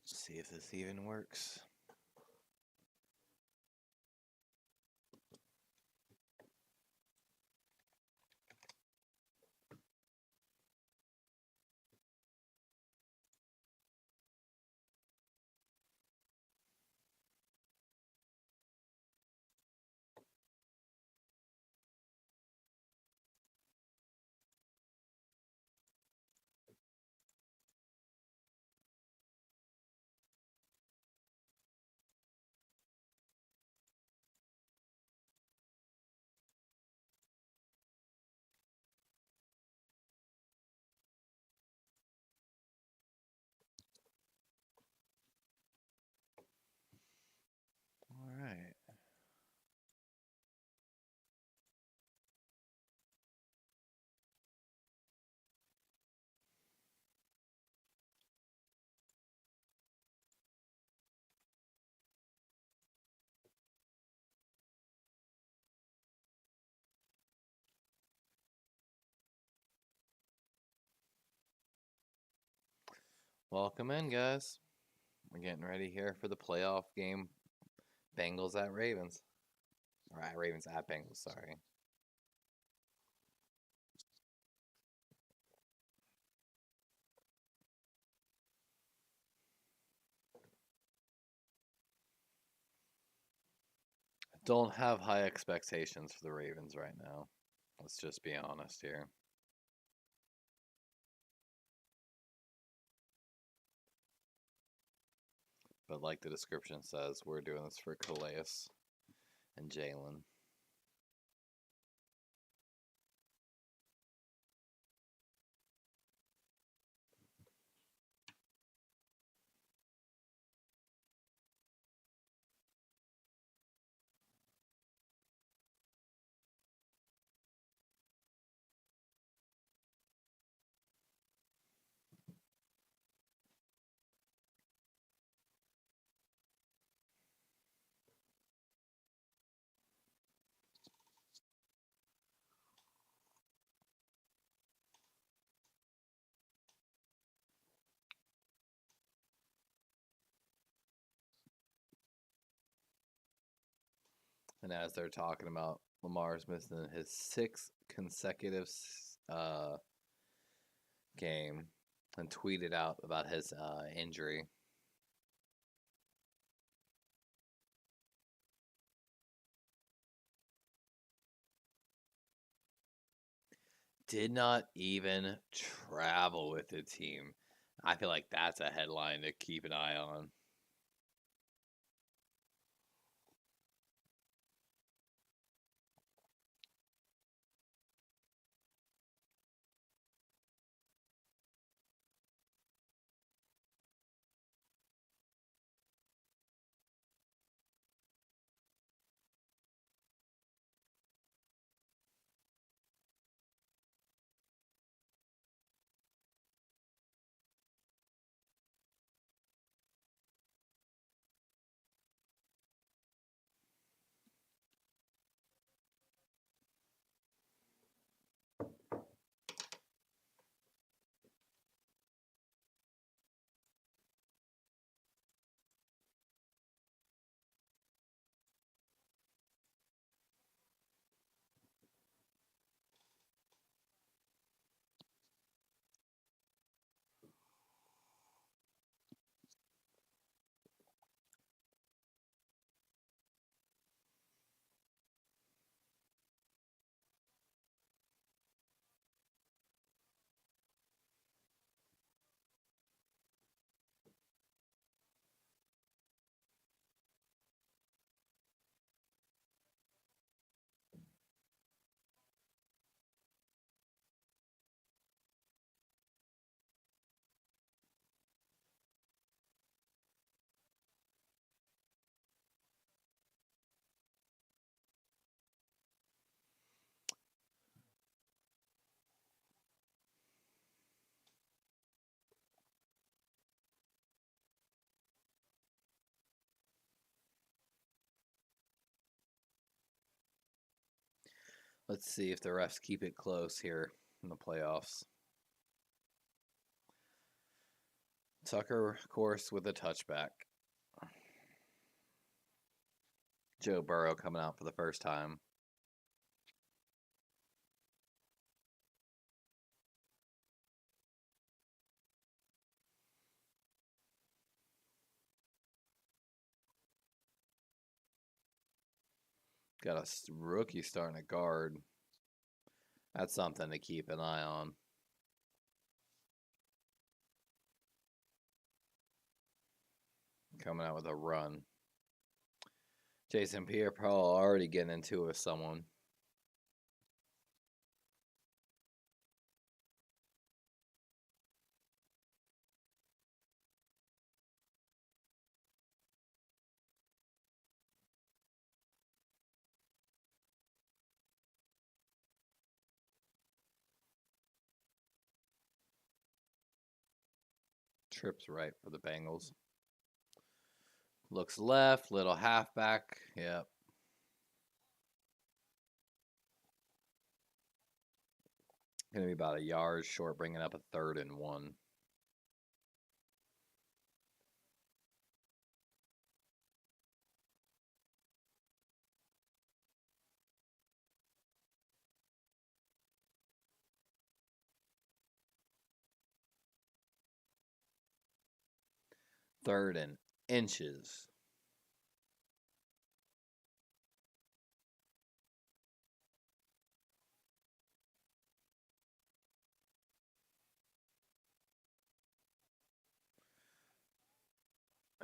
See if this even works. All right. Welcome in, guys. We're getting ready here for the playoff game. Bengals at Ravens. Or at Ravens at Bengals, sorry. Don't have high expectations for the Ravens right now. Let's just be honest here. But like the description says, we're doing this for Calais and Jalen. And as they're talking about Lamar's missing his sixth consecutive game and tweeted out about his injury. Did not even travel with the team. I feel like that's a headline to keep an eye on. Let's see if the refs keep it close here in the playoffs. Tucker, of course, with a touchback. Joe Burrow coming out for the first time. Got a rookie starting at guard. That's something to keep an eye on. Coming out with a run. Jason Pierre-Paul already getting into it with someone. Trips right for the Bengals. Looks left, little halfback. Yep. Going to be about a yard short, bringing up a 3rd and 1. Third and inches.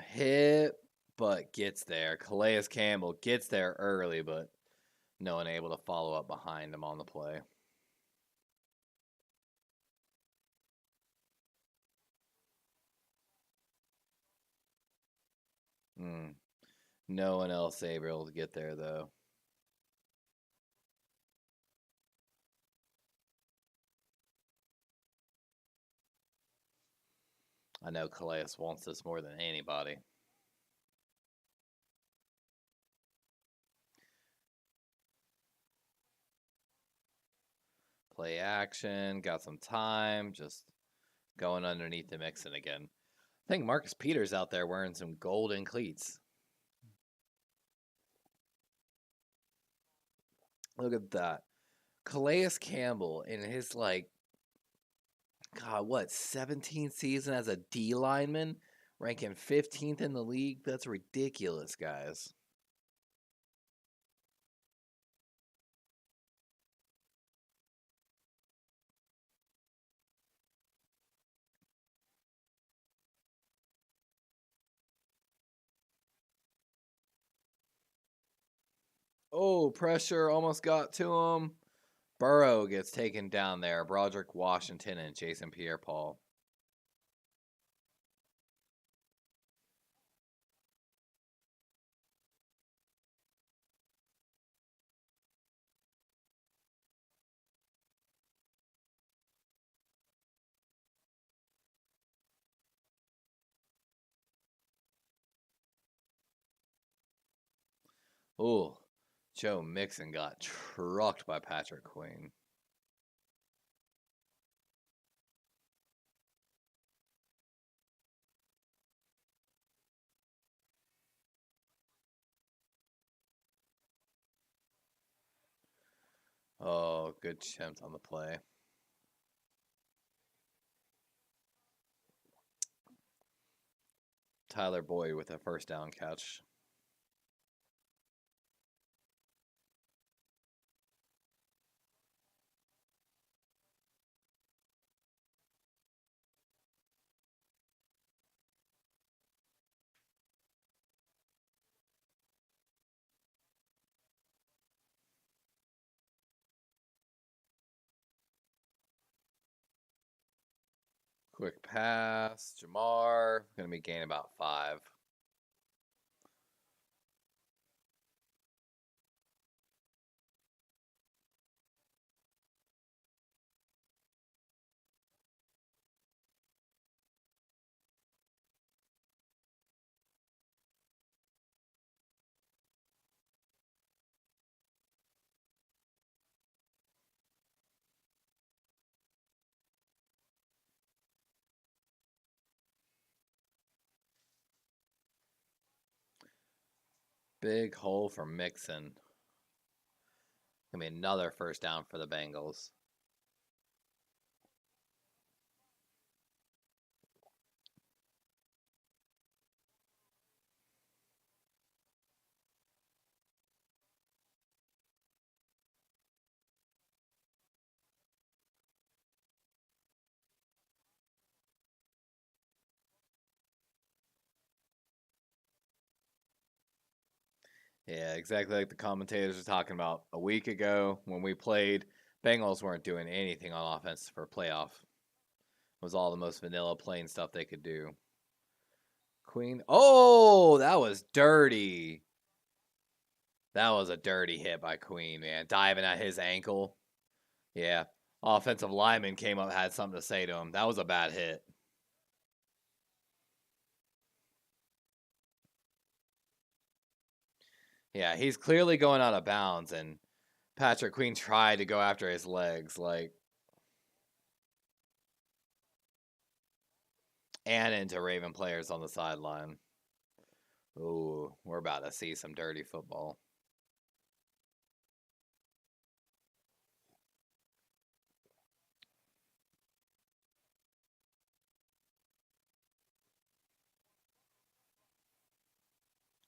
Hit, but gets there. Calais Campbell gets there early, but no one able to follow up behind him on the play. No one else able to get there, though. I know Calais wants this more than anybody. Play action, got some time, just going underneath the mixing again. I think Marcus Peters out there wearing some golden cleats. Look at that. Calais Campbell in his, like, God, what, 17th season as a D lineman, ranking 15th in the league? That's ridiculous, guys. Oh, pressure almost got to him. Burrow gets taken down there. Broderick Washington and Jason Pierre-Paul. Oh, Joe Mixon got trucked by Patrick Queen. Oh, good attempt on the play. Tyler Boyd with a first down catch. Quick pass. Jamar. Going to be gaining about 5. Big hole for Mixon. Gonna be another first down for the Bengals. Yeah, exactly like the commentators were talking about a week ago when we played. Bengals weren't doing anything on offense for playoff. It was all the most vanilla plain stuff they could do. Queen. Oh, that was dirty. That was a dirty hit by Queen, man. Diving at his ankle. Yeah. Offensive lineman came up, had something to say to him. That was a bad hit. Yeah, he's clearly going out of bounds, and Patrick Queen tried to go after his legs, and into Raven players on the sideline. Ooh, we're about to see some dirty football.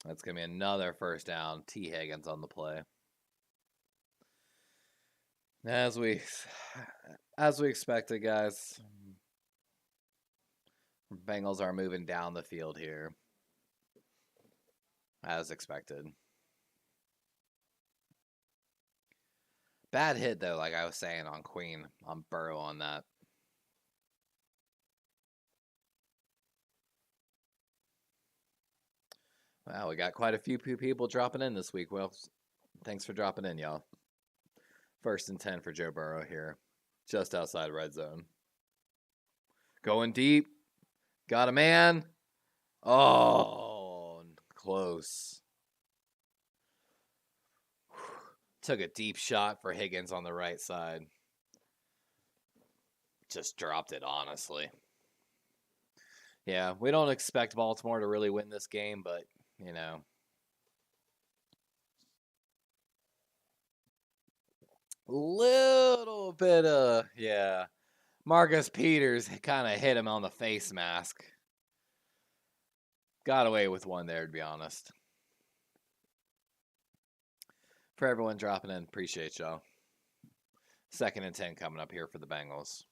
That's going to be another first down. T. Higgins on the play. As we expected, guys. Bengals are moving down the field here. As expected. Bad hit, though, like I was saying on Queen. On Burrow on that. Wow, we got quite a few people dropping in this week. Well, thanks for dropping in, y'all. 1st and 10 for Joe Burrow here. Just outside red zone. Going deep. Got a man. Oh, close. Took a deep shot for Higgins on the right side. Just dropped it, honestly. Yeah, we don't expect Baltimore to really win this game, but, you know. Little bit of, yeah. Marcus Peters kind of hit him on the face mask. Got away with one there, to be honest. For everyone dropping in, appreciate y'all. 2nd and 10 coming up here for the Bengals.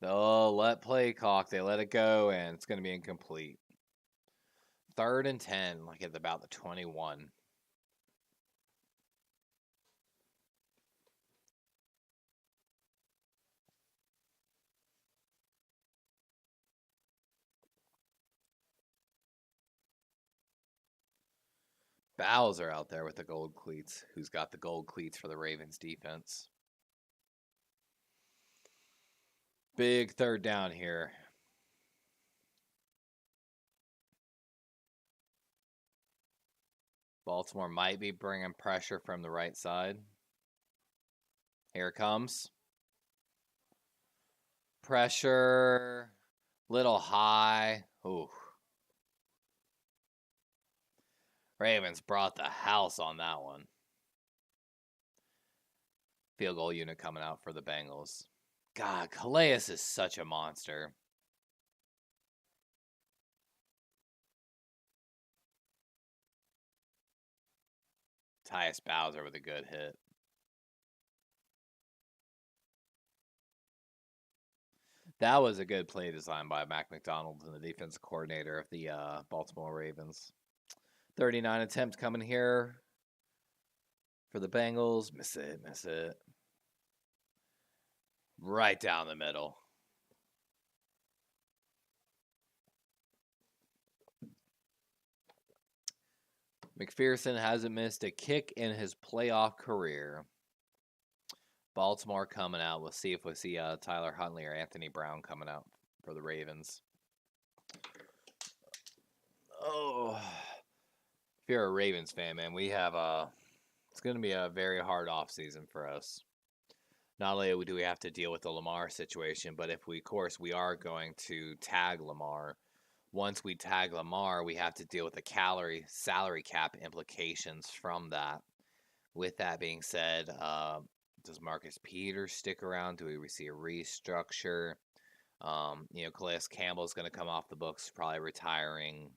They'll let play clock. They let it go, and it's going to be incomplete. 3rd and 10, like at about the 21. Bowser out there with the gold cleats. Who's got the gold cleats for the Ravens defense? Big 3rd down here. Baltimore might be bringing pressure from the right side. Here it comes. Pressure. Little high. Ooh. Ravens brought the house on that one. Field goal unit coming out for the Bengals. God, Calais is such a monster. Tyus Bowser with a good hit. That was a good play design by Mac McDonald and the defensive coordinator of the Baltimore Ravens. 39 attempt coming here for the Bengals. Miss it. Right down the middle. McPherson hasn't missed a kick in his playoff career. Baltimore coming out. We'll see if we see Tyler Huntley or Anthony Brown coming out for the Ravens. Oh, if you're a Ravens fan, man, we have it's going to be a very hard offseason for us. Not only do we have to deal with the Lamar situation, but if we, of course, we are going to tag Lamar, once we tag Lamar, we have to deal with the salary cap implications from that. With that being said, does Marcus Peters stick around? Do we see a restructure? Calais Campbell is going to come off the books, probably retiring.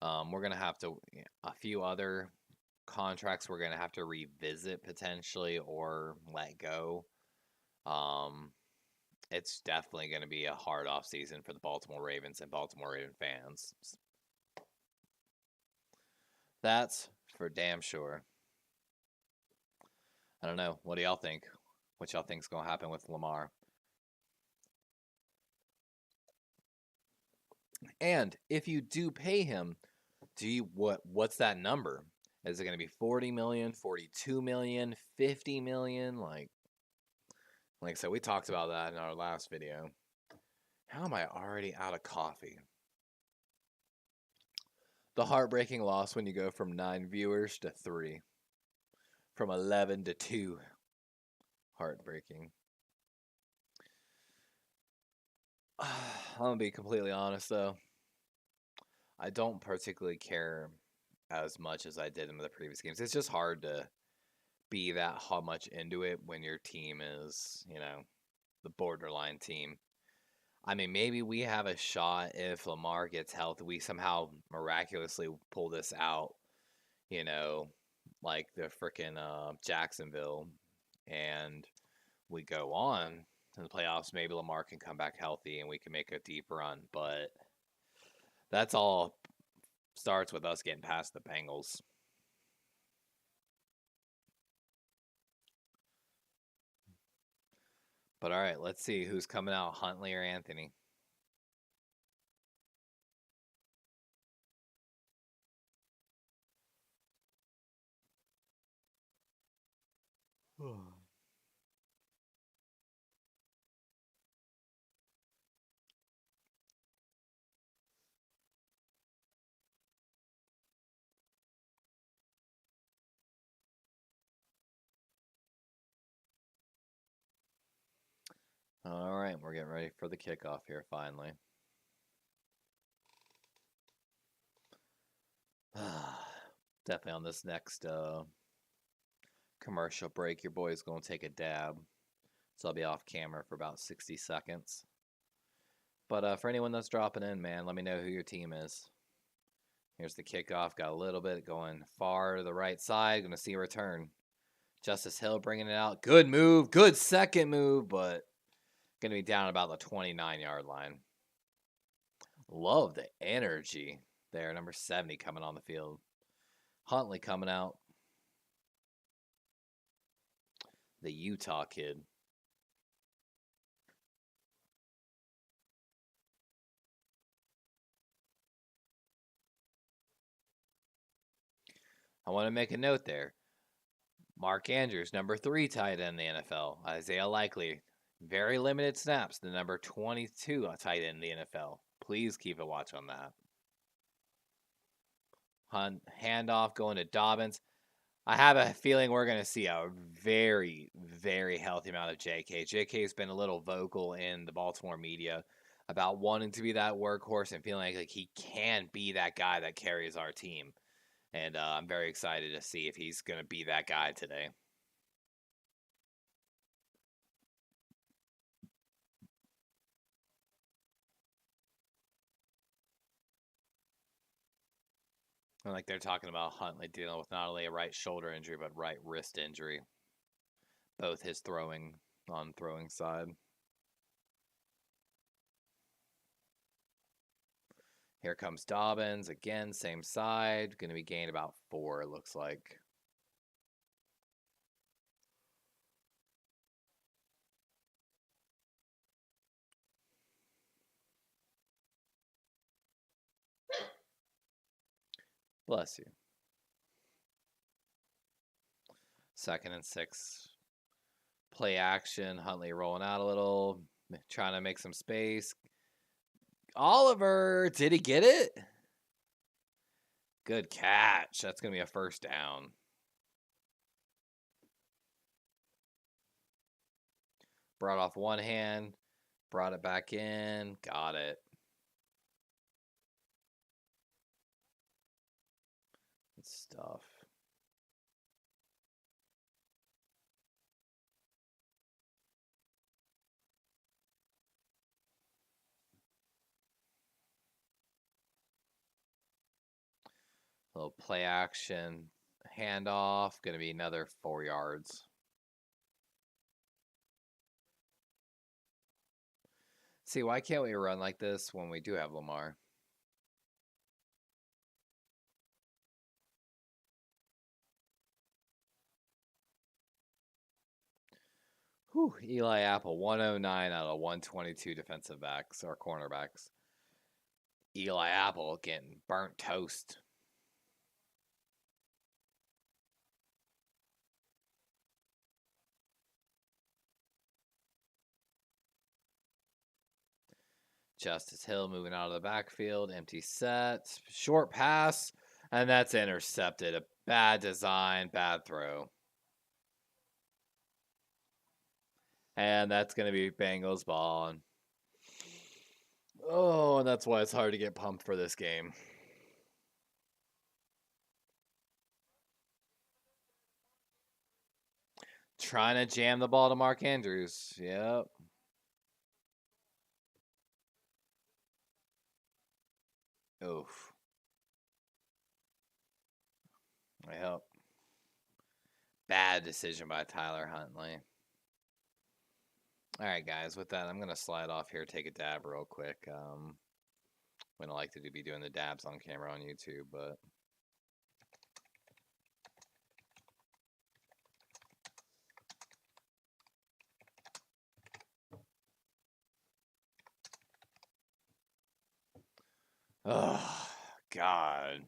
We're going to have to, a few other contracts we're going to have to revisit potentially or let go. It's definitely going to be a hard offseason for the Baltimore Ravens and Baltimore Raven fans. That's for damn sure. I don't know. What do y'all think? What y'all think's going to happen with Lamar? And if you do pay him, what's that number? Is it going to be 40 million, 42 million, 50 million? Like I said, we talked about that in our last video. How am I already out of coffee? The heartbreaking loss when you go from 9 viewers to 3. From 11 to 2. Heartbreaking. I'm going to be completely honest, though. I don't particularly care as much as I did in the previous games. It's just hard to be that how much into it when your team is, the borderline team. I mean, maybe we have a shot if Lamar gets healthy. We somehow miraculously pull this out, like the freaking Jacksonville, and we go on to the playoffs. Maybe Lamar can come back healthy and we can make a deep run. But that's all starts with us getting past the Bengals. But all right, let's see who's coming out, Huntley or Anthony. All right, we're getting ready for the kickoff here finally. Definitely on this next commercial break, your boy's going to take a dab. So I'll be off camera for about 60 seconds. But for anyone that's dropping in, man, let me know who your team is. Here's the kickoff. Got a little bit going far to the right side. Going to see a return. Justice Hill bringing it out. Good move. Good second move, but going to be down about the 29-yard line. Love the energy there. Number 70 coming on the field. Huntley coming out. The Utah kid. I want to make a note there. Mark Andrews, number 3 tight end in the NFL. Isaiah Likely, very limited snaps. The number 22 tight end in the NFL. Please keep a watch on that. Hunt, handoff going to Dobbins. I have a feeling we're going to see a very, very healthy amount of JK. JK has been a little vocal in the Baltimore media about wanting to be that workhorse and feeling like he can be that guy that carries our team. And I'm very excited to see if he's going to be that guy today. And like they're talking about Huntley dealing with not only a right shoulder injury, but right wrist injury. Both his throwing side. Here comes Dobbins. Again, same side. Going to be gained about 4, it looks like. Bless you. 2nd and 6. Play action. Huntley rolling out a little. Trying to make some space. Oliver, did he get it? Good catch. That's going to be a first down. Brought off one hand. Brought it back in. Got it. stuff. Little play action handoff. Going to be another 4 yards. See, why can't we run like this when we do have Lamar? Whew, Eli Apple, 109 out of 122 defensive backs or cornerbacks. Eli Apple getting burnt toast. Justice Hill moving out of the backfield. Empty set. Short pass. And that's intercepted. A bad design. Bad throw. And that's going to be Bengals ball. Oh, and that's why it's hard to get pumped for this game. Trying to jam the ball to Mark Andrews. Yep. Oof. Yep. Bad decision by Tyler Huntley. All right, guys. With that, I'm going to slide off here, take a dab real quick. We don't like to be doing the dabs on camera on YouTube, but... Oh, God.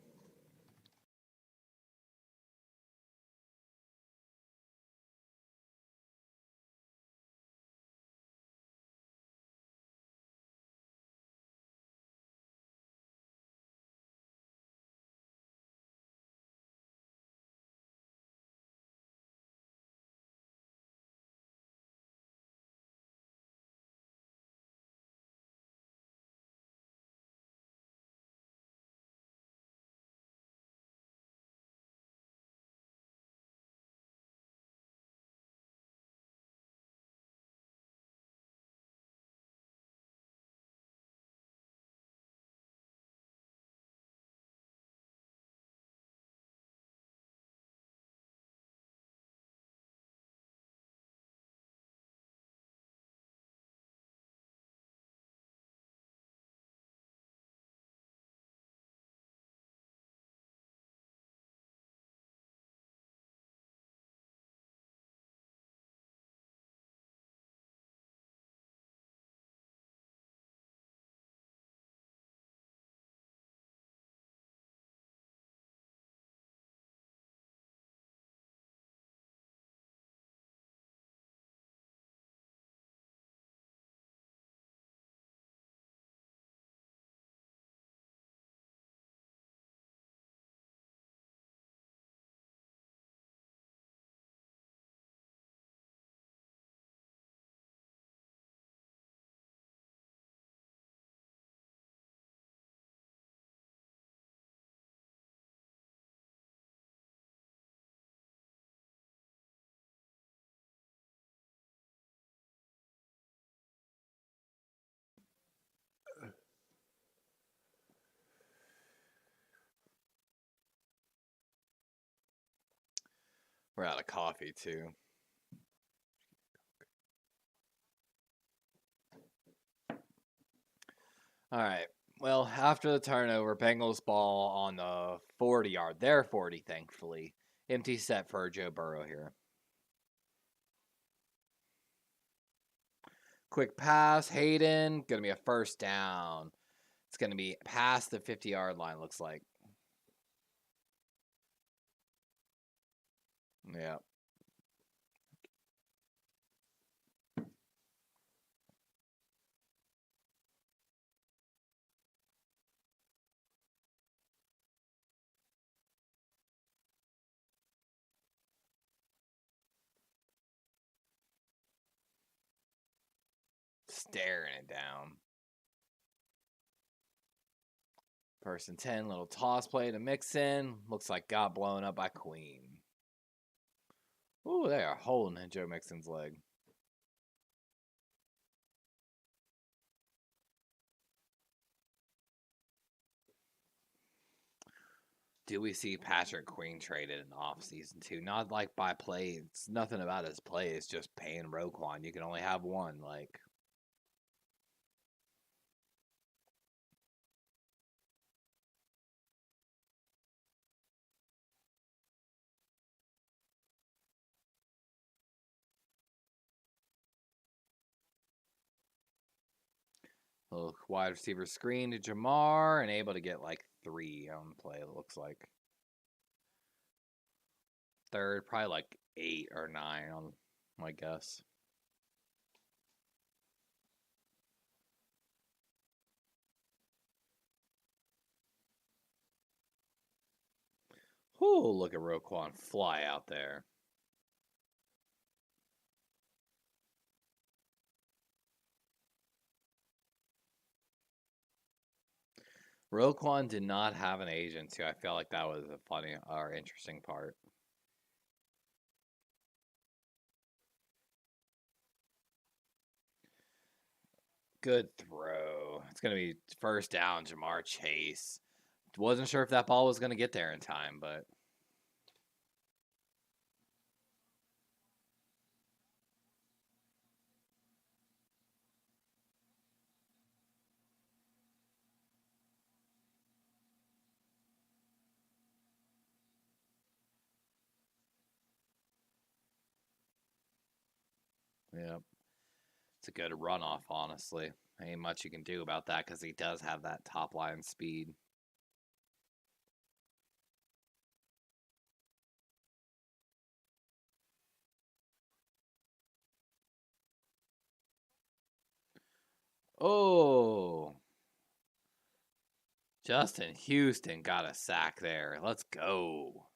We're out of coffee, too. All right. Well, after the turnover, Bengals ball on the 40-yard. Their 40, thankfully. Empty set for Joe Burrow here. Quick pass. Hayden. Going to be a first down. It's going to be past the 50-yard line, looks like. Yeah. Staring it down. First and 10, little toss play to Mixon. Looks like got blown up by Queen. Ooh, they are holding Joe Mixon's leg. Do we see Patrick Queen traded in the offseason too? Not like by play. It's nothing about his play. It's just paying Roquan. You can only have one. Like, little wide receiver screen to Jamar and able to get like 3 on the play, it looks like. Third, probably like 8 or 9 on my guess. Whoo, look at Roquan fly out there. Roquan did not have an agent too. I felt like that was a funny or interesting part. Good throw. It's going to be first down, Jamar Chase. Wasn't sure if that ball was going to get there in time, but yeah. It's a good runoff, honestly. Ain't much you can do about that because he does have that top line speed. Oh, Justin Houston got a sack there. Let's go.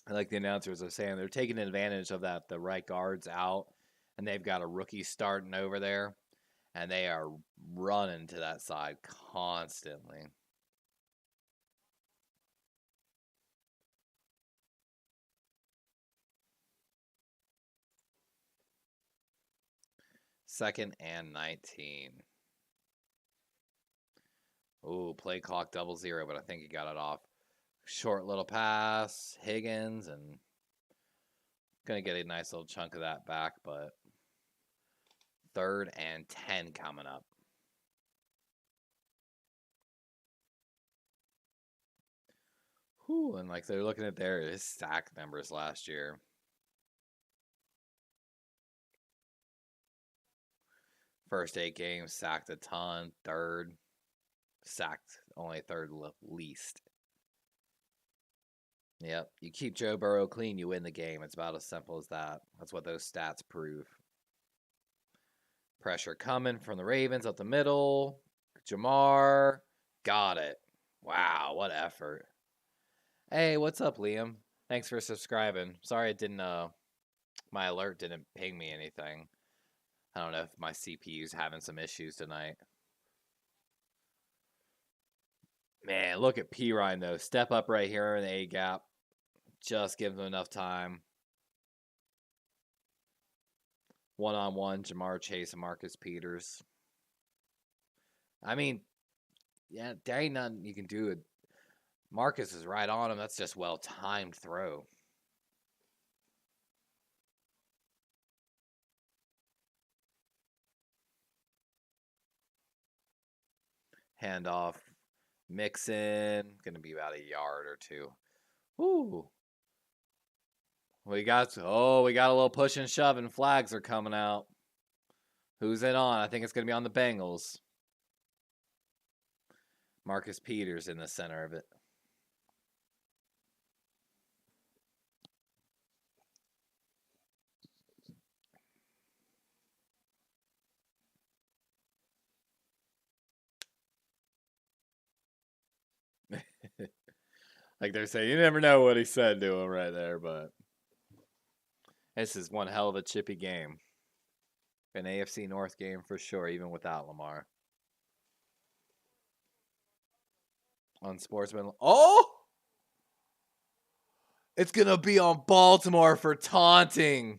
I like the announcers are saying they're taking advantage of that. The right guard's out, and they've got a rookie starting over there, and they are running to that side constantly. Second and 19. Ooh, play clock 00, but I think he got it off. Short little pass, Higgins, and gonna get a nice little chunk of that back, but third and 10 coming up. Whew, and like they're looking at his sack numbers last year. First 8 games, sacked a ton. Third, sacked only third least. Yep. You keep Joe Burrow clean, you win the game. It's about as simple as that. That's what those stats prove. Pressure coming from the Ravens up the middle. Jamar. Got it. Wow, what effort. Hey, what's up, Liam? Thanks for subscribing. Sorry it didn't my alert didn't ping me anything. I don't know if my CPU's having some issues tonight. Man, look at P Ryan though. Step up right here in the A gap. Just give them enough time. One-on-one, Jamar Chase and Marcus Peters. I mean, yeah, there ain't nothing you can do. Marcus is right on him. That's just well-timed throw. Handoff. Mixon. Going to be about a yard or 2. Ooh. We got a little push and shove and flags are coming out. Who's it on? I think it's going to be on the Bengals. Marcus Peters in the center of it. Like they're saying, you never know what he said to him right there, but This is one hell of a chippy game. An AFC North game for sure, even without Lamar. Unsportsman. Oh! It's going to be on Baltimore for taunting.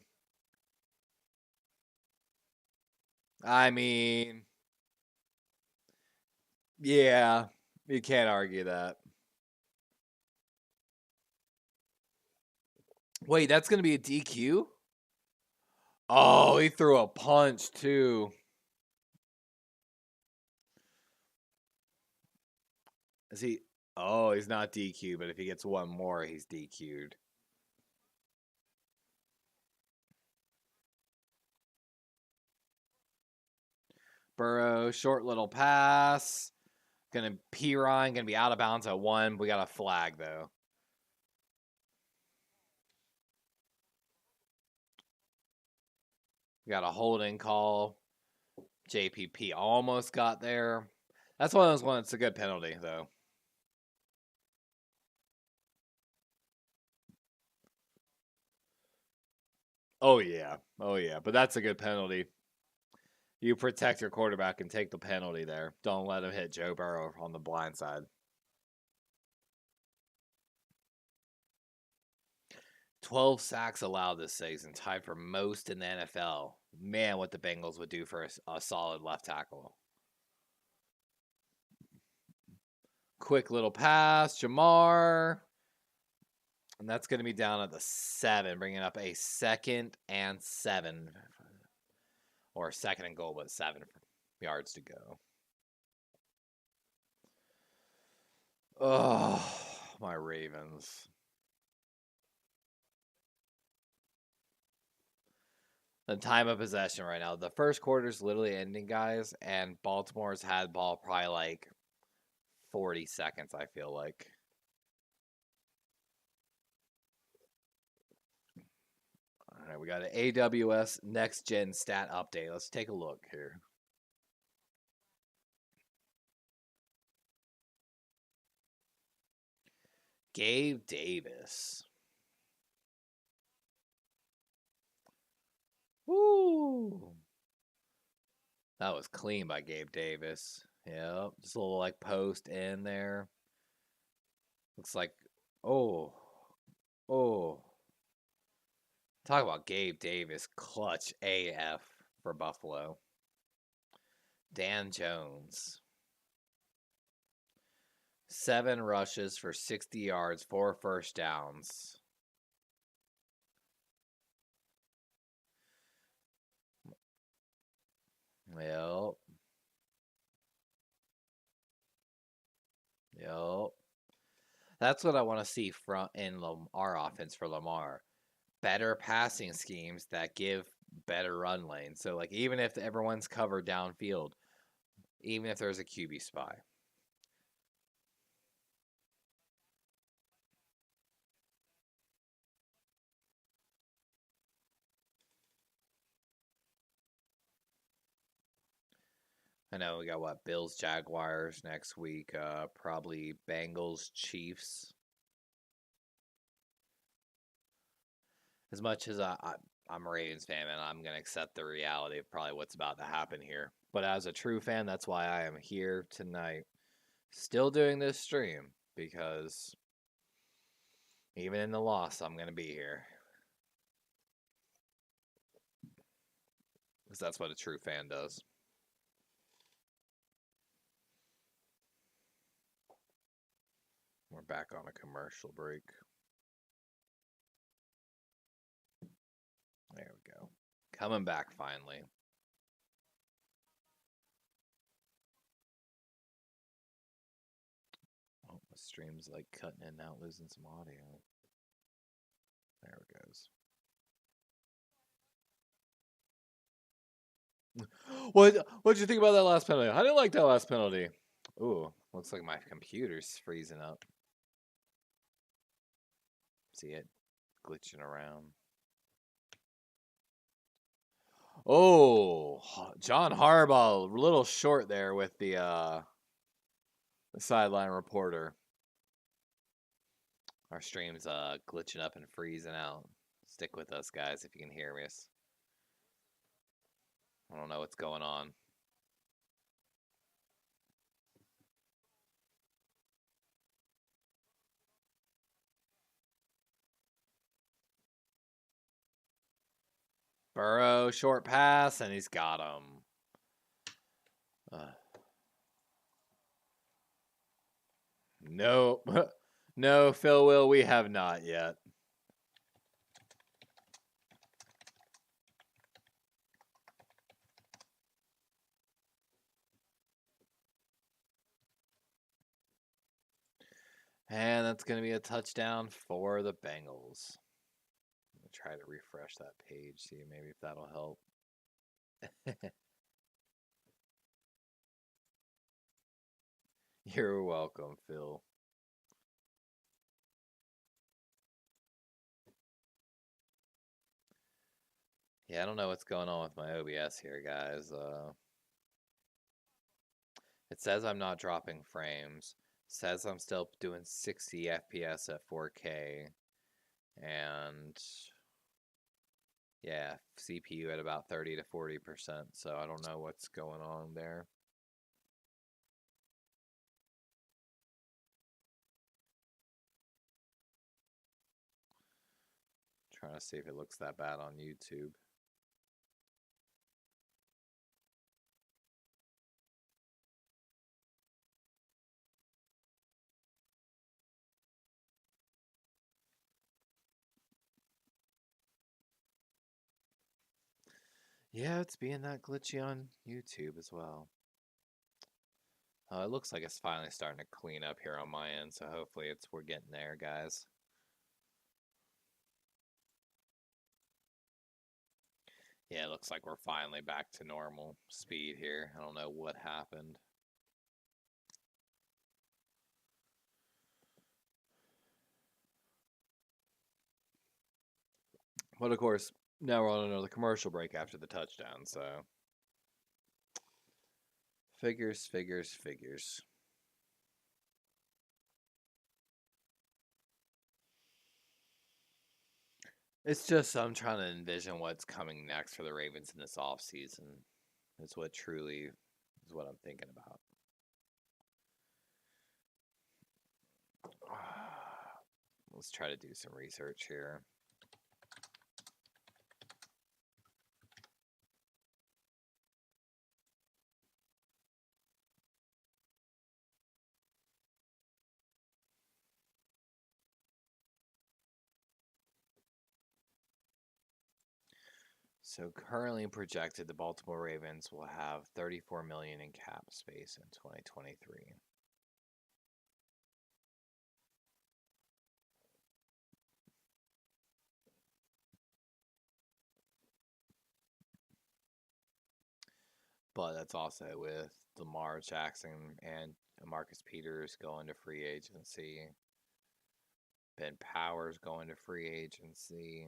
I mean, yeah, you can't argue that. Wait, that's going to be a DQ? Oh, he threw a punch too. Is he? Oh, he's not DQ, but if he gets one more, he's DQ'd. Burrow, short little pass. Gonna Pirine, gonna be out of bounds at 1. We got a flag though. We got a holding call. JPP almost got there. That's one of those ones. It's a good penalty though. Oh yeah, but that's a good penalty. You protect your quarterback and take the penalty there. Don't let him hit Joe Burrow on the blind side. 12 sacks allowed this season, tied for most in the NFL. Man, what the Bengals would do for a solid left tackle. Quick little pass, Jamar. And that's going to be down at the 7, bringing up a 2nd and 7. Or 2nd and goal, but 7 yards to go. Oh, my Ravens. The time of possession right now. The first quarter is literally ending, guys, and Baltimore's had ball probably like 40 seconds, I feel like. All right, we got an AWS Next Gen stat update. Let's take a look here. Gabe Davis. Woo! That was clean by Gabe Davis. Yep, just a little like post in there. Looks like, oh. Talk about Gabe Davis, clutch AF for Buffalo. Dan Jones. 7 rushes for 60 yards, 4 first downs. Yep. That's what I want to see in our offense for Lamar. Better passing schemes that give better run lanes. So, like, even if everyone's covered downfield, even if there's a QB spy. I know we got Bills, Jaguars next week. Probably Bengals, Chiefs. As much as I'm a Ravens fan, and I'm gonna accept the reality of probably what's about to happen here. But as a true fan, that's why I am here tonight, still doing this stream, because even in the loss, I'm gonna be here. Because that's what a true fan does. We're back on a commercial break. There we go. Coming back finally. Oh, the stream's like cutting in and out, losing some audio. There it goes. What'd you think about that last penalty? I didn't like that last penalty. Ooh, looks like my computer's freezing up. See it glitching around. Oh, John Harbaugh, a little short there with the sideline reporter. Our stream's glitching up and freezing out. Stick with us, guys, if you can hear me. I don't know what's going on. Burrow, short pass, and he's got him. Nope. No, Phil Will, we have not yet. And that's going to be a touchdown for the Bengals. I'm going to try to refresh that page, see maybe if that'll help. You're welcome, Phil. Yeah, I don't know what's going on with my OBS here, guys. It says I'm not dropping frames. It says I'm still doing 60 FPS at 4K. And yeah, CPU at about 30 to 40%. So I don't know what's going on there. Trying to see if it looks that bad on YouTube. Yeah, it's being that glitchy on YouTube as well. It looks like it's finally starting to clean up here on my end, so hopefully we're getting there, guys. Yeah, it looks like we're finally back to normal speed here. I don't know what happened. But of course, now we're on another commercial break after the touchdown, so figures. It's just I'm trying to envision what's coming next for the Ravens in this offseason. Is what truly is what I'm thinking about. Let's try to do some research here. So currently projected, the Baltimore Ravens will have $34 million in cap space in 2023. But that's also with Lamar Jackson and Marcus Peters going to free agency. Ben Powers going to free agency.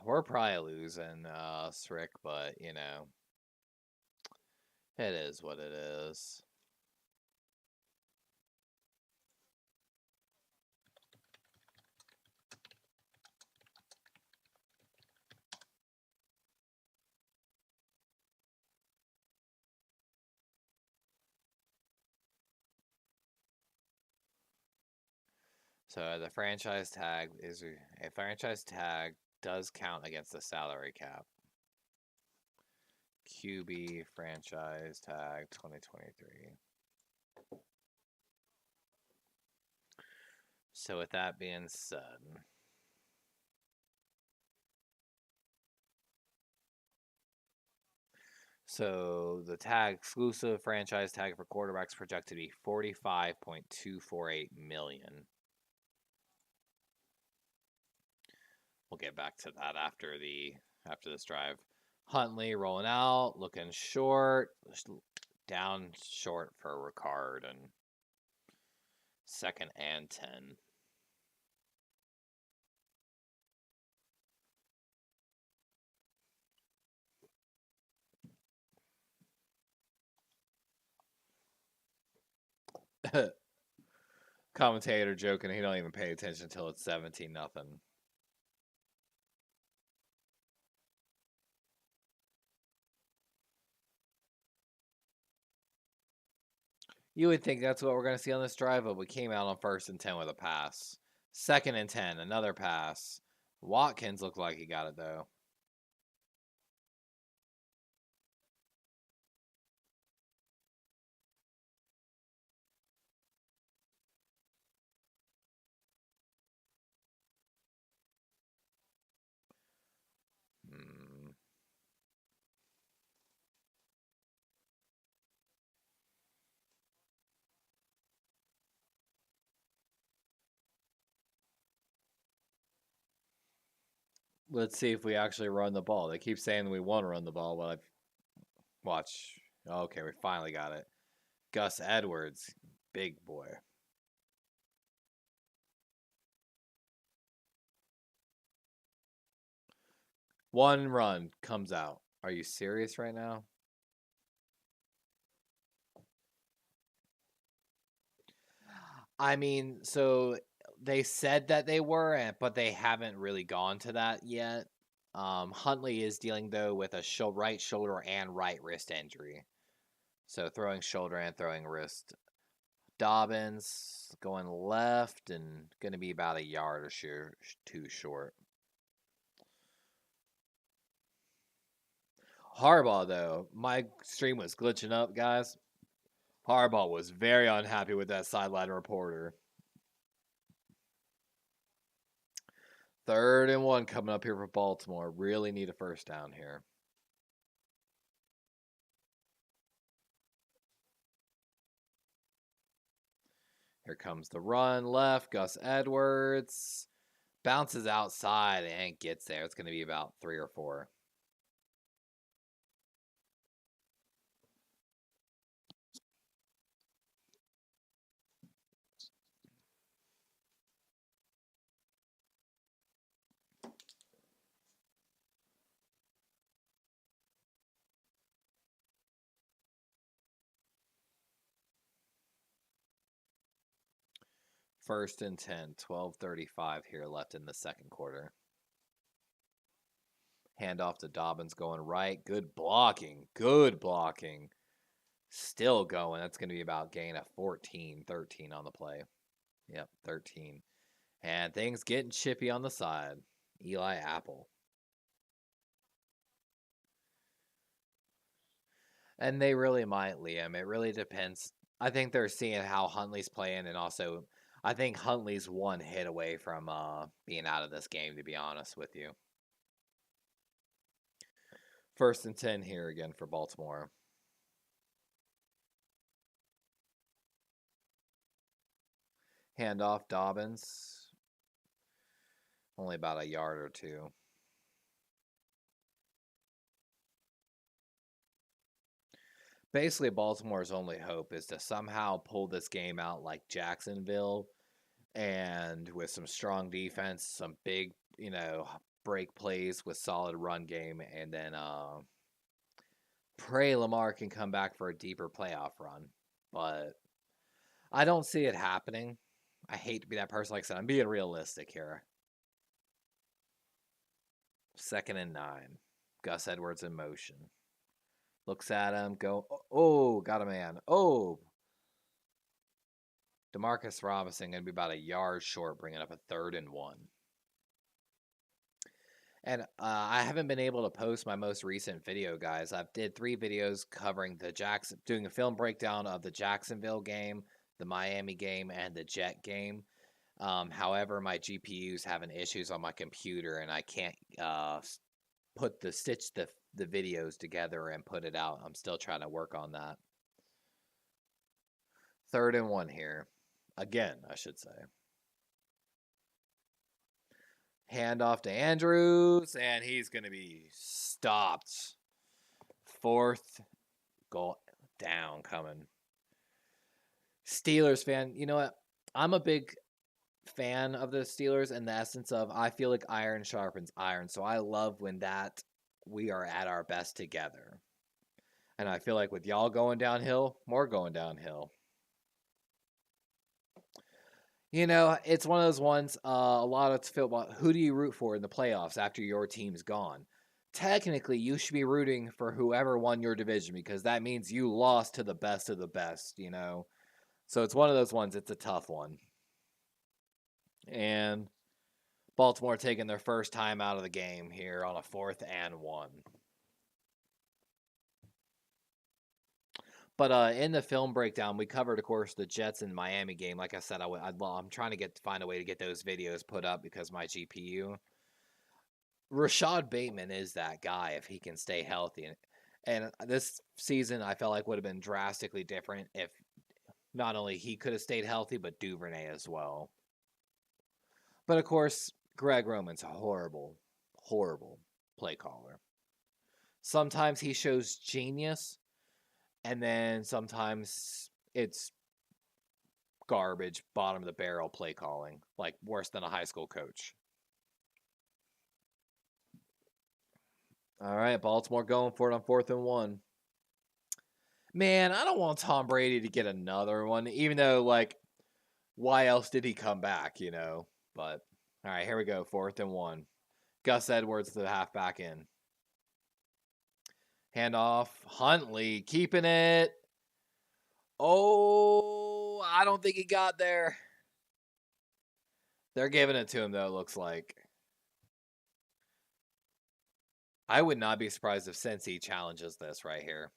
We're probably losing Srick, but you know, it is what it is. So the franchise tag is a franchise tag does count against the salary cap. QB franchise tag 2023. So with that being said, so the tag exclusive franchise tag for quarterbacks projected to be $45.248 million. We'll get back to that after this drive. Huntley rolling out, looking short, down short for Ricard, and 2nd and 10. Commentator joking, he don't even pay attention until it's 17-0. You would think that's what we're going to see on this drive, but we came out on 1st and 10 with a pass. 2nd and 10, another pass. Watkins looked like he got it, though. Let's see if we actually run the ball. They keep saying we want to run the ball, but watch. Okay, we finally got it. Gus Edwards, big boy. One run comes out. Are you serious right now? I mean, so they said that they were, but they haven't really gone to that yet. Huntley is dealing, though, with a right shoulder and right wrist injury. So throwing shoulder and throwing wrist. Dobbins going left and going to be about a yard or two short. Harbaugh, though, my stream was glitching up, guys. Harbaugh was very unhappy with that sideline reporter. 3rd and 1 coming up here for Baltimore. Really need a first down here. Here comes the run left. Gus Edwards bounces outside and gets there. It's going to be about 3 or 4. First and 10, 12:35 here left in the second quarter. Handoff to Dobbins going right. Good blocking. Good blocking. Still going. That's going to be about gain of 14, 13 on the play. Yep, 13. And things getting chippy on the side. Eli Apple. And they really might, Liam. It really depends. I think they're seeing how Huntley's playing, and also I think Huntley's one hit away from being out of this game, to be honest with you. First and 10 here again for Baltimore. Handoff Dobbins. Only about a yard or two. Basically, Baltimore's only hope is to somehow pull this game out like Jacksonville, and with some strong defense, some big, break plays with solid run game, and then pray Lamar can come back for a deeper playoff run. But I don't see it happening. I hate to be that person. Like I said, I'm being realistic here. 2nd and 9. Gus Edwards in motion. Looks at him, oh, got a man. Oh. Demarcus Robinson going to be about a yard short, bringing up a 3rd and 1. And I haven't been able to post my most recent video, guys. I've did 3 videos covering doing a film breakdown of the Jacksonville game, the Miami game, and the Jet game. However, my GPU's having issues on my computer, and I can't stitch the videos together and put it out. I'm still trying to work on that. 3rd and 1 here. Again, I should say. Handoff to Andrews, and he's going to be stopped. 4th goal down coming. Steelers fan, you know what? I'm a big fan of the Steelers in the essence of I feel like iron sharpens iron. So I love when we are at our best together. And I feel like with y'all going downhill, more going downhill. You know, it's one of those ones, a lot of it's feel about who do you root for in the playoffs after your team's gone. Technically, you should be rooting for whoever won your division because that means you lost to the best of the best, you know? So it's one of those ones, it's a tough one. And Baltimore taking their first time out of the game here on a 4th and 1. But in the film breakdown, we covered, of course, the Jets and Miami game. Like I said, I'm trying to find a way to get those videos put up because my GPU. Rashad Bateman is that guy if he can stay healthy. And this season, I felt like would have been drastically different if not only he could have stayed healthy, but Duvernay as well. But of course, Greg Roman's a horrible, horrible play caller. Sometimes he shows genius, and then sometimes it's garbage, bottom of the barrel play calling, like worse than a high school coach. All right, Baltimore going for it on 4th and 1. Man, I don't want Tom Brady to get another one, even though, like, why else did he come back, you know? But, all right, here we go, 4th and 1. Gus Edwards to the halfback in. Handoff, Huntley keeping it. Oh, I don't think he got there. They're giving it to him, though, it looks like. I would not be surprised if Cincy challenges this right here.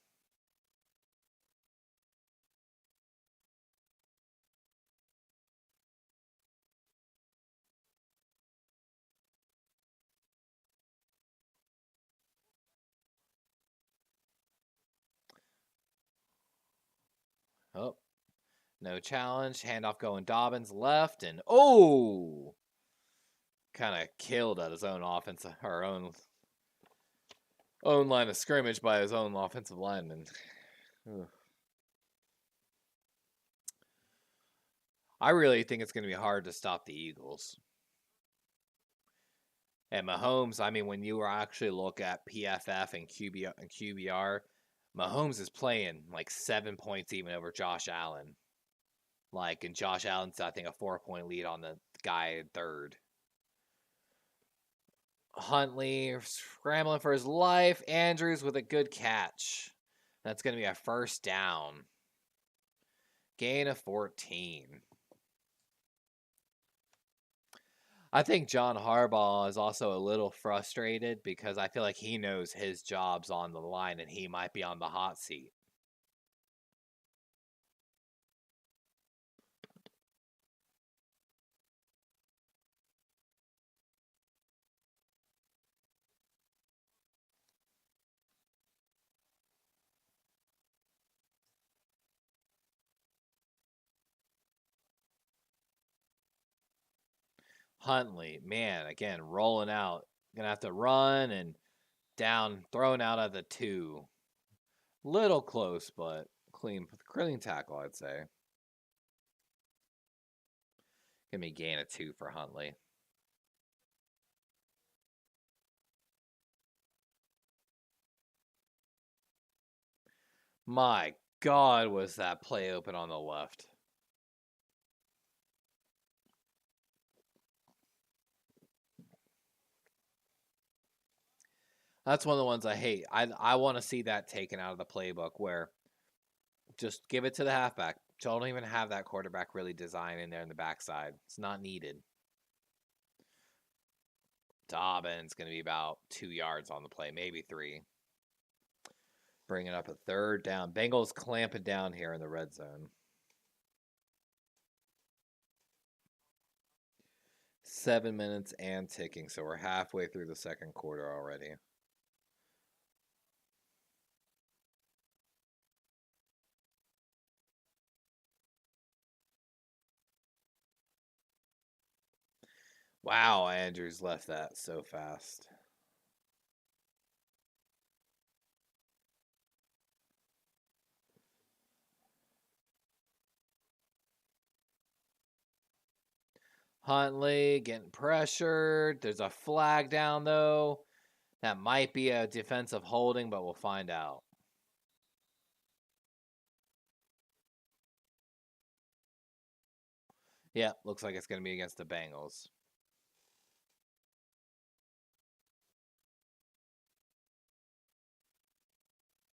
Oh, no challenge. Handoff going Dobbins left, and oh, kind of killed at his own offense, or own line of scrimmage by his own offensive lineman. Ugh. I really think it's going to be hard to stop the Eagles. And Mahomes, I mean, when you actually look at PFF and QBR, Mahomes is playing like 7 points even over Josh Allen. Like, and Josh Allen's, I think, a 4-point lead on the guy in third. Huntley scrambling for his life. Andrews with a good catch. That's going to be a first down. Gain of 14. I think John Harbaugh is also a little frustrated because I feel like he knows his job's on the line and he might be on the hot seat. Huntley, man, again, rolling out. Gonna have to run and down, thrown out of the 2. Little close, but clean tackle, I'd say. Gonna be gain of 2 for Huntley. My God, was that play open on the left. That's one of the ones I hate. I want to see that taken out of the playbook where just give it to the halfback. Don't even have that quarterback really design in there in the backside. It's not needed. Dobbins going to be about 2 yards on the play, maybe 3. Bringing up a 3rd down. Bengals clamping down here in the red zone. 7 minutes and ticking, so we're halfway through the second quarter already. Wow, Andrews left that so fast. Huntley getting pressured. There's a flag down, though. That might be a defensive holding, but we'll find out. Yeah, looks like it's going to be against the Bengals.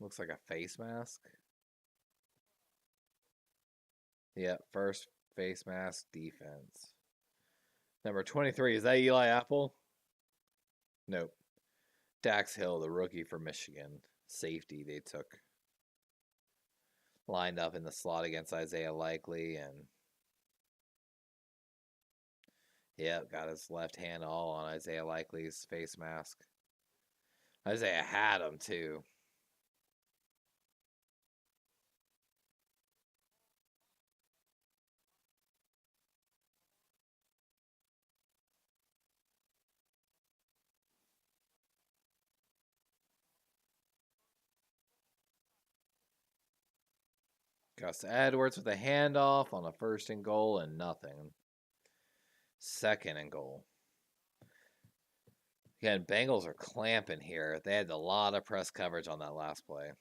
Looks like a face mask. Yeah, first face mask defense. Number 23, is that Eli Apple? Nope. Dax Hill, the rookie for Michigan. Safety they took. Lined up in the slot against Isaiah Likely and yeah, got his left hand all on Isaiah Likely's face mask. Isaiah had him too. Gus Edwards with a handoff on a first and goal and nothing. Second and goal. Again, Bengals are clamping here. They had a lot of press coverage on that last play.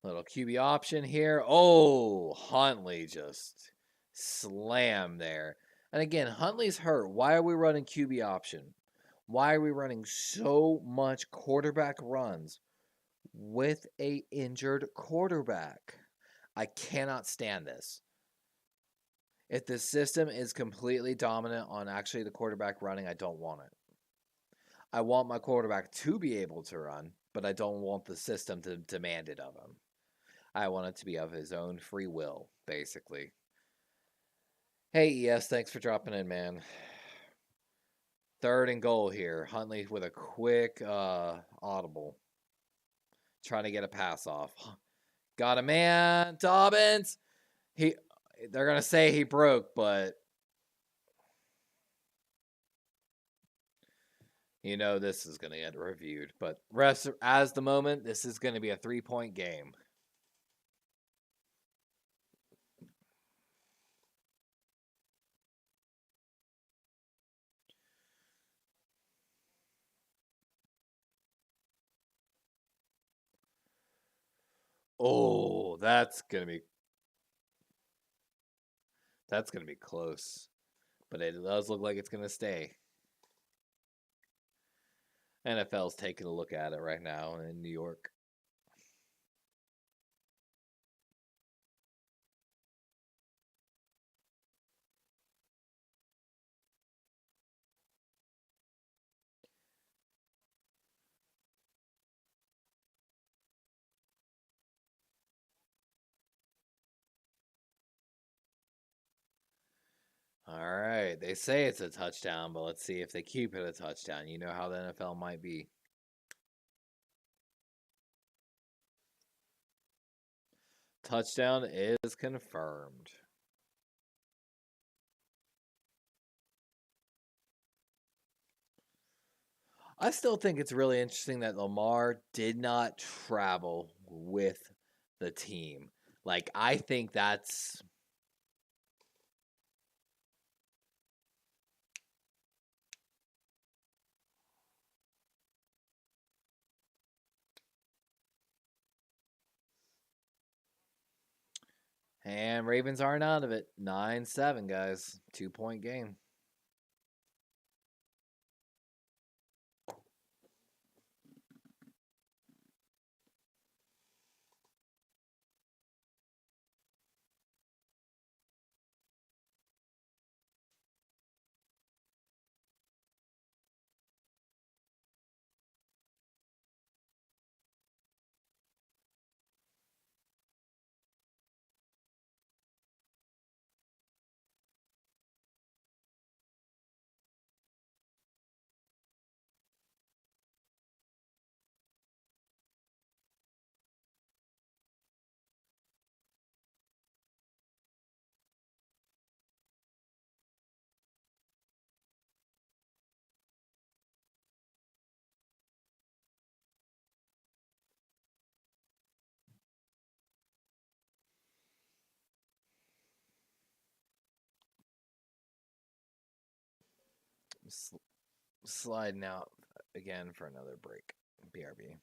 Little QB option here. Oh, Huntley just slammed there. And again, Huntley's hurt. Why are we running QB option? Why are we running so much quarterback runs with a injured quarterback? I cannot stand this. If the system is completely dominant on actually the quarterback running, I don't want it. I want my quarterback to be able to run, but I don't want the system to demand it of him. I want it to be of his own free will, basically. Hey, yes, thanks for dropping in, man. Third and goal here. Huntley with a quick audible. Trying to get a pass off. Got a man. Dobbins. They're going to say he broke, but you know this is going to get reviewed. But rest as the moment, this is going to be a 3-point game. Oh, that's going to be close. But it does look like it's going to stay. NFL's taking a look at it right now in New York. All right. They say it's a touchdown, but let's see if they keep it a touchdown. You know how the NFL might be. Touchdown is confirmed. I still think it's really interesting that Lamar did not travel with the team. Like, I think that's. And Ravens aren't out of it. 9-7, guys. 2-point game. Sliding out again for another break. BRB.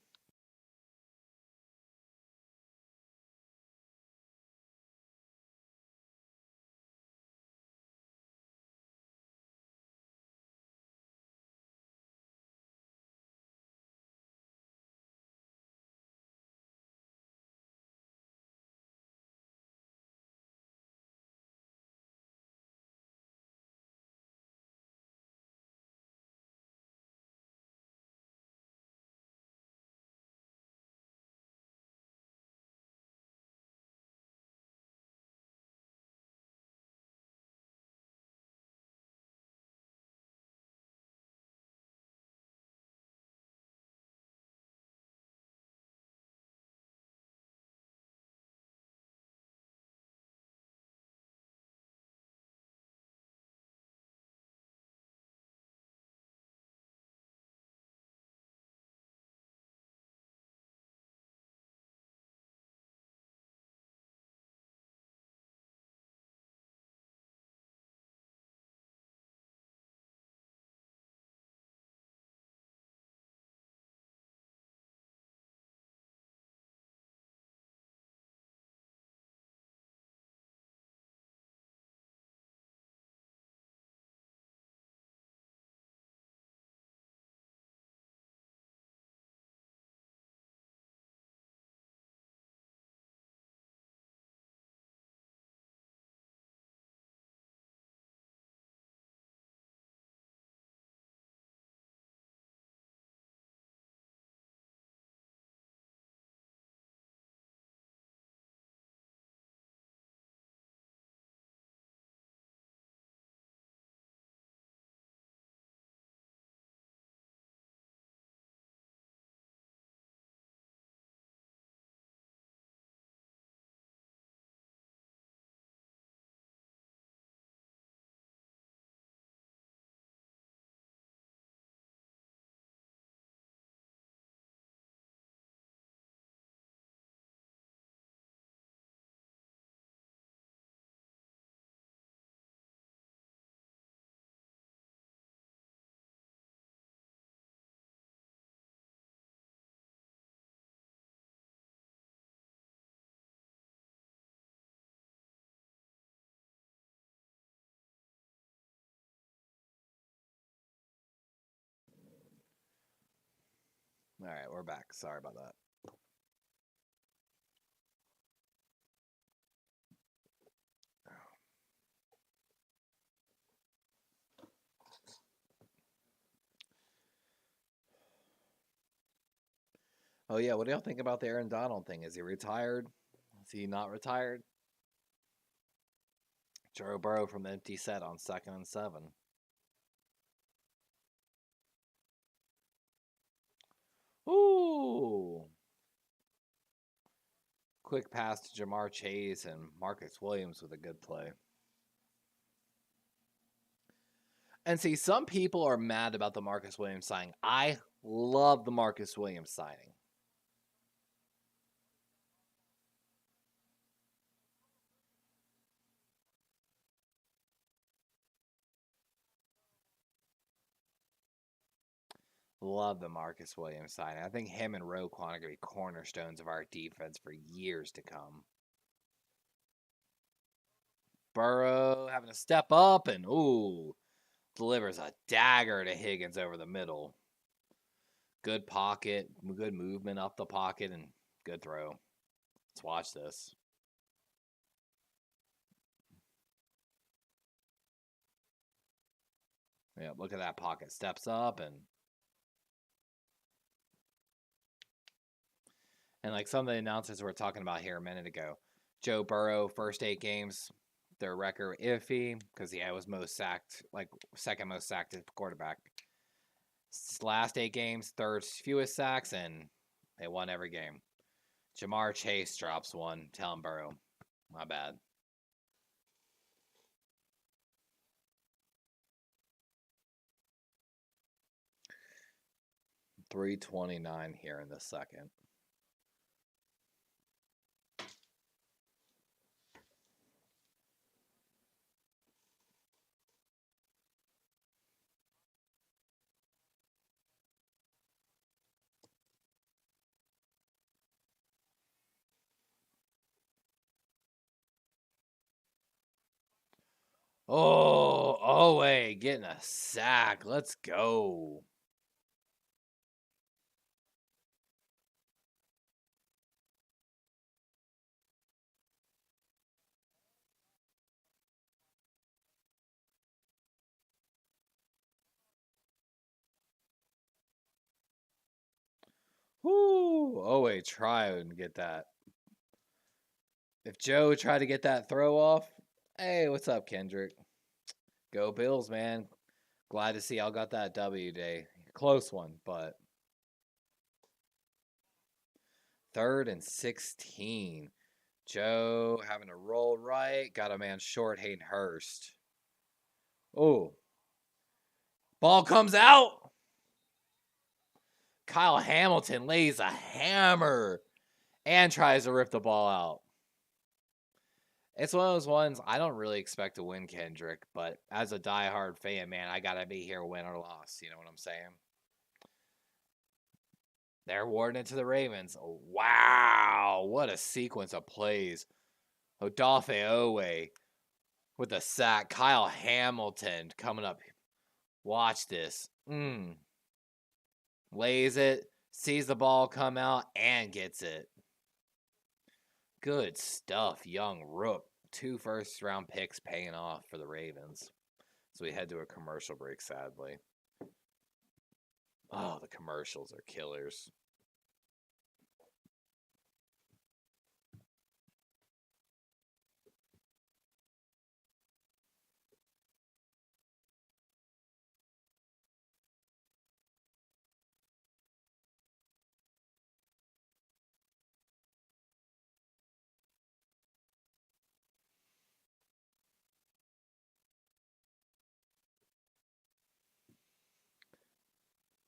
All right, we're back. Sorry about that. Oh yeah, what do y'all think about the Aaron Donald thing? Is he retired? Is he not retired? Joe Burrow from the empty set on 2nd and 7. Ooh. Quick pass to Jamar Chase and Marcus Williams with a good play. And see, some people are mad about the Marcus Williams signing. I love the Marcus Williams signing. Love the Marcus Williams signing. I think him and Roquan are going to be cornerstones of our defense for years to come. Burrow having to step up and, delivers a dagger to Higgins over the middle. Good pocket, good movement up the pocket, and good throw. Let's watch this. Yeah, look at that pocket. Steps up and like some of the announcers we were talking about here a minute ago. Joe Burrow, first 8 games, their record iffy because he was most sacked, like second most sacked quarterback. Last 8 games, third fewest sacks, and they won every game. Jamar Chase drops one. Tell him Burrow. My bad. 3:29 here in the second. Oh, wait, getting a sack. Let's go. Whoo. Oh, wait, try and get that. If Joe tried to get that throw off, hey, what's up, Kendrick? Go Bills, man. Glad to see y'all got that W day. Close one, but 3rd and 16. Joe having to roll right. Got a man short, Hayden Hurst. Oh. Ball comes out. Kyle Hamilton lays a hammer and tries to rip the ball out. It's one of those ones I don't really expect to win, Kendrick, but as a diehard fan, man, I gotta be here win or loss. You know what I'm saying? They're awarding it to the Ravens. Wow, what a sequence of plays. Odafe Owe with a sack. Kyle Hamilton coming up. Watch this. Lays it, sees the ball come out, and gets it. Good stuff, young Rook. 2 first-round picks paying off for the Ravens. So we head to a commercial break, sadly. Oh, the commercials are killers.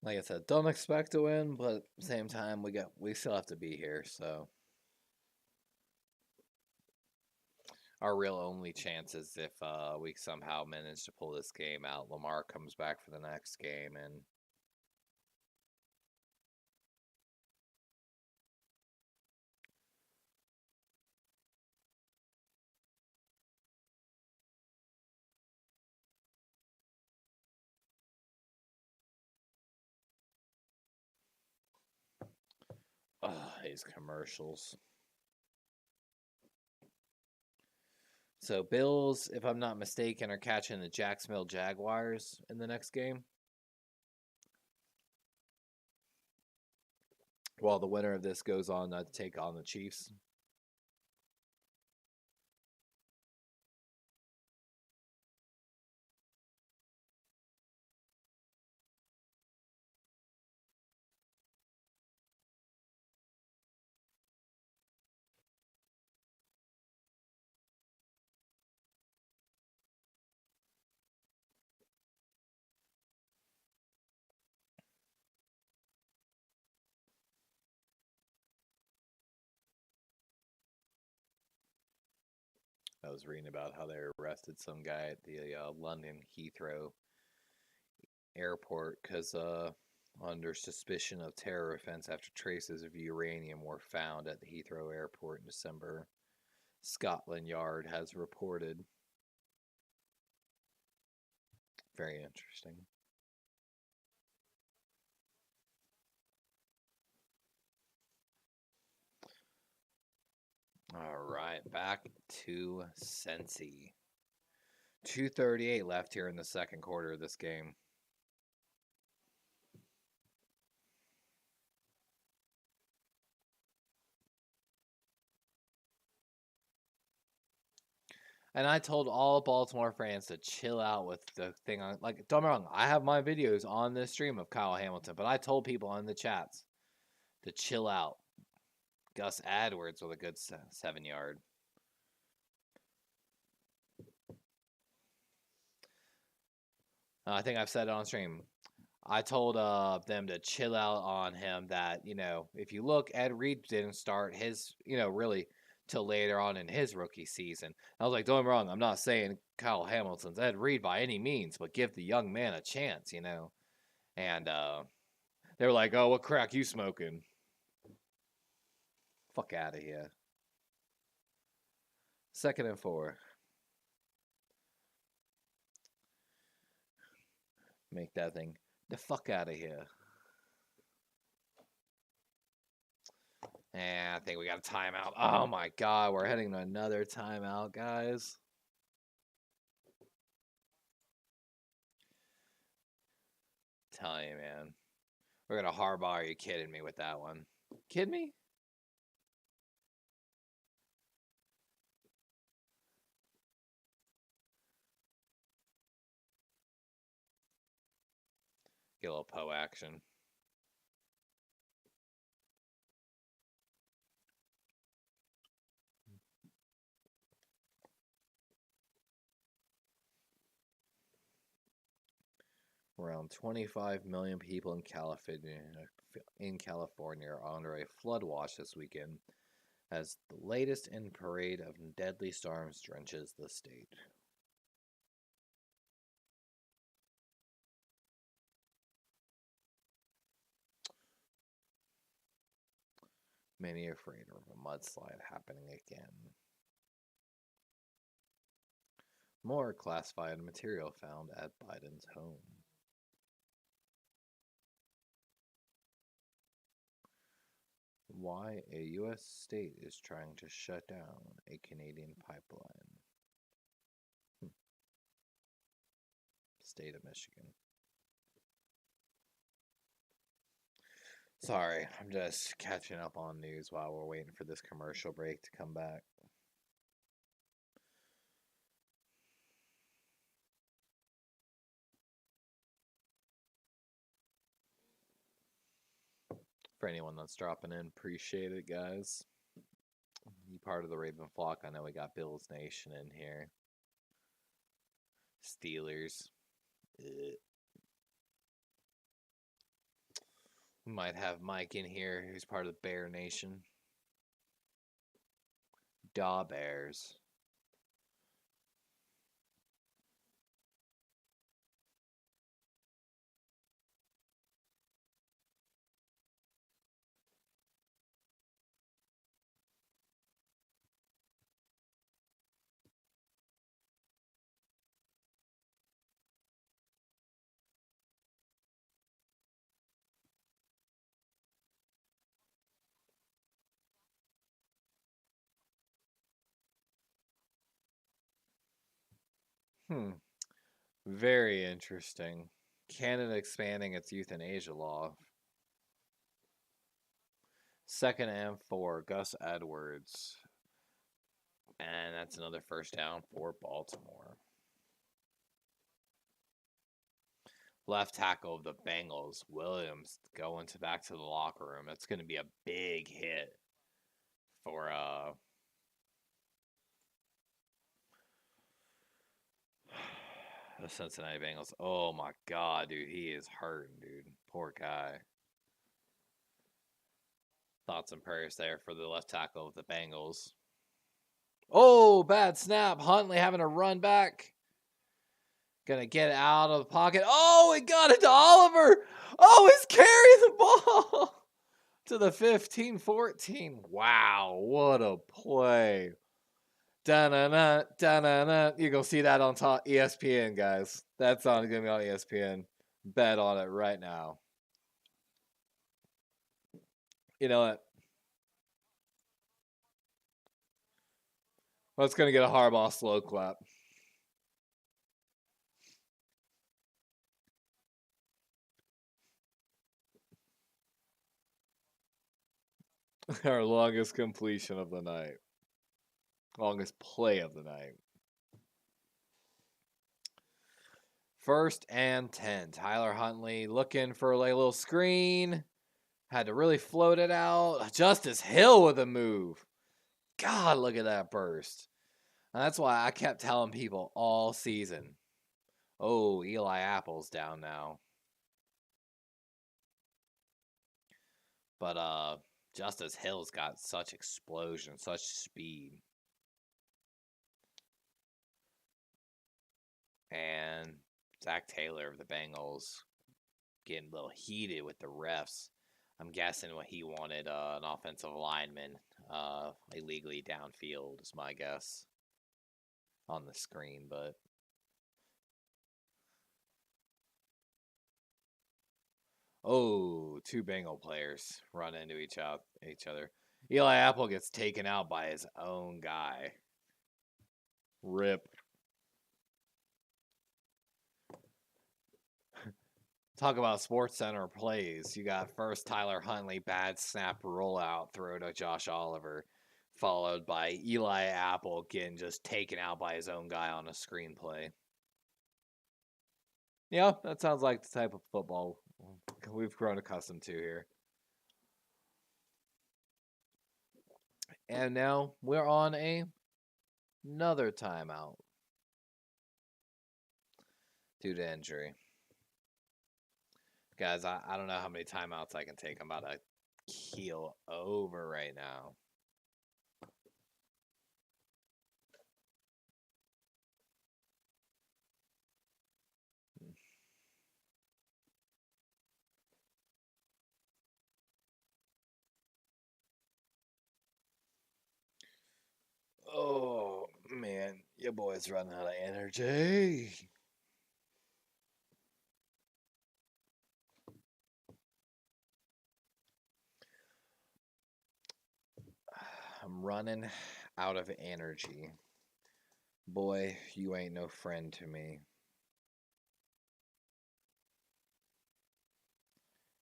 Like I said, don't expect to win, but at the same time, we still have to be here. So our real only chance is if we somehow manage to pull this game out. Lamar comes back for the next game, and these commercials. So Bills, if I'm not mistaken, are catching the Jacksonville Jaguars in the next game. While the winner of this goes on to take on the Chiefs. I was reading about how they arrested some guy at the London Heathrow airport because under suspicion of terror offense after traces of uranium were found at the Heathrow airport in December. Scotland Yard has reported. Very interesting. All right, back to Cincy. 2:38 left here in the second quarter of this game. And I told all Baltimore fans to chill out with the thing on. Like, don't get me wrong, I have my videos on this stream of Kyle Hamilton, but I told people in the chats to chill out. Gus Edwards with a good 7-yard. I think I've said it on stream. I told them to chill out on him that, if you look, Ed Reed didn't start his, really till later on in his rookie season. I was like, don't get me wrong, I'm not saying Kyle Hamilton's Ed Reed by any means, but give the young man a chance, And they were like, oh, what crack you smoking? Fuck out of here. 2nd and 4. Make that thing the fuck out of here. And I think we got a timeout. Oh my god, we're heading to another timeout, guys. Telling you, man. We're gonna hardball. Are you kidding me with that one? Kidding me? Get a little Poe action. Around 25 million people in California are under a flood watch this weekend as the latest in parade of deadly storms drenches the state. Many are afraid of a mudslide happening again. More classified material found at Biden's home. Why a U.S. state is trying to shut down a Canadian pipeline. State of Michigan. Sorry, I'm just catching up on news while we're waiting for this commercial break to come back. For anyone that's dropping in, appreciate it, guys. You part of the Raven flock. I know we got Bills Nation in here. Steelers. Ugh. We might have Mike in here, who's part of the Bear Nation. Da Bears. Very interesting. Canada expanding its euthanasia law. Second and 4, Gus Edwards. And that's another first down for Baltimore. Left tackle of the Bengals, Williams, going back to the locker room. That's going to be a big hit for the Cincinnati Bengals. Oh my god, dude, he is hurting, dude. Poor guy. Thoughts and prayers there for the left tackle of the Bengals. Oh, bad snap. Huntley having to run back. Gonna get out of the pocket. Oh, he got it to Oliver. Oh, he's carrying the ball to the 15-14. Wow, what a play. Da-na-na, da-na-na. You're going to see that on top ESPN, guys. That's going to be on ESPN. Bet on it right now. You know what? Let's going to get a Harbaugh slow clap. Our longest completion of the night. Longest play of the night. 1st and 10. Tyler Huntley looking for a little screen. Had to really float it out. Justice Hill with a move. God, look at that burst. And that's why I kept telling people all season. Oh, Eli Apple's down now. But Justice Hill's got such explosion, such speed. And Zach Taylor of the Bengals getting a little heated with the refs. I'm guessing what he wanted an offensive lineman illegally downfield is my guess on the screen. But Oh, two Bengal players run into each other. Eli Apple gets taken out by his own guy. Rip. Talk about Sports Center plays. You got first Tyler Huntley, bad snap rollout, throw to Josh Oliver, followed by Eli Apple getting just taken out by his own guy on a screenplay. Yeah, that sounds like the type of football we've grown accustomed to here. And now we're on another timeout due to injury. Guys, I don't know how many timeouts I can take. I'm about to keel over right now. Oh, man. Your boy's running out of energy. I'm running out of energy. Boy, you ain't no friend to me.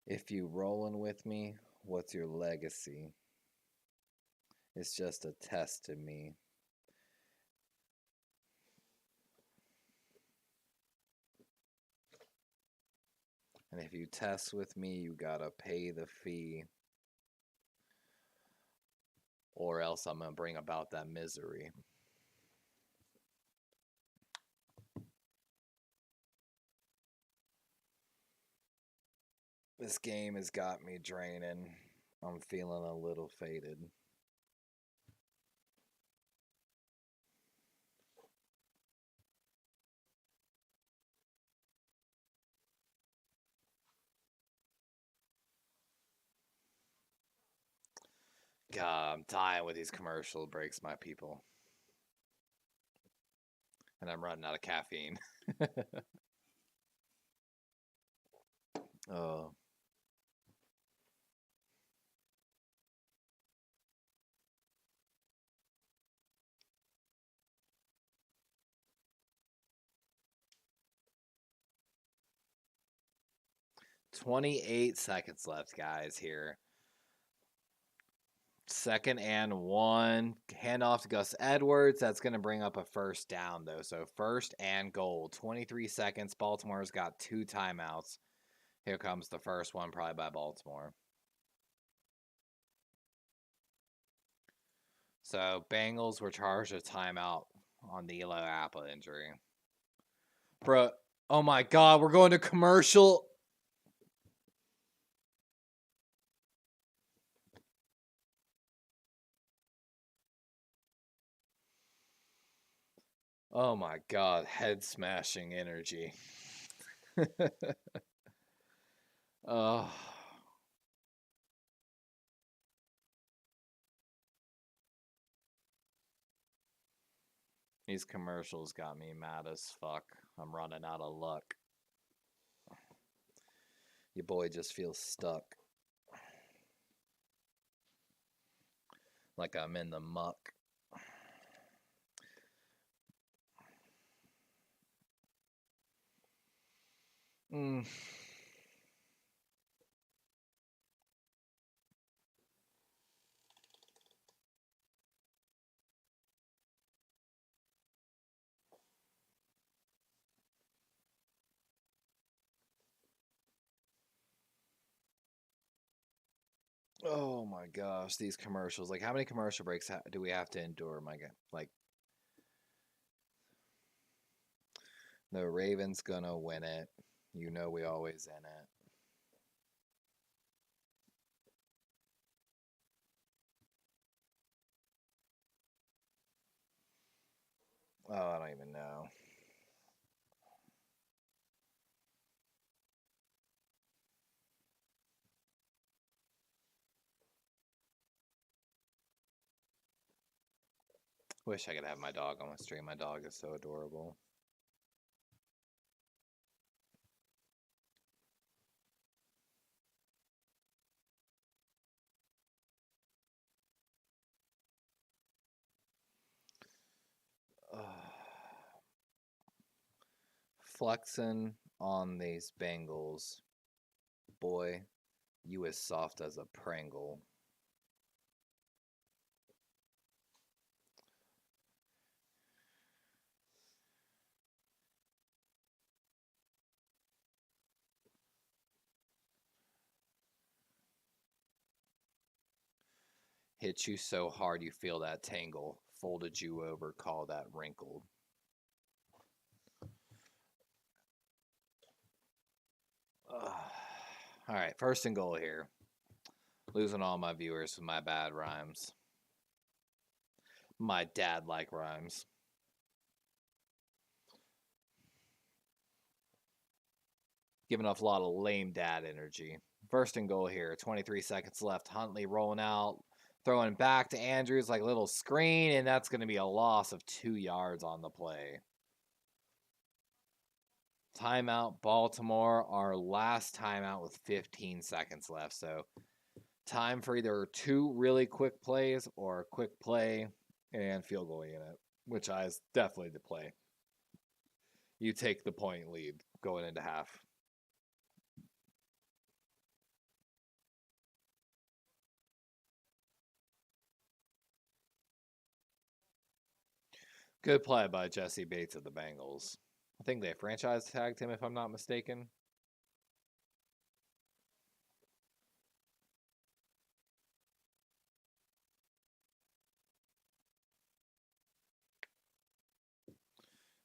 If you rolling with me, what's your legacy? It's just a test to me. And if you test with me, you gotta pay the fee. Or else I'm gonna bring about that misery. This game has got me draining. I'm feeling a little faded. God, I'm dying with these commercial breaks, my people. And I'm running out of caffeine. Oh. "28 seconds left, guys, here. 2nd and 1. Handoff to Gus Edwards. That's going to bring up a first down, though. So 1st and goal. 23 seconds. Baltimore's got 2 timeouts. Here comes the first one, probably by Baltimore. So Bengals were charged a timeout on the Eli Apple injury. Bro, oh my God, we're going to commercial. Oh my God, head smashing energy. Oh. These commercials got me mad as fuck. I'm running out of luck. Your boy just feels stuck. Like I'm in the muck. Oh my gosh, these commercials. Like, how many commercial breaks do we have to endure, my God? Like, the Ravens gonna win it. You know we always in it. Oh, I don't even know. Wish I could have my dog on the stream. My dog is so adorable. flexing on these Bengals. Boy, you as soft as a Pringle. Hit you so hard you feel that tangle. Folded you over, call that wrinkled. All right, first and goal here. Losing all my viewers with my bad rhymes. My dad-like rhymes. Giving off a lot of lame dad energy. First and goal here. 23 seconds left. Huntley rolling out. Throwing back to Andrews like a little screen, and that's going to be a loss of 2 yards on the play. Timeout, Baltimore. Our last timeout with 15 seconds left. So time for either 2 really quick plays or a quick play and field goal unit, which is definitely the play. You take the point lead going into half. Good play by Jesse Bates of the Bengals. I think they franchise tagged him, if I'm not mistaken.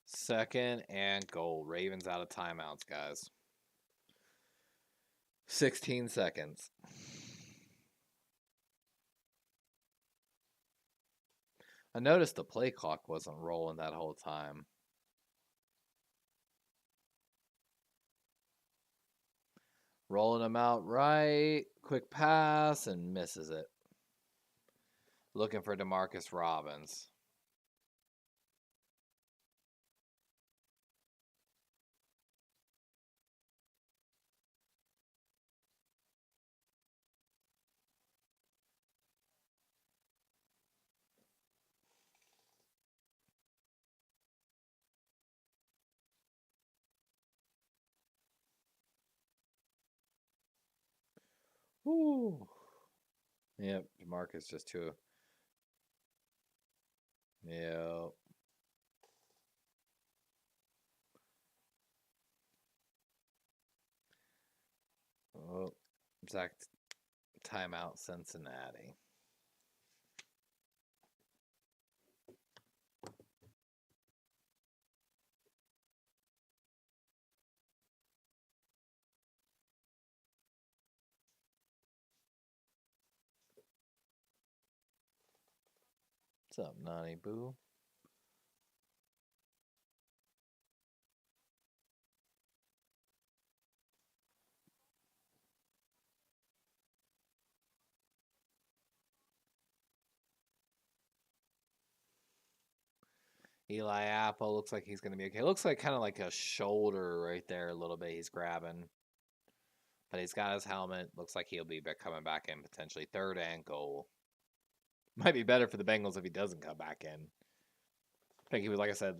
Second and goal. Ravens out of timeouts, guys. 16 seconds. I noticed the play clock wasn't rolling that whole time. Rolling him out right. Quick pass and misses it. Looking for Demarcus Robbins. Woo. Yep, Demarcus just too. Yep. Oh, exact timeout, Cincinnati. What's up, Nani Boo? Eli Apple looks like he's going to be okay. Looks like kind of like a shoulder right there a little bit he's grabbing. But he's got his helmet. Looks like he'll be coming back in potentially. Third and goal. Might be better for the Bengals if he doesn't come back in. I think he was, like I said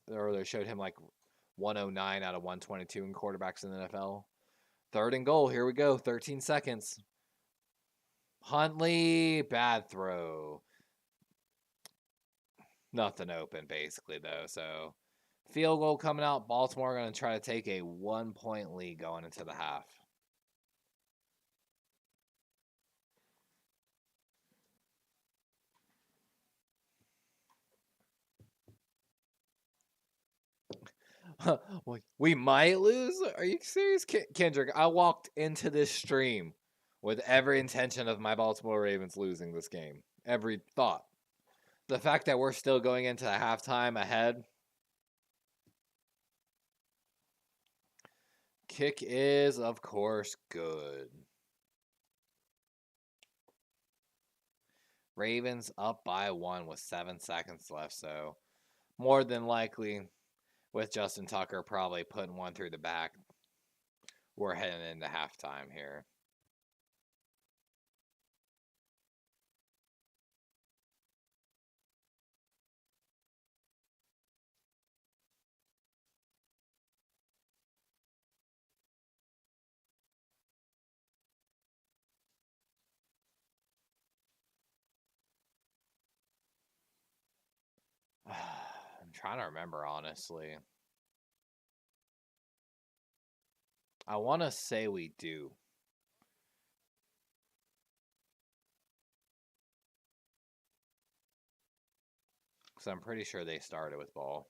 earlier, showed him like 109 out of 122 in quarterbacks in the NFL. Third and goal. Here we go. 13 seconds. Huntley, bad throw. Nothing open, basically, though. So, field goal coming out. Baltimore going to try to take a 1-point lead going into the half. We might lose? Are you serious? Kendrick, I walked into this stream with every intention of my Baltimore Ravens losing this game. Every thought. The fact that we're still going into halftime ahead. Kick is, of course, good. Ravens up by 1 with 7 seconds left, so more than likely, with Justin Tucker probably putting one through the back, we're heading into halftime here. trying to remember, honestly. I want to say we do. Because I'm pretty sure they started with ball.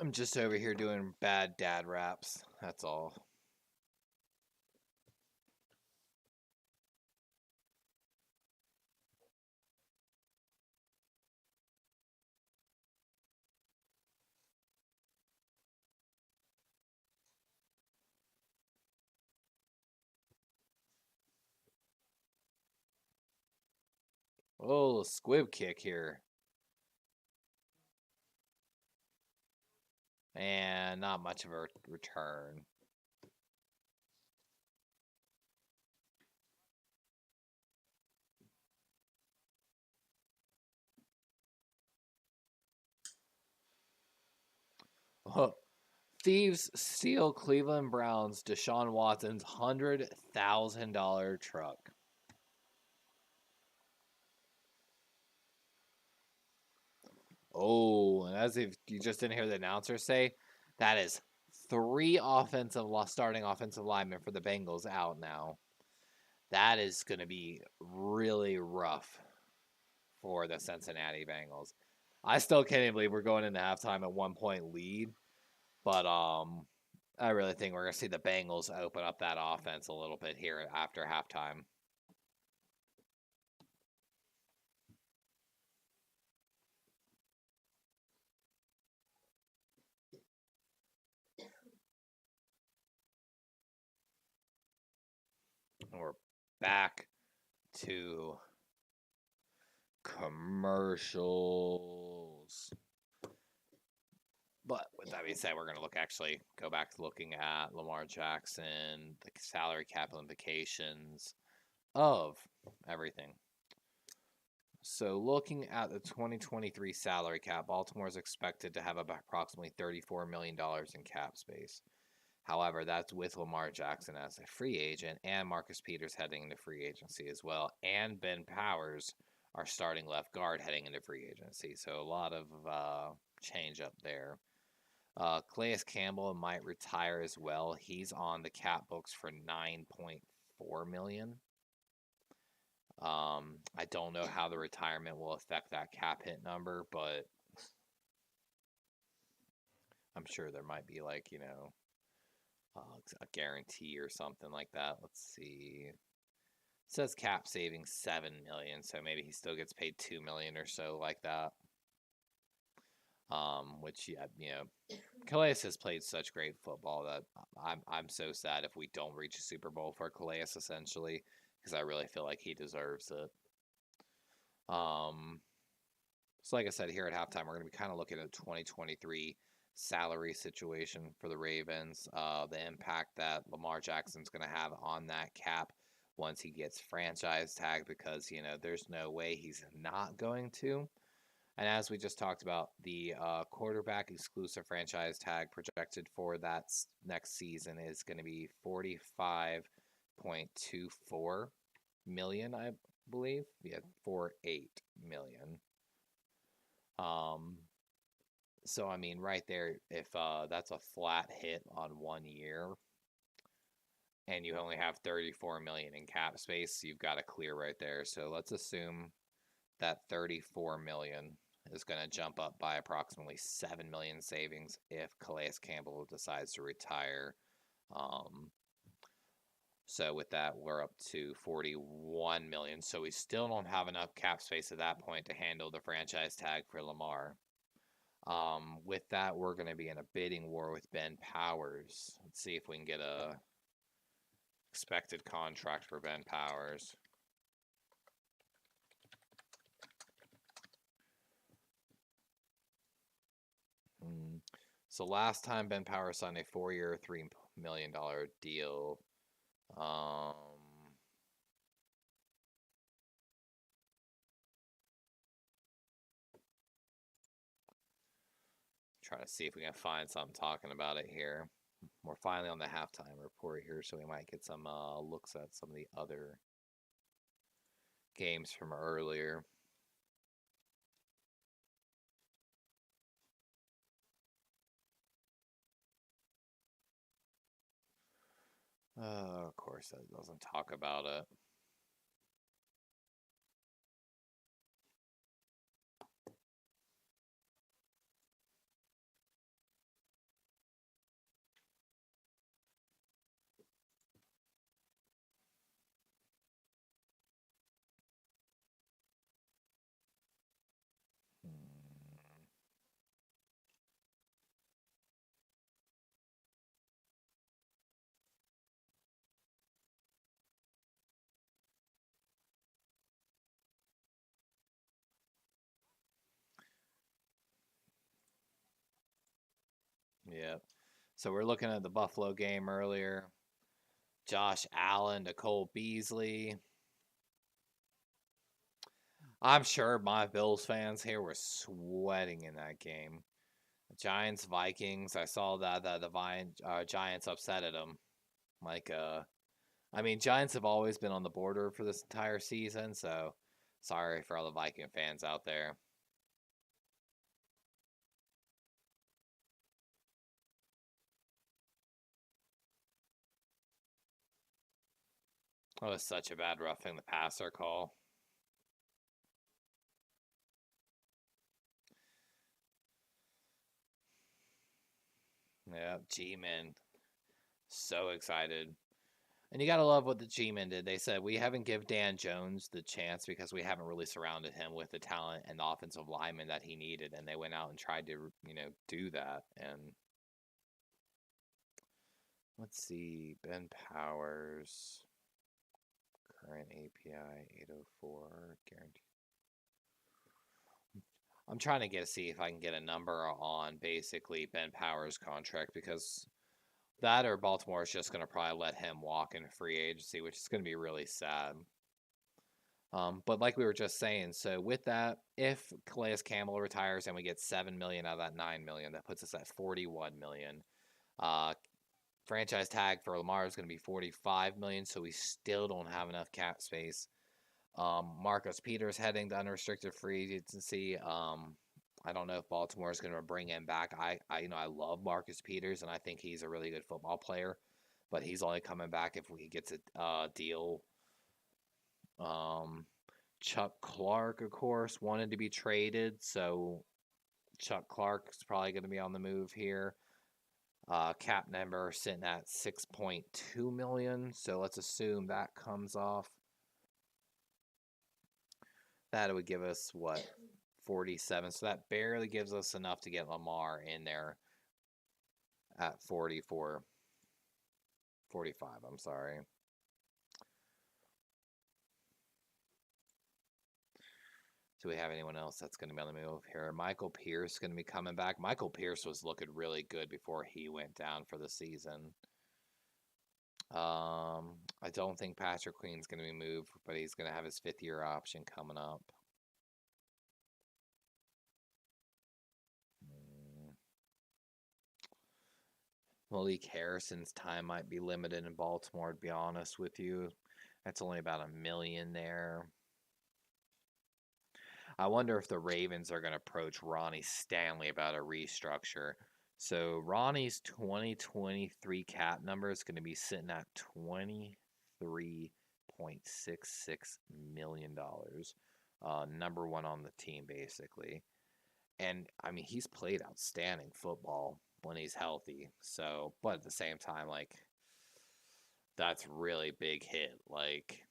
I'm just over here doing bad dad raps. That's all. Oh, squib kick here. And not much of a return. Oh, thieves steal Cleveland Browns Deshaun Watson's $100,000 truck. Oh, and as if you just didn't hear the announcer say, that is 3 starting offensive linemen for the Bengals out now. That is going to be really rough for the Cincinnati Bengals. I still can't even believe we're going into halftime at 1-point lead, but I really think we're going to see the Bengals open up that offense a little bit here after halftime. And we're back to commercials. But with that being said, we're going to go back to looking at Lamar Jackson, the salary cap implications of everything. So looking at the 2023 salary cap, Baltimore is expected to have approximately $34 million in cap space. However, that's with Lamar Jackson as a free agent and Marcus Peters heading into free agency as well, and Ben Powers, our starting left guard, heading into free agency. So a lot of change up there. Calais Campbell might retire as well. He's on the cap books for $9.4 million. I don't know how the retirement will affect that cap hit number, but I'm sure there might be a guarantee or something like that. Let's see. It says cap savings $7 million, so maybe he still gets paid $2 million or so like that. Which Calais has played such great football that I'm so sad if we don't reach a Super Bowl for Calais essentially, because I really feel like he deserves it. So like I said, here at halftime, we're going to be kind of looking at 2023 salary situation for the Ravens, the impact that Lamar Jackson's going to have on that cap once he gets franchise tagged, because there's no way he's not going to. And as we just talked about, the quarterback exclusive franchise tag projected for that next season is going to be $45.24 million, I believe. Yeah, 48 million. So I mean, right there, if that's a flat hit on 1 year, and you only have 34 million in cap space, you've got a clear right there. So let's assume that 34 million is going to jump up by approximately 7 million savings if Calais Campbell decides to retire. So with that, we're up to 41 million. So we still don't have enough cap space at that point to handle the franchise tag for Lamar. With that, we're going to be in a bidding war with Ben Powers. Let's see if we can get a expected contract for Ben Powers. So last time Ben Powers signed a 4-year, $3 million deal. Try to see if we can find something talking about it here. We're finally on the halftime report here, so we might get some looks at some of the other games from earlier. Of course, that doesn't talk about it. Yeah. So we're looking at the Buffalo game earlier. Josh Allen to Cole Beasley. I'm sure my Bills fans here were sweating in that game. Giants Vikings. I saw that the Giants upsetted them. Like I mean, Giants have always been on the border for this entire season, so sorry for all the Viking fans out there. It was such a bad roughing the passer call. Yeah, G-Men. So excited. And you got to love what the G-Men did. They said, we haven't give Dan Jones the chance because we haven't really surrounded him with the talent and the offensive lineman that he needed. And they went out and tried to, do that. And let's see. Ben Powers. Current API 804. Guaranteed. I'm trying to see if I can get a number on basically Ben Powers' contract because that or Baltimore is just going to probably let him walk in free agency, which is going to be really sad. But like we were just saying, so with that, if Calais Campbell retires and we get $7 million out of that $9 million, that puts us at $41 million. Franchise tag for Lamar is going to be $45 million, so we still don't have enough cap space. Marcus Peters heading to unrestricted free agency. I don't know if Baltimore is going to bring him back. I love Marcus Peters, and I think he's a really good football player, but he's only coming back if he gets a deal. Chuck Clark, of course, wanted to be traded, so Chuck Clark's probably going to be on the move here. Cap number sitting at $6.2 million, so let's assume that comes off. That would give us what, 47. So that barely gives us enough to get Lamar in there at 44, 45. I'm sorry. Do we have anyone else that's going to be on the move here? Michael Pierce going to be coming back. Michael Pierce was looking really good before he went down for the season. I don't think Patrick Queen's going to be moved, but he's going to have his 5th-year option coming up. Malik Harrison's time might be limited in Baltimore, to be honest with you. That's only about $1 million there. I wonder if the Ravens are going to approach Ronnie Stanley about a restructure. So Ronnie's 2023 cap number is going to be sitting at $23.66 million. Number one on the team, basically. And, I mean, he's played outstanding football when he's healthy. So, but at the same time, like, that's really big hit. Like,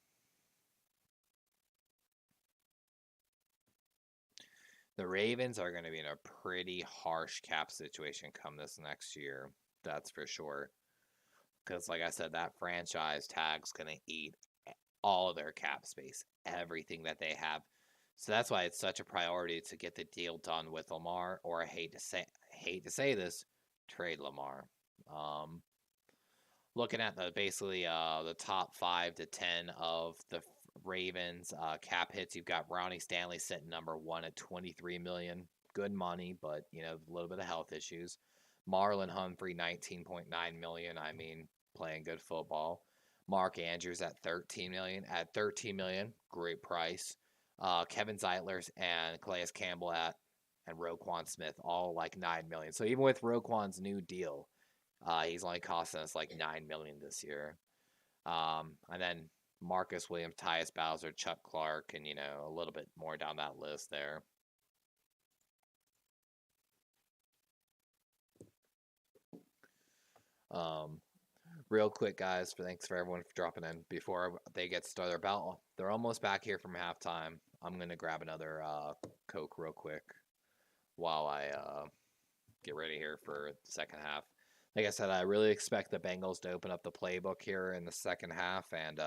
the Ravens are going to be in a pretty harsh cap situation come this next year. That's for sure. Because, like I said, that franchise tag's going to eat all of their cap space, everything that they have. So that's why it's such a priority to get the deal done with Lamar. Or I hate to say this, trade Lamar. Looking at the top 5 to 10 of the Ravens cap hits, you've got Ronnie Stanley sitting number 1 at $23 million. Good money, but a little bit of health issues. Marlon Humphrey, $19.9 million. I mean, playing good football. Mark Andrews at 13 million. At 13 million, great price. Kevin Zeitlers and Calais Campbell and Roquan Smith all like 9 million. So even with Roquan's new deal, he's only costing us like 9 million this year. And then Marcus Williams, Tyus Bowser, Chuck Clark, and a little bit more down that list there. Real quick, guys, thanks for everyone for dropping in. Before they get started, they're almost back here from halftime. I'm gonna grab another Coke real quick while I get ready here for the second half. Like I said, I really expect the Bengals to open up the playbook here in the second half, and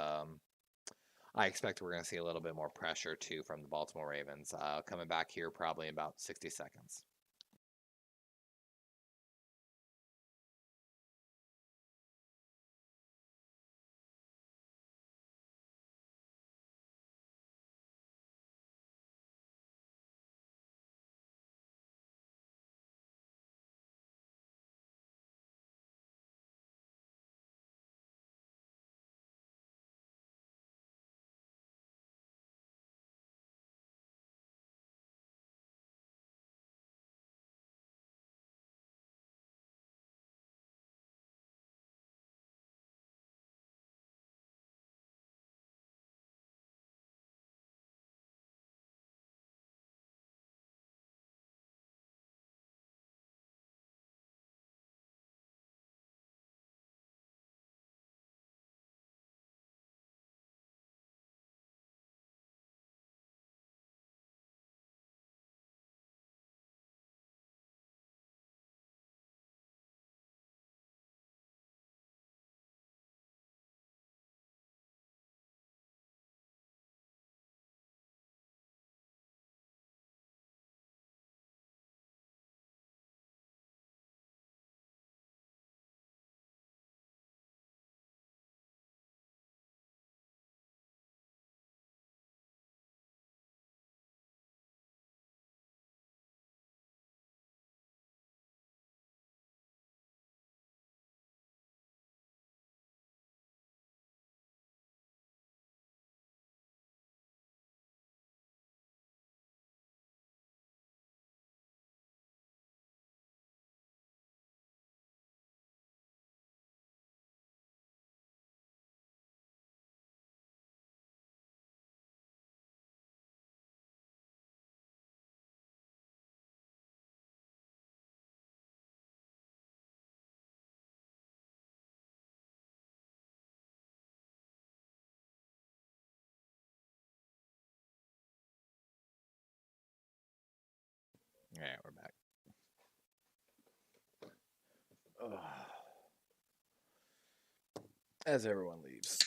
I expect we're going to see a little bit more pressure too from the Baltimore Ravens. Coming back here probably in about 60 seconds. All right, we're back. Ugh. As everyone leaves.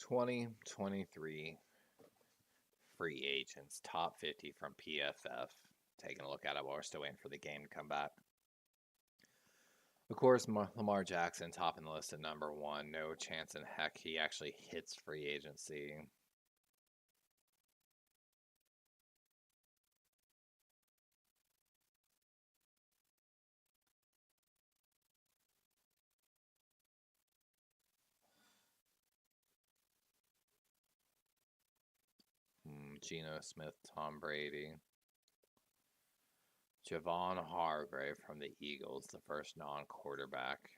(2023) free agents, top 50 from PFF. Taking a look at it while we're still waiting for the game to come back. Of course, Lamar Jackson topping the list at number 1. No chance in heck he actually hits free agency. Geno Smith, Tom Brady. Javon Hargrave from the Eagles, the first non-quarterback.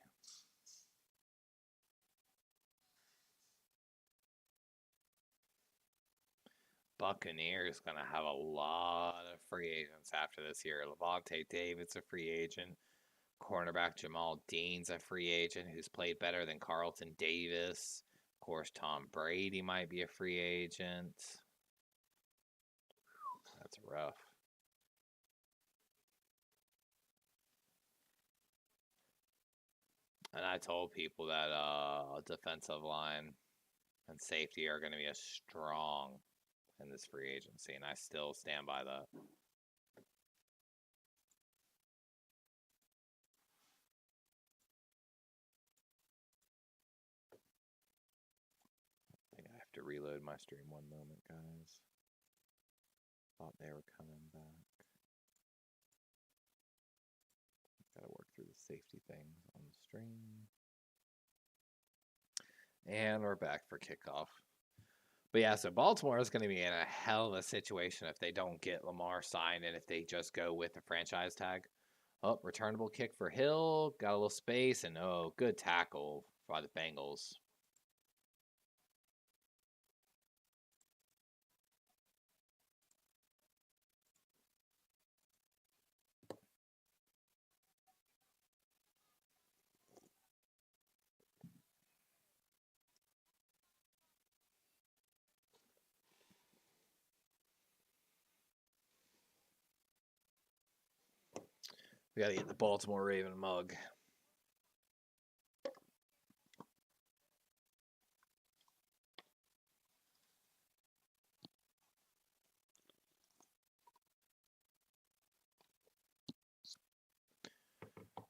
Buccaneers going to have a lot of free agents after this year. Levante David's a free agent. Cornerback Jamal Dean's a free agent who's played better than Carlton Davis. Of course, Tom Brady might be a free agent. That's rough. And I told people that defensive line and safety are going to be a strong in this free agency, and I still stand by that. I have to reload my stream one moment, guys. Thought they were coming back. Gotta work through the safety things on the stream. And we're back for kickoff. But yeah, so Baltimore is going to be in a hell of a situation if they don't get Lamar signed and if they just go with the franchise tag. Oh, returnable kick for Hill. Got a little space, and oh, good tackle by the Bengals. We got to get the Baltimore Raven mug.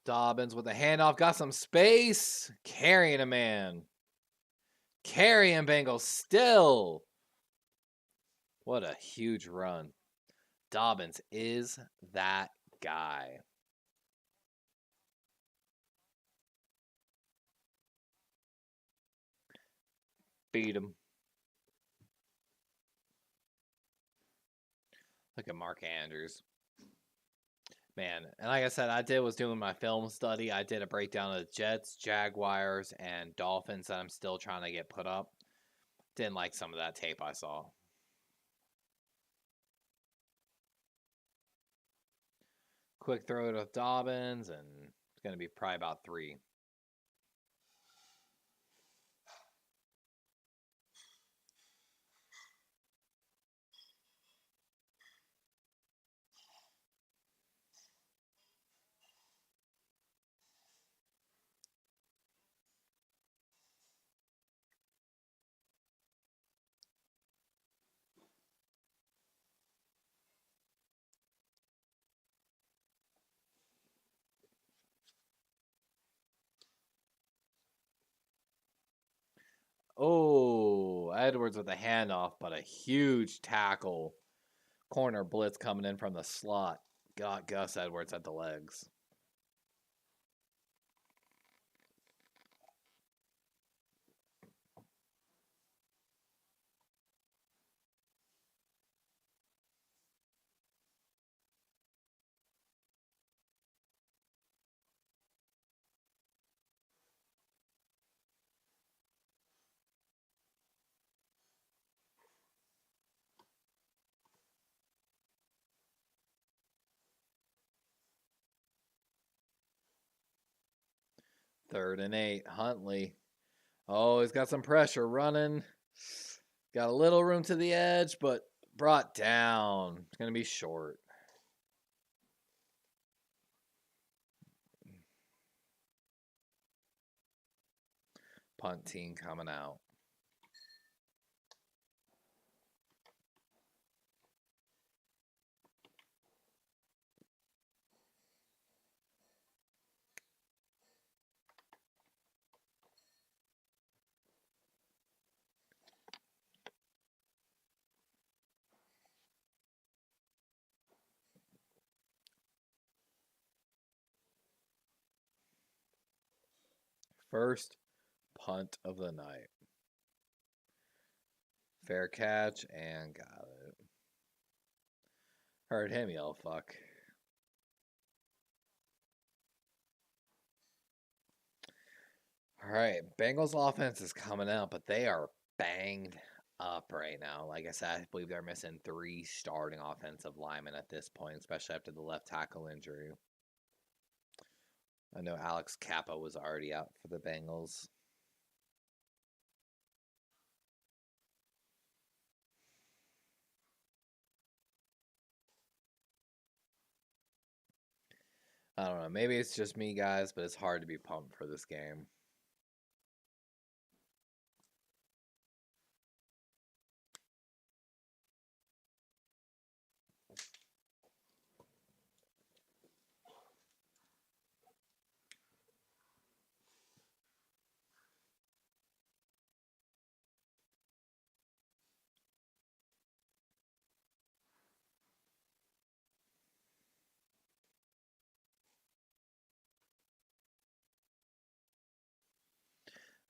Dobbins with a handoff. Got some space. Carrying a man. Carrying Bengals still. What a huge run. Dobbins is that guy. Beat him. Look at Mark Andrews. Man, and like I said, was doing my film study. I did a breakdown of the Jets, Jaguars, and Dolphins that I'm still trying to get put up. Didn't like some of that tape I saw. Quick throw to Dobbins, and it's going to be probably about 3. Oh, Edwards with a handoff, but a huge tackle. Corner blitz coming in from the slot. Got Gus Edwards at the legs. Third and 8. Huntley. Oh, he's got some pressure running. Got a little room to the edge, but brought down. It's going to be short. Punt team coming out. First punt of the night. Fair catch and got it. Heard him yell, fuck. All right, Bengals offense is coming out, but they are banged up right now. Like I said, I believe they're missing 3 starting offensive linemen at this point, especially after the left tackle injury. I know Alex Kappa was already out for the Bengals. I don't know. Maybe it's just me, guys, but it's hard to be pumped for this game.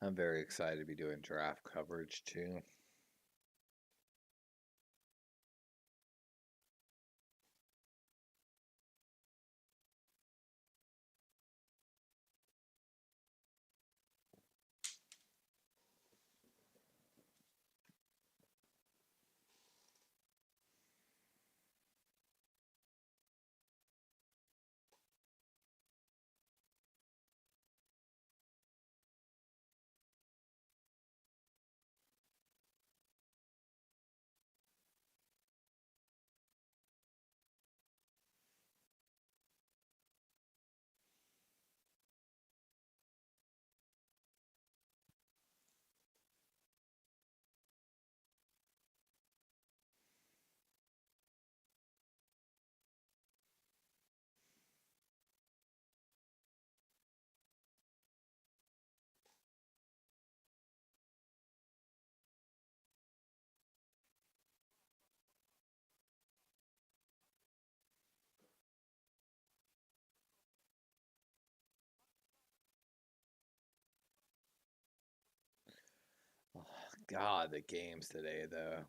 I'm very excited to be doing draft coverage too. Oh, God, the games today though.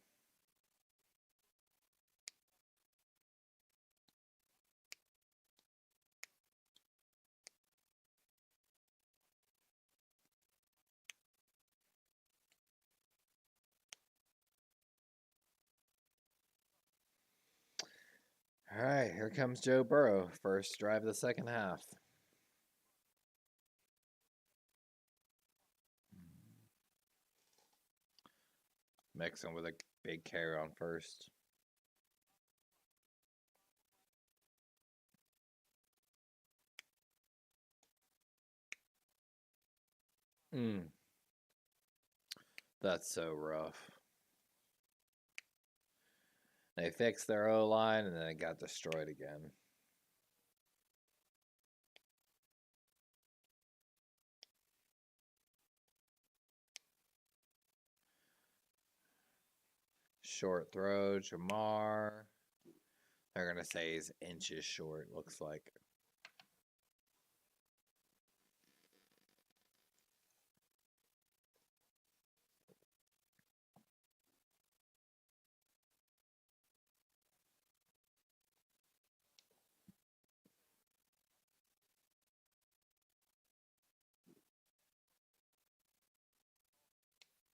All right, here comes Joe Burrow. First drive of the second half. Mixing with a big carry on first. That's so rough. They fixed their O line and then it got destroyed again. Short throw, Jamar. They're going to say he's inches short, looks like.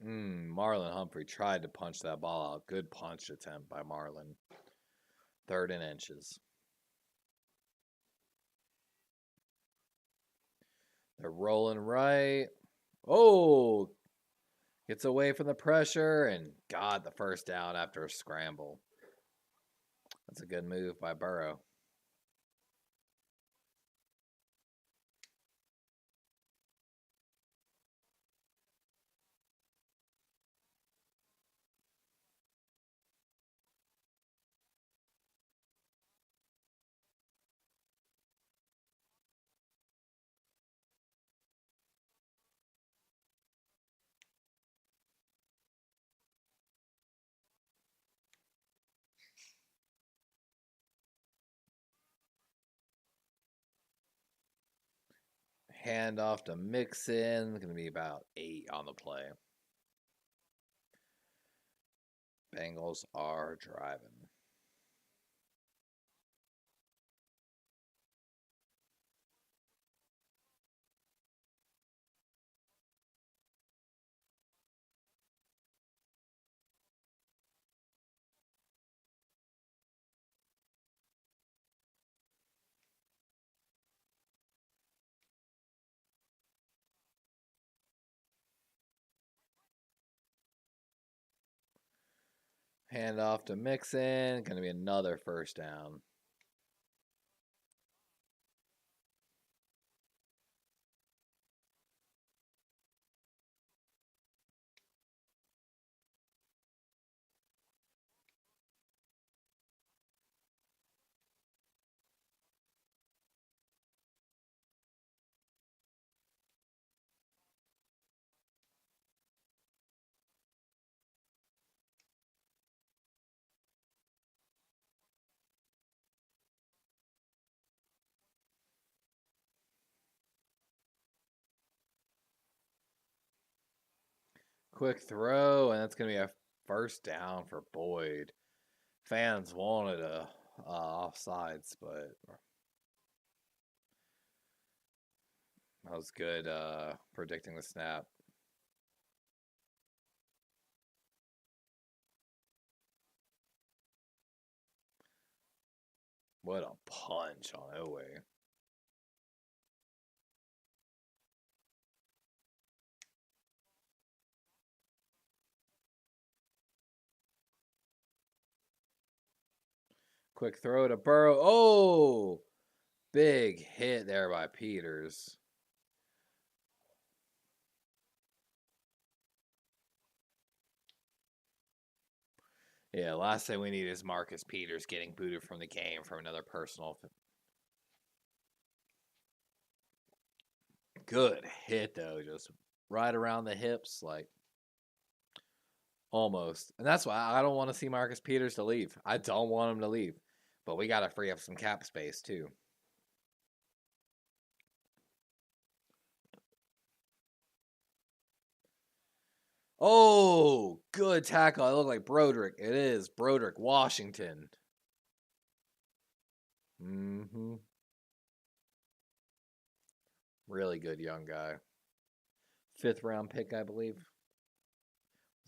Marlon Humphrey tried to punch that ball out. Good punch attempt by Marlon. 3rd and inches. They're rolling right. Oh, gets away from the pressure and got the first down after a scramble. That's a good move by Burrow. Hand off to Mixon. Going to be about 8 on the play. Bengals are driving. Hand off to Mixon. Going to be another first down. Quick throw, and that's going to be a first down for Boyd. Fans wanted a offsides, but that was good predicting the snap. What a punch on Elway. Quick throw to Burrow. Oh, big hit there by Peters. Yeah, last thing we need is Marcus Peters getting booted from the game for another personal. Good hit, though. Just right around the hips, like almost. And that's why I don't want to see Marcus Peters to leave. I don't want him to leave. But we got to free up some cap space, too. Oh, good tackle. I look like Broderick. It is Broderick Washington. Mm-hmm. Really good young guy. 5th round pick, I believe.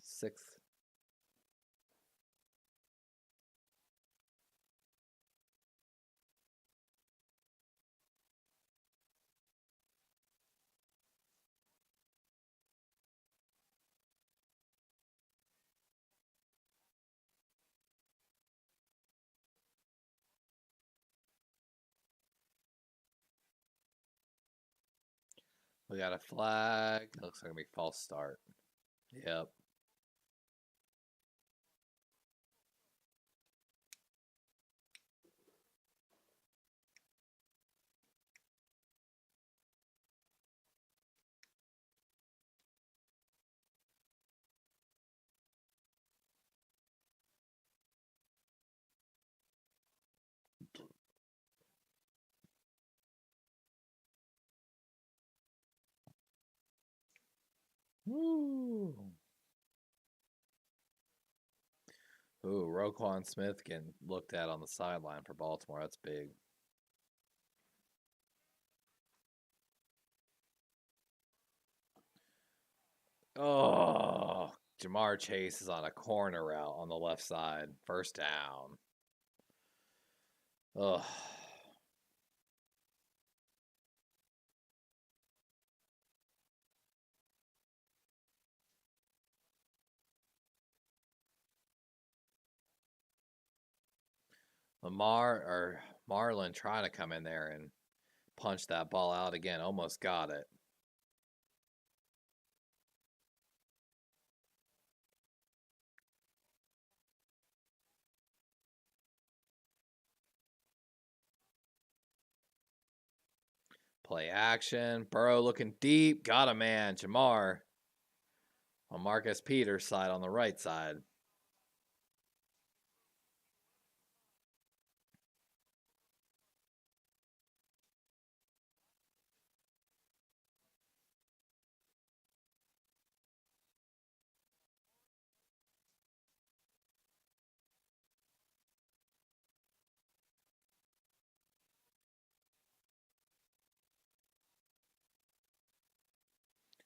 6th. We got a flag. Looks like a big false start. Yep. Woo. Ooh, Roquan Smith getting looked at on the sideline for Baltimore. That's big. Oh, Jamar Chase is on a corner route on the left side. First down. Ugh. Lamar or Marlin trying to come in there and punch that ball out again. Almost got it. Play action. Burrow looking deep. Got a man. Jamar on Marcus Peters' side on the right side.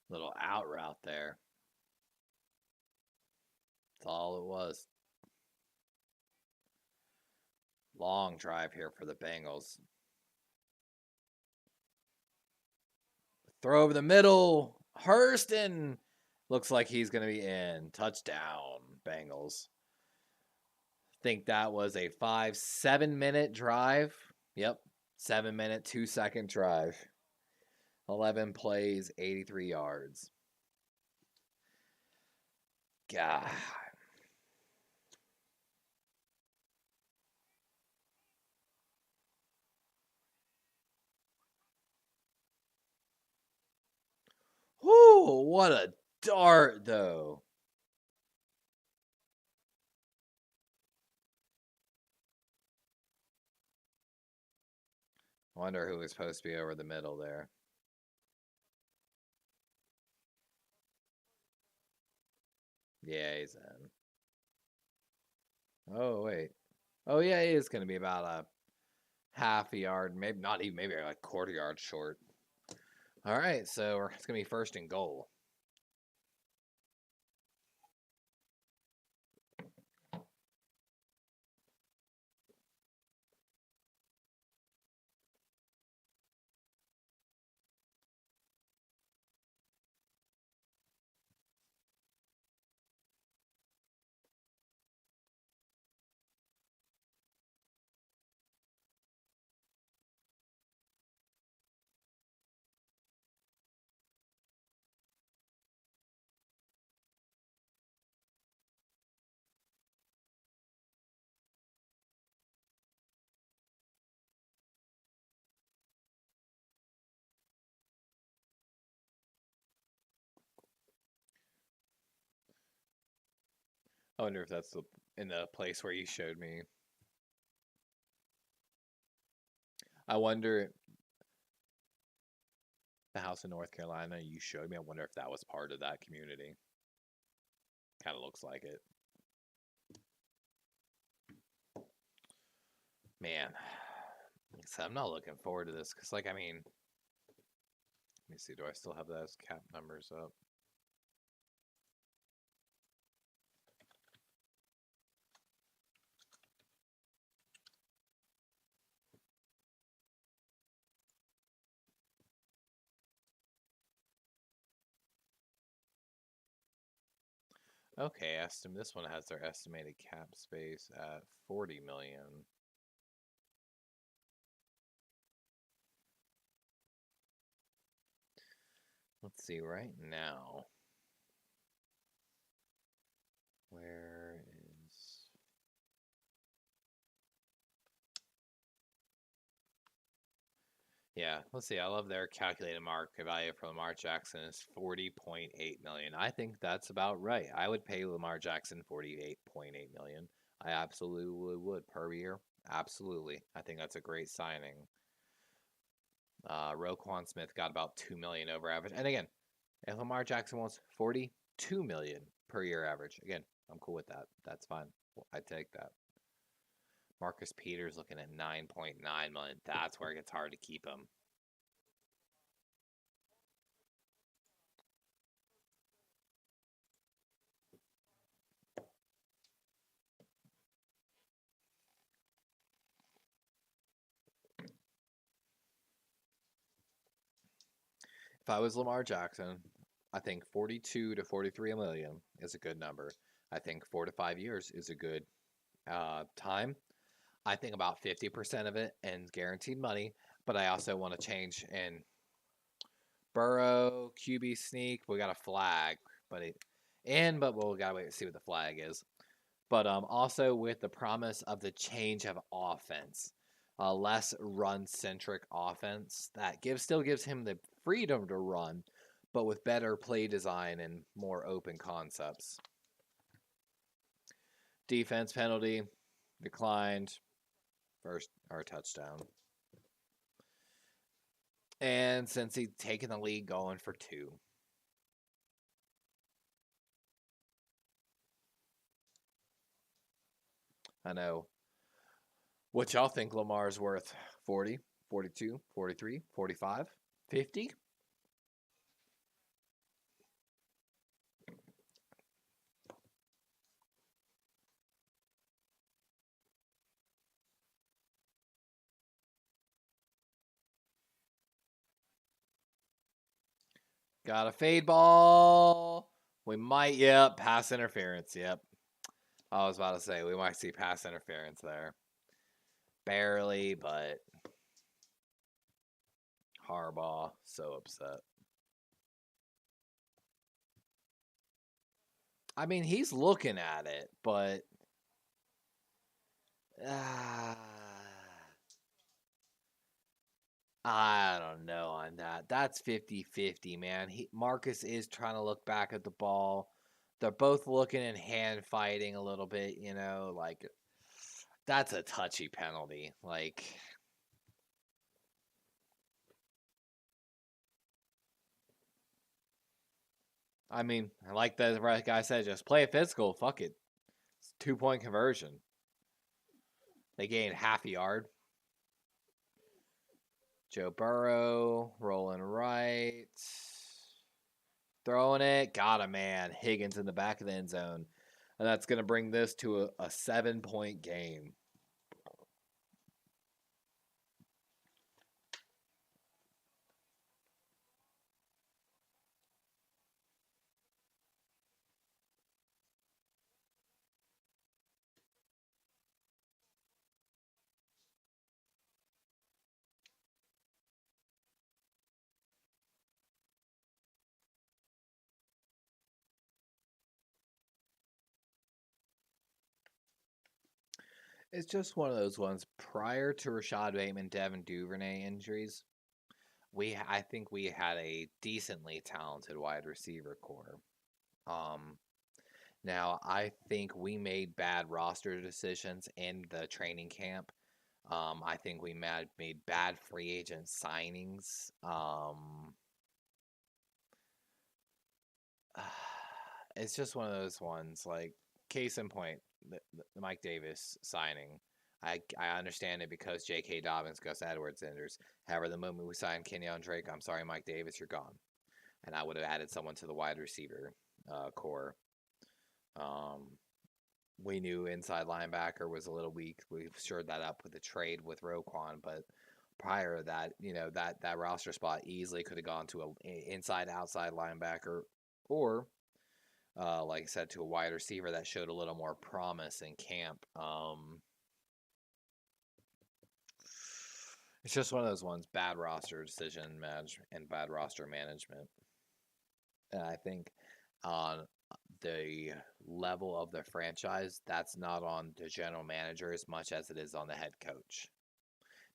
Little out route there. That's all it was. Long drive here for the Bengals. Throw over the middle. Hurston looks like he's going to be in. Touchdown, Bengals. Think that was a 7 minute drive. Yep. 7 minute, 2-second drive. 11 plays, 83 yards. God. Whoo, what a dart, though. Wonder who was supposed to be over the middle there. Yeah, he's in. Oh, wait. Oh, yeah, he is going to be about a half a yard, maybe not even, maybe like quarter yard short. All right, so it's going to be first and goal. I wonder if that's in the place where you showed me. I wonder the house in North Carolina you showed me. I wonder if that was part of that community. Kind of looks like it. Man, so I'm not looking forward to this because, like, I mean, let me see. Do I still have those cap numbers up? Okay, this one has their estimated cap space at 40 million. Let's see right now. Where is Yeah, let's see. I love their calculated market value for Lamar Jackson is 40.8 million. I think that's about right. I would pay Lamar Jackson 48.8 million. I absolutely would per year. Absolutely. I think that's a great signing. Roquan Smith got about 2 million over average. And again, if Lamar Jackson wants 42 million per year average, again, I'm cool with that. That's fine. I take that. Marcus Peters looking at 9.9 million. That's where it gets hard to keep him. If I was Lamar Jackson, I think 42 to 43 million is a good number. I think 4 to 5 years is a good time. I think about 50% of it and guaranteed money, but I also want to change in Burrow, QB sneak. We got a flag, but we'll gotta wait to see what the flag is. But also with the promise of the change of offense, a less run-centric offense that still gives him the freedom to run, but with better play design and more open concepts. Defense penalty declined, first or touchdown. And since he's taken the lead, going for 2. I know. What y'all think Lamar's worth? 40, 42, 43, 45, 50? Got a fade ball. We might, yep, pass interference, yep. I was about to say, we might see pass interference there. Barely, but Harbaugh, so upset. I mean, he's looking at it, but I don't know on that. That's 50-50, man. Marcus is trying to look back at the ball. They're both looking and hand fighting a little bit, like that's a touchy penalty. Like, I mean, like the right guy said, just play physical. Fuck it. It's 2-point conversion. They gained half a yard. Joe Burrow rolling right. Throwing it. Got a man. Higgins in the back of the end zone. And that's going to bring this to a 7-point game. It's just one of those ones. Prior to Rashad Bateman, Devin Duvernay injuries, I think we had a decently talented wide receiver core. Um, Now I think we made bad roster decisions in the training camp. I think we made bad free agent signings. It's just one of those ones. Like case in point, the Mike Davis signing. I understand it because J.K. Dobbins, Gus Edwards enters. However, the moment we signed Kenyon Drake, I'm sorry, Mike Davis, you're gone. And I would have added someone to the wide receiver core. We knew inside linebacker was a little weak. We shored that up with the trade with Roquan, but prior to that, that roster spot easily could have gone to a inside outside linebacker, or like I said, to a wide receiver that showed a little more promise in camp. It's just one of those ones: bad roster decision management and bad roster management. And I think on the level of the franchise, that's not on the general manager as much as it is on the head coach.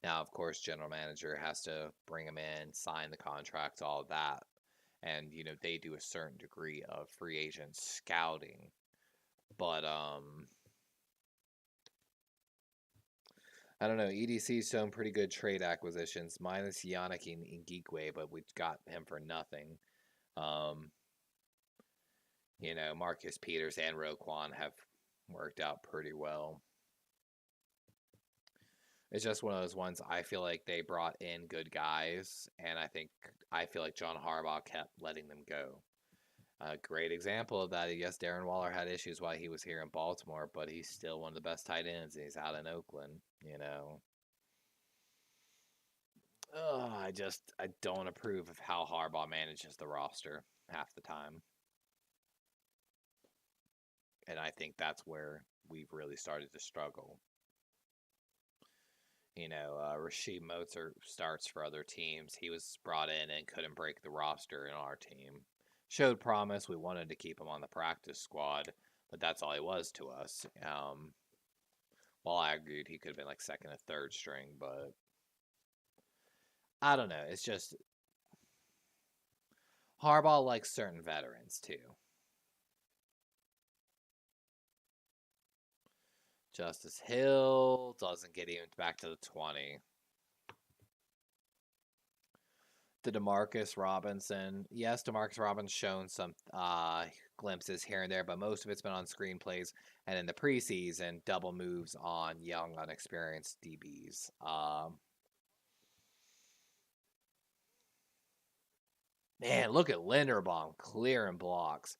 Now, of course, general manager has to bring them in, sign the contracts, all of that. And, they do a certain degree of free agent scouting. But, I don't know. EDC's shown pretty good trade acquisitions, minus Yannick Ngikwe, but we got him for nothing. Marcus Peters and Roquan have worked out pretty well. It's just one of those ones. I feel like they brought in good guys, and I feel like John Harbaugh kept letting them go. A great example of that, yes, Darren Waller had issues while he was here in Baltimore, but he's still one of the best tight ends, and he's out in Oakland. I don't approve of how Harbaugh manages the roster half the time. And I think that's where we've really started to struggle. Rasheed Mozart starts for other teams. He was brought in and couldn't break the roster in our team. Showed promise. We wanted to keep him on the practice squad, but that's all he was to us. Well, I agreed he could have been like second or third string, but I don't know. It's just Harbaugh likes certain veterans too. Justice Hill doesn't get even back to the 20. The Demarcus Robinson. Yes, Demarcus Robinson's shown some glimpses here and there, but most of it's been on screen plays and in the preseason, double moves on young, unexperienced DBs. Man, look at Linderbaum clearing blocks.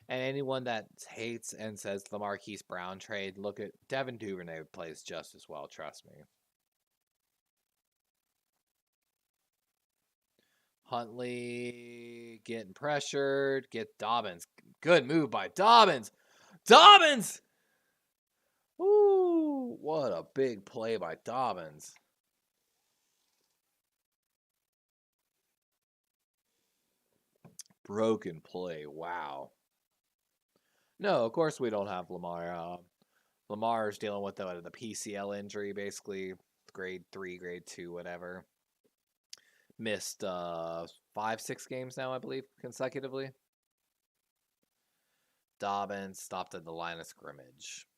And anyone that hates and says the Marquise Brown trade, look at Devin Duvernay plays just as well, trust me. Huntley getting pressured. Get Dobbins. Good move by Dobbins. Dobbins! Ooh, what a big play by Dobbins. Broken play. Wow. No, of course we don't have Lamar. Lamar's dealing with the PCL injury, basically. Grade 3, grade 2, whatever. Missed 5-6 games now, I believe, consecutively. Dobbins stopped at the line of scrimmage.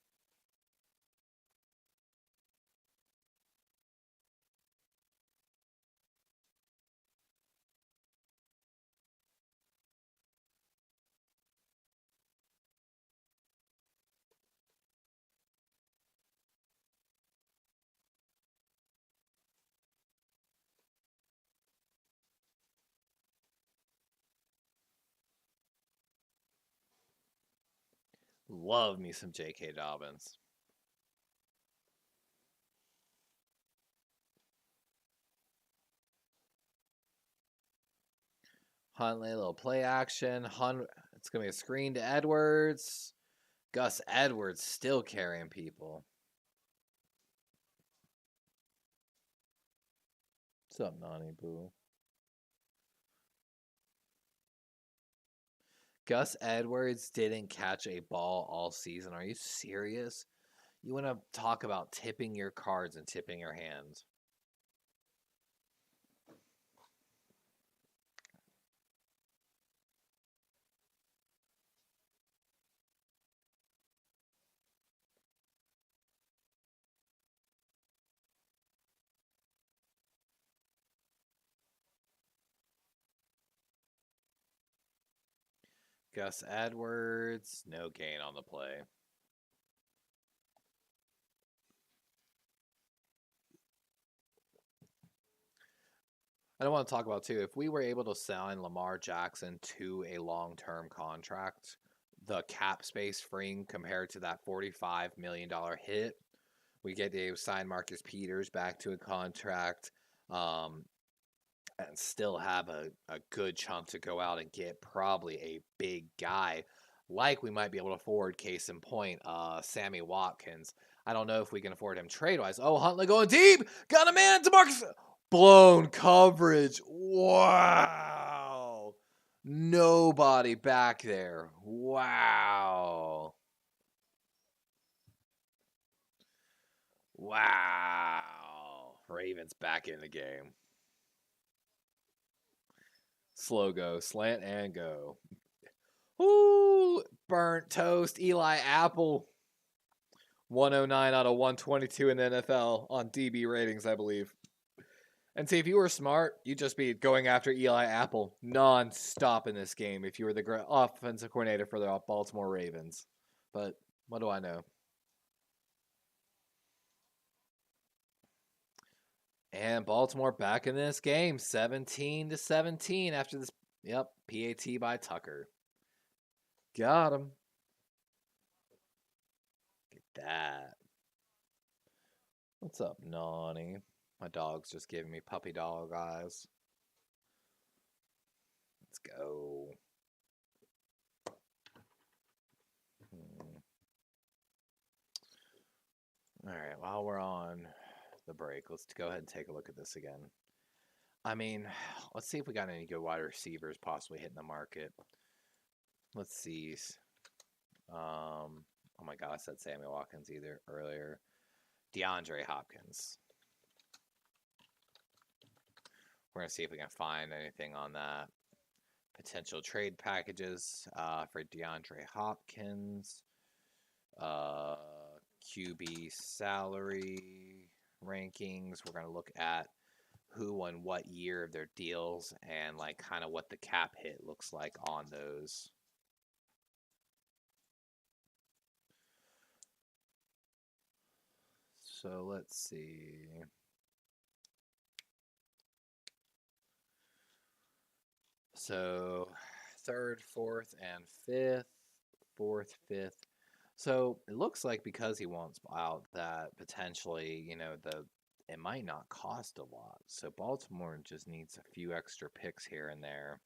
Love me some J.K. Dobbins. Huntley, a little play action. It's going to be a screen to Edwards. Gus Edwards still carrying people. What's up, Nani Boo? Gus Edwards didn't catch a ball all season. Are you serious? You want to talk about tipping your cards and tipping your hands. Gus Edwards, no gain on the play. I don't want to talk about, too, if we were able to sign Lamar Jackson to a long-term contract, the cap space freeing compared to that $45 million hit, we get to sign Marcus Peters back to a contract and still have a good chunk to go out and get probably a big guy like we might be able to afford, case in point, Sammy Watkins. I don't know if we can afford him trade-wise. Oh, Huntley going deep. Got a man to Marcus. Blown coverage. Wow. Nobody back there. Wow. Wow. Ravens back in the game. Slow go. Slant and go. Ooh. Burnt toast. Eli Apple. 109 out of 122 in the NFL on DB ratings, I believe. And see, if you were smart, you'd just be going after Eli Apple non-stop in this game if you were the offensive coordinator for the Baltimore Ravens. But what do I know? And Baltimore back in this game, 17-17 after this. Yep, PAT by Tucker. Got him. Get that. What's up, Nani? My dog's just giving me puppy dog eyes. Let's go. All right, while we're on the break, let's go ahead and take a look at this again. I mean, let's see if we got any good wide receivers possibly hitting the market. Let's see. Oh my God, I said Sammy Watkins earlier. DeAndre Hopkins. We're going to see if we can find anything on that. Potential trade packages for DeAndre Hopkins. QB salary rankings. We're going to look at who and what year of their deals and like kind of what the cap hit looks like on those. So let's see. So 3rd, 4th, and 5th. 4th, 5th. So it looks like because he wants out that potentially, it might not cost a lot. So Baltimore just needs a few extra picks here and there.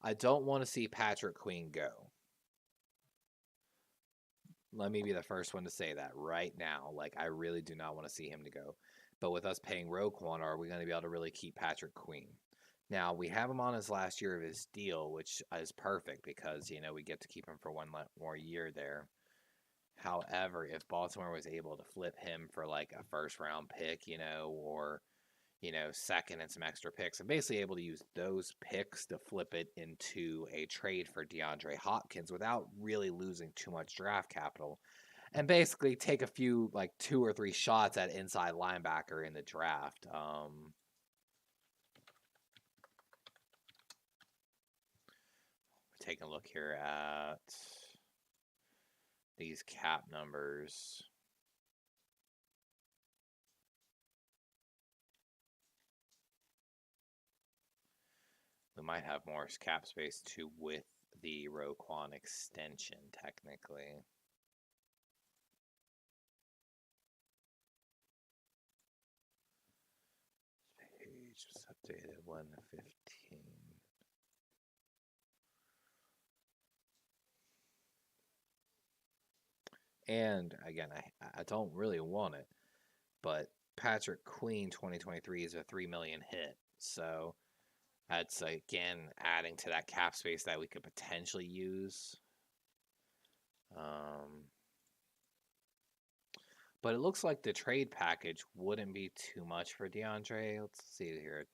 I don't want to see Patrick Queen go. Let me be the first one to say that right now. Like, I really do not want to see him to go. But with us paying Roquan, are we going to be able to really keep Patrick Queen? Now, we have him on his last year of his deal, which is perfect because, we get to keep him for one more year there. However, if Baltimore was able to flip him for like a first-round pick, or, second and some extra picks, and basically able to use those picks to flip it into a trade for DeAndre Hopkins without really losing too much draft capital, and basically take a few, like 2 or 3 shots at inside linebacker in the draft. Take a look here at these cap numbers. might have more cap space too with the Roquan extension, technically. Page was updated 1/15. And again, I don't really want it, but Patrick Queen 2023 is a $3 million hit. So that's again adding to that cap space that we could potentially use. But it looks like the trade package wouldn't be too much for DeAndre. Let's see here.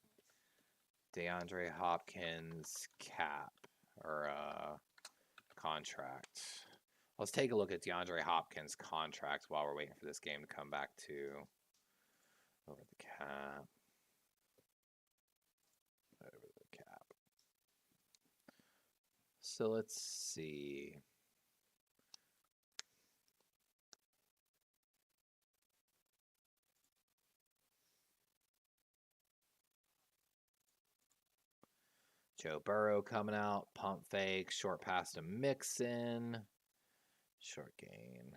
DeAndre Hopkins cap or contract. Let's take a look at DeAndre Hopkins' contract while we're waiting for this game to come back to over the cap. Over the cap. So let's see. Joe Burrow coming out, pump fake, short pass to Mixon, short gain.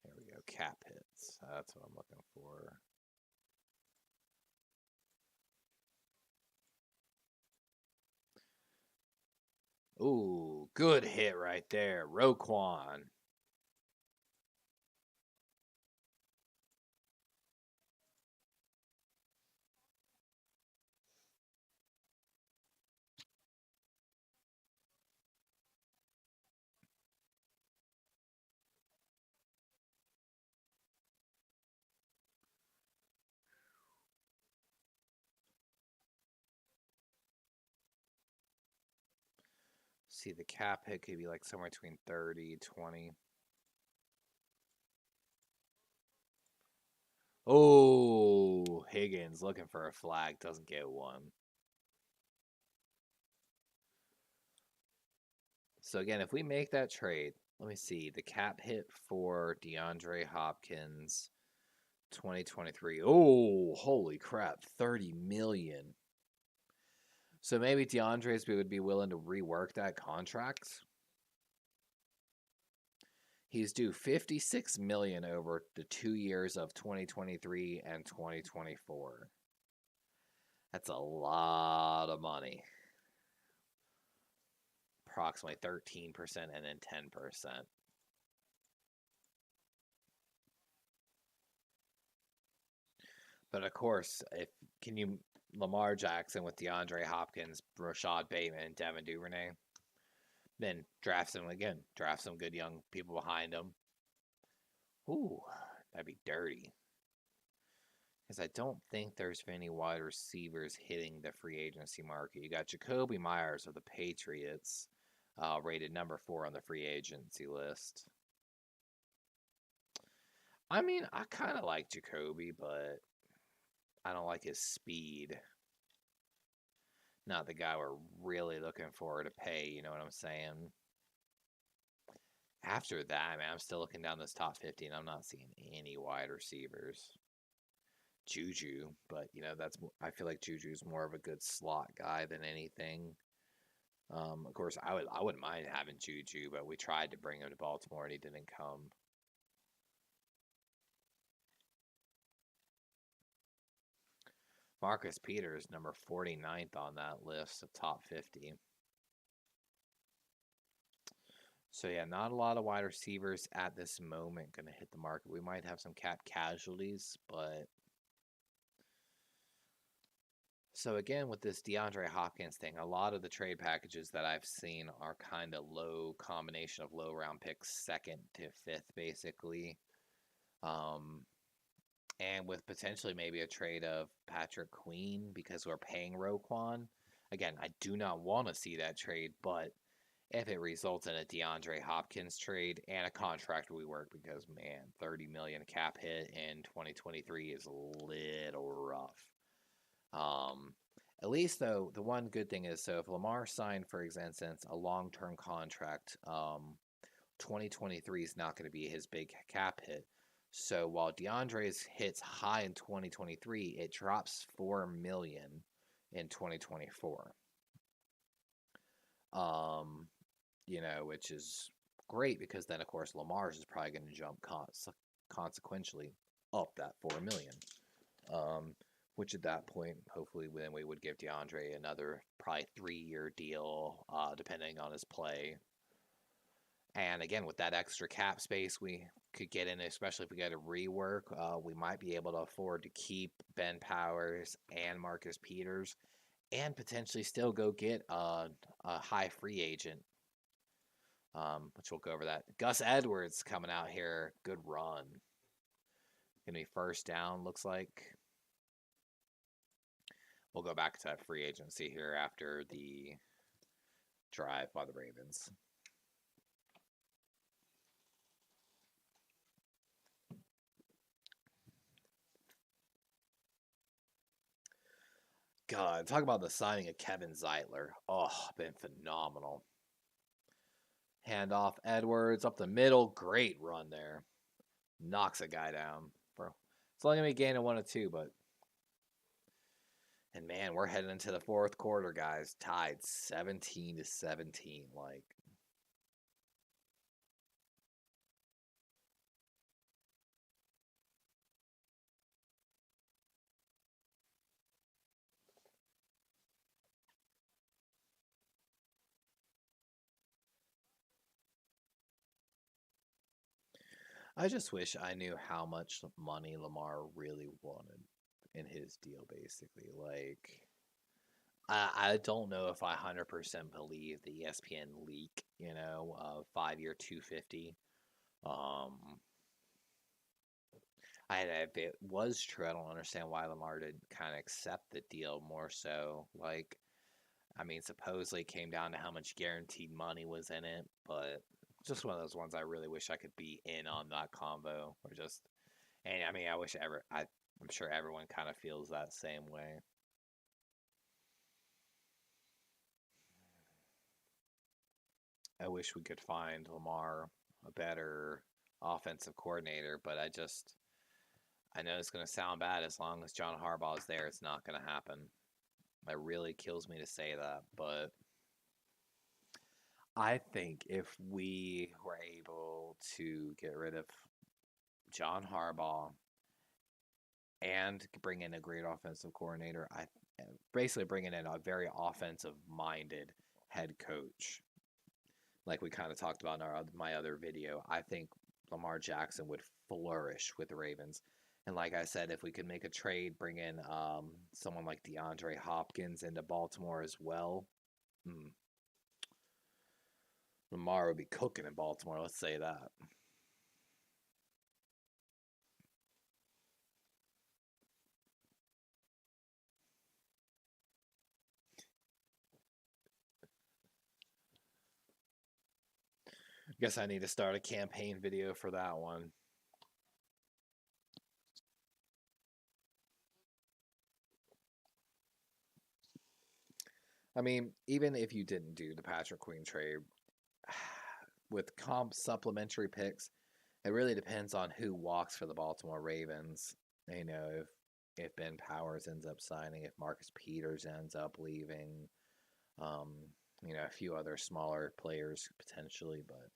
There we go, cap hits. That's what I'm looking for. Ooh, good hit right there. Roquan. See, the cap hit could be like somewhere between 30, 20. Oh, Higgins looking for a flag. Doesn't get one. So again, if we make that trade, let me see. The cap hit for DeAndre Hopkins 2023. Oh, holy crap. 30 million. So maybe DeAndre's we would be willing to rework that contract. He's due 56 million over the 2 years of 2023 and 2024. That's a lot of money. Approximately 13% and then 10%. But of course, if can you Lamar Jackson with DeAndre Hopkins, Rashad Bateman, and Devin Duvernay, then draft some again. Draft some good young people behind them. Ooh, that'd be dirty. Because I don't think there's any wide receivers hitting the free agency market. You got Jacoby Myers of the Patriots, rated number 4 on the free agency list. I mean, I kind of like Jacoby, but I don't like his speed. Not the guy we're really looking for to pay, you know what I'm saying? After that, man, I'm still looking down this top 50 and I'm not seeing any wide receivers. Juju, but that's I feel like Juju's more of a good slot guy than anything. Of course, I wouldn't mind having Juju, but we tried to bring him to Baltimore and he didn't come. Marcus Peters, number 49th on that list of top 50. So yeah, not a lot of wide receivers at this moment going to hit the market. We might have some cap casualties, but so again, with this DeAndre Hopkins thing, a lot of the trade packages that I've seen are kind of low combination of low round picks, 2nd to 5th, basically. And with potentially maybe a trade of Patrick Queen because we're paying Roquan. Again, I do not want to see that trade, but if it results in a DeAndre Hopkins trade and a contract we work, because man, 30 million cap hit in 2023 is a little rough. At least though, the one good thing is, so if Lamar signed, for instance, a long-term contract, 2023 is not going to be his big cap hit. So while DeAndre's hits high in 2023, it drops 4 million in 2024. Which is great because then of course Lamar's is probably going to jump consequentially up that 4 million. Which at that point, hopefully, then we would give DeAndre another probably 3-year deal, depending on his play. And again, with that extra cap space we could get in, especially if we get a rework, we might be able to afford to keep Ben Powers and Marcus Peters, and potentially still go get a high free agent, which we'll go over that. Gus Edwards coming out here, good run. Gonna be first down, looks like. We'll go back to that free agency here after the drive by the Ravens. God, talk about the signing of Kevin Zeitler. Oh, been phenomenal. Handoff Edwards up the middle. Great run there. Knocks a guy down. It's only going to be gaining 1 or 2, but. And man, we're heading into the fourth quarter, guys. Tied 17-17. Like. I just wish I knew how much money Lamar really wanted in his deal, basically. Like, I don't know if I 100% believe the ESPN leak, 5-year 250. If it was true, I don't understand why Lamar didn't kind of accept the deal more so. Like, I mean, supposedly it came down to how much guaranteed money was in it, but just one of those ones I really wish I could be in on that convo. And I mean, I'm sure everyone kind of feels that same way. I wish we could find Lamar a better offensive coordinator, but I know it's going to sound bad. As long as John Harbaugh is there, it's not going to happen. It really kills me to say that, but I think if we were able to get rid of John Harbaugh and bring in a great offensive coordinator, basically bringing in a very offensive-minded head coach, like we kind of talked about in my other video, I think Lamar Jackson would flourish with the Ravens. And like I said, if we could make a trade, bring in someone like DeAndre Hopkins into Baltimore as well, Lamar would be cooking in Baltimore, let's say that. Guess I need to start a campaign video for that one. I mean, even if you didn't do the Patrick Queen trade, with supplementary picks, it really depends on who walks for the Baltimore Ravens. If Ben Powers ends up signing, if Marcus Peters ends up leaving, a few other smaller players potentially, but.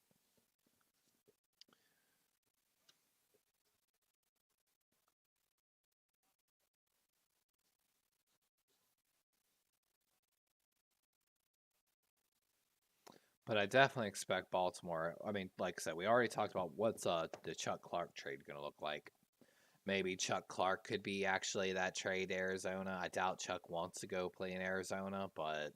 But I definitely expect Baltimore. I mean, like I said, we already talked about what's the Chuck Clark trade going to look like. Maybe Chuck Clark could be actually that trade to Arizona. I doubt Chuck wants to go play in Arizona, but.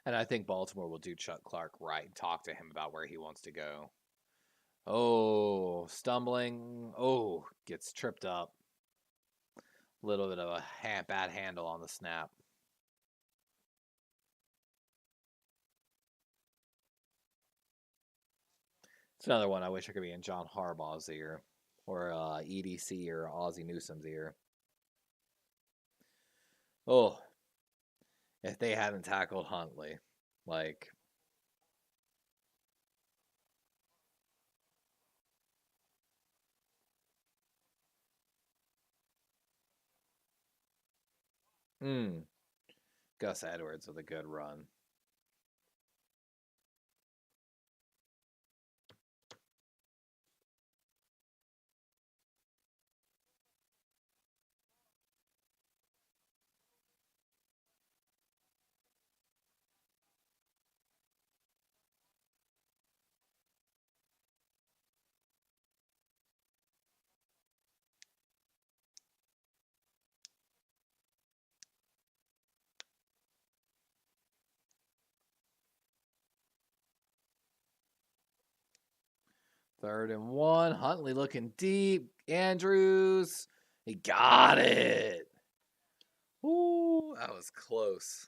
And I think Baltimore will do Chuck Clark right and talk to him about where he wants to go. Oh, stumbling. Oh, gets tripped up. A little bit of a bad handle on the snap. It's another one I wish I could be in John Harbaugh's ear. or EDC or Ozzie Newsome's ear. Oh, if they hadn't tackled Huntley, like, Gus Edwards with a good run. Third and 1. Huntley looking deep. Andrews. He got it. Ooh, that was close.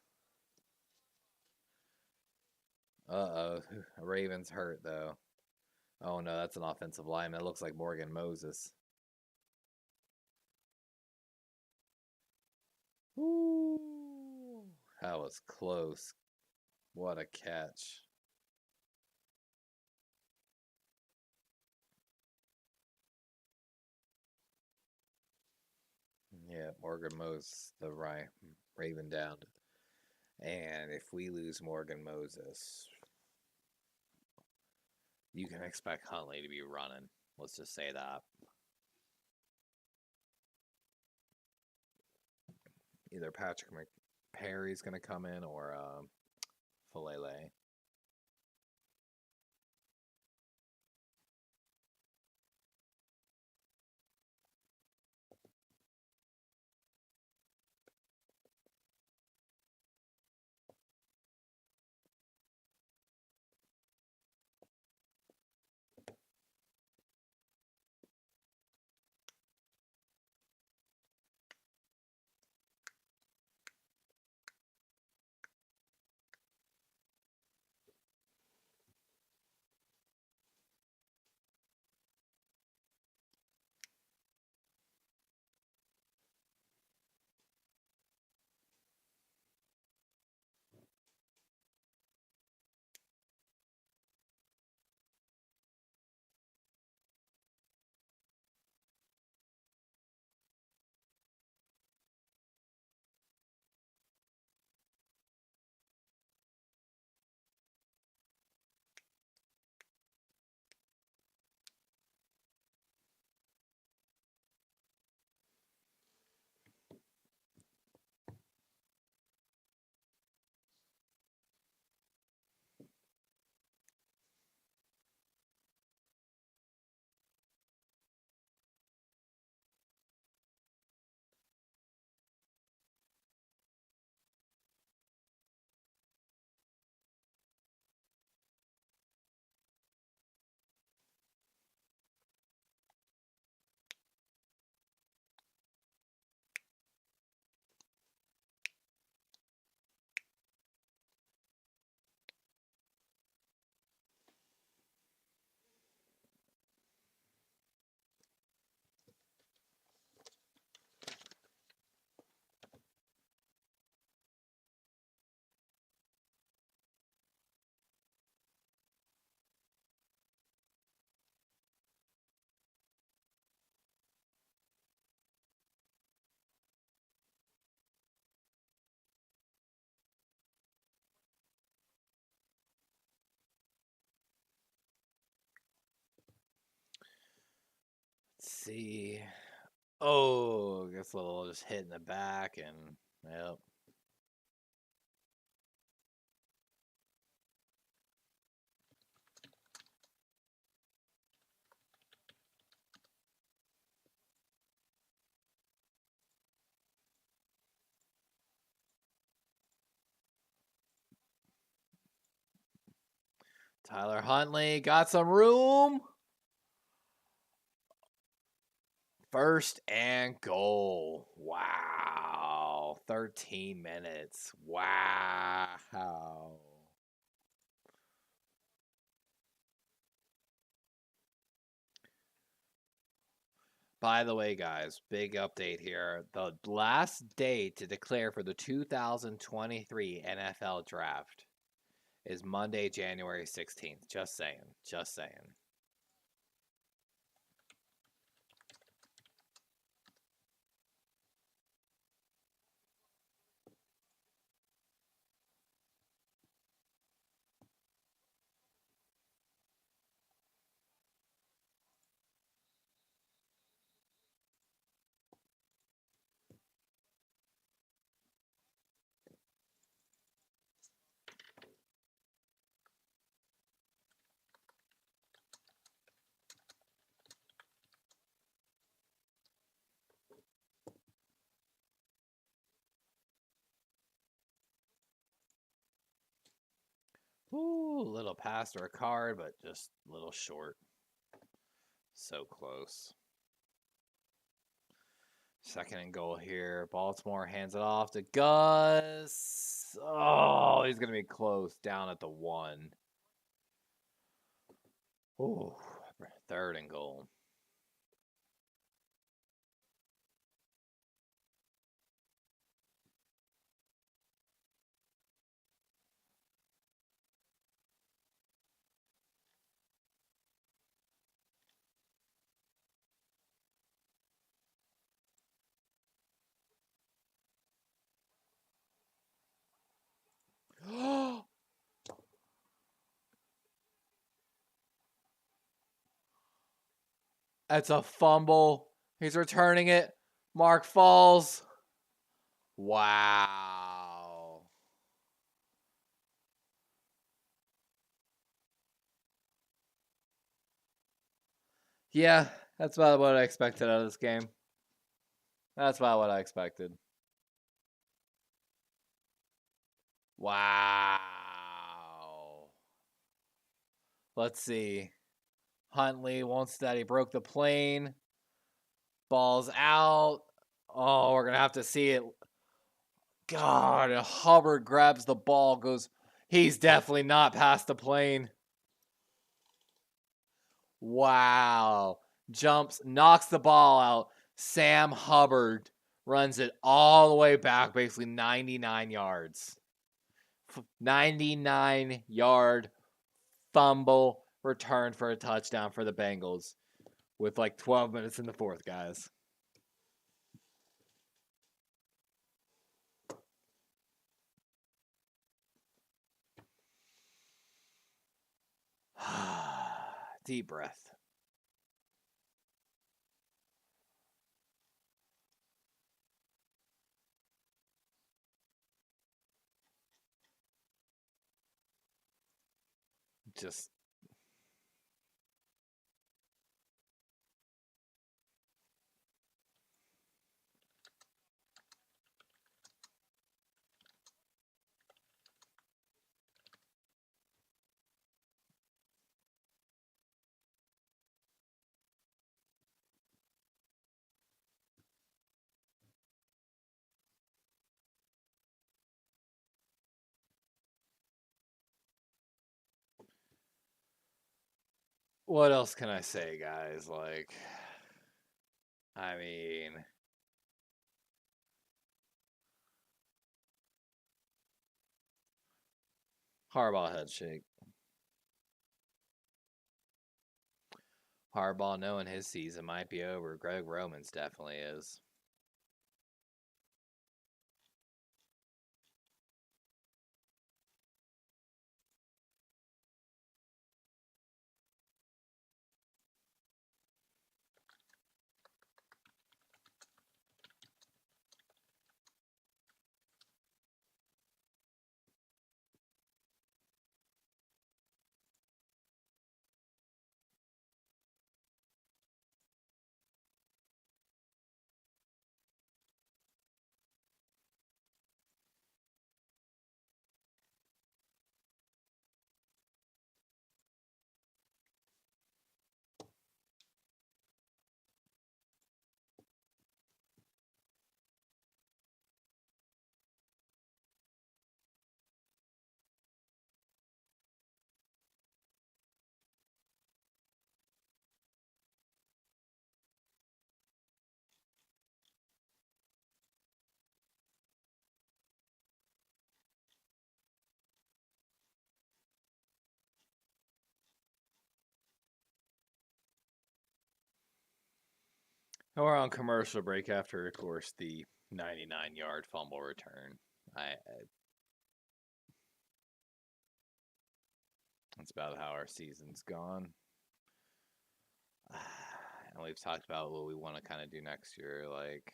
Uh-oh. Ravens hurt, though. Oh, no, that's an offensive lineman. It looks like Morgan Moses. Ooh, that was close. What a catch. Yeah, Morgan Moses, the Raven down. And if we lose Morgan Moses, you can expect Huntley to be running. Let's just say that. Either Patrick Perry's going to come in or Falele. Let's see. Oh, I guess a little just hit in the back and, yep. Tyler Huntley got some room. First and goal. Wow. 13 minutes. Wow. By the way, guys, big update here. The last day to declare for the 2023 NFL Draft is Monday, January 16th. Just saying. Just saying. Ooh, little pass or a card, but just a little short. So close. Second and goal here. Baltimore hands it off to Gus. Oh, he's going to be close down at the 1. Ooh, third and goal. That's a fumble. He's returning it. Mark falls. Wow. Yeah, that's about what I expected out of this game. That's about what I expected. Wow. Let's see. Huntley won't steady. Broke the plane. Ball's out. Oh, we're going to have to see it. God, Hubbard grabs the ball, goes, he's definitely not past the plane. Wow. Jumps, knocks the ball out. Sam Hubbard runs it all the way back, basically 99 yards. 99-yard fumble return for a touchdown for the Bengals with like 12 minutes in the fourth, guys. Deep breath. Just what else can I say, guys? Like, I mean, Harbaugh head shake. Harbaugh knowing his season might be over. Greg Roman's definitely is. We're on commercial break after, of course, the 99-yard fumble return. That's about how our season's gone. And we've talked about what we want to kind of do next year, like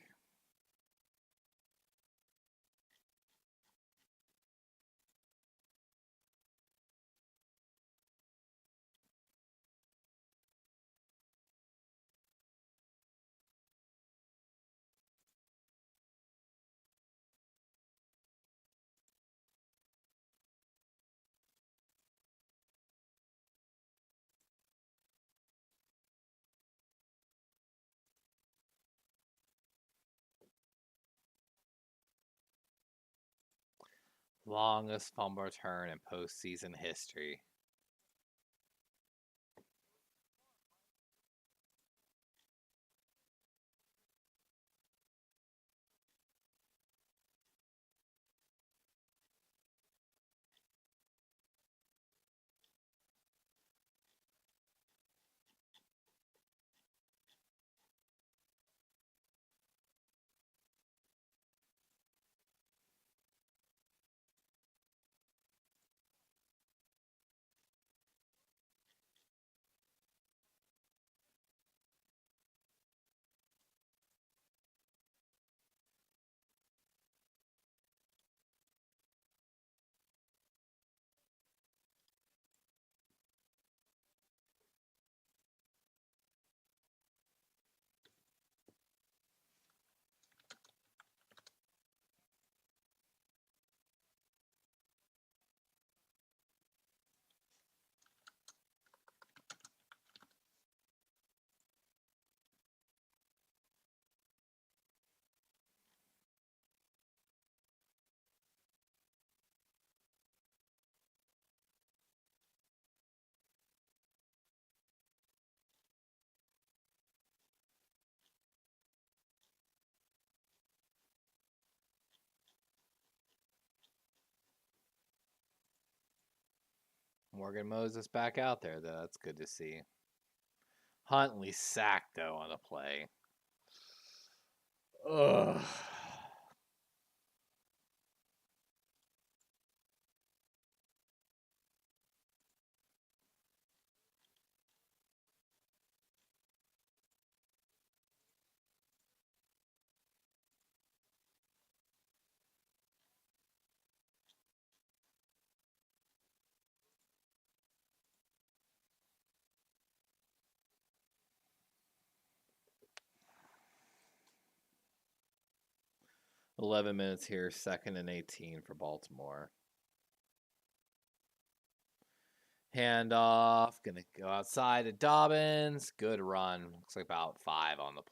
longest fumble return in postseason history. Morgan Moses back out there, though. That's good to see. Huntley sacked, though, on a play. Ugh. $11 minutes here, 2nd and 18 for Baltimore. Handoff, gonna go outside to Dobbins. Good run. Looks like about 5 on the play.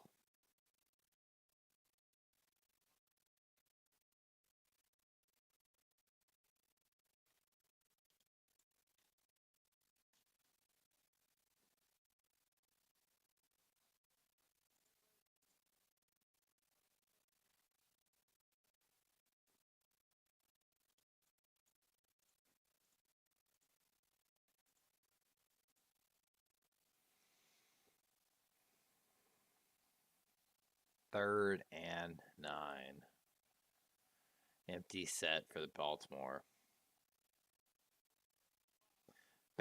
Third and 9. Empty set for the Baltimore.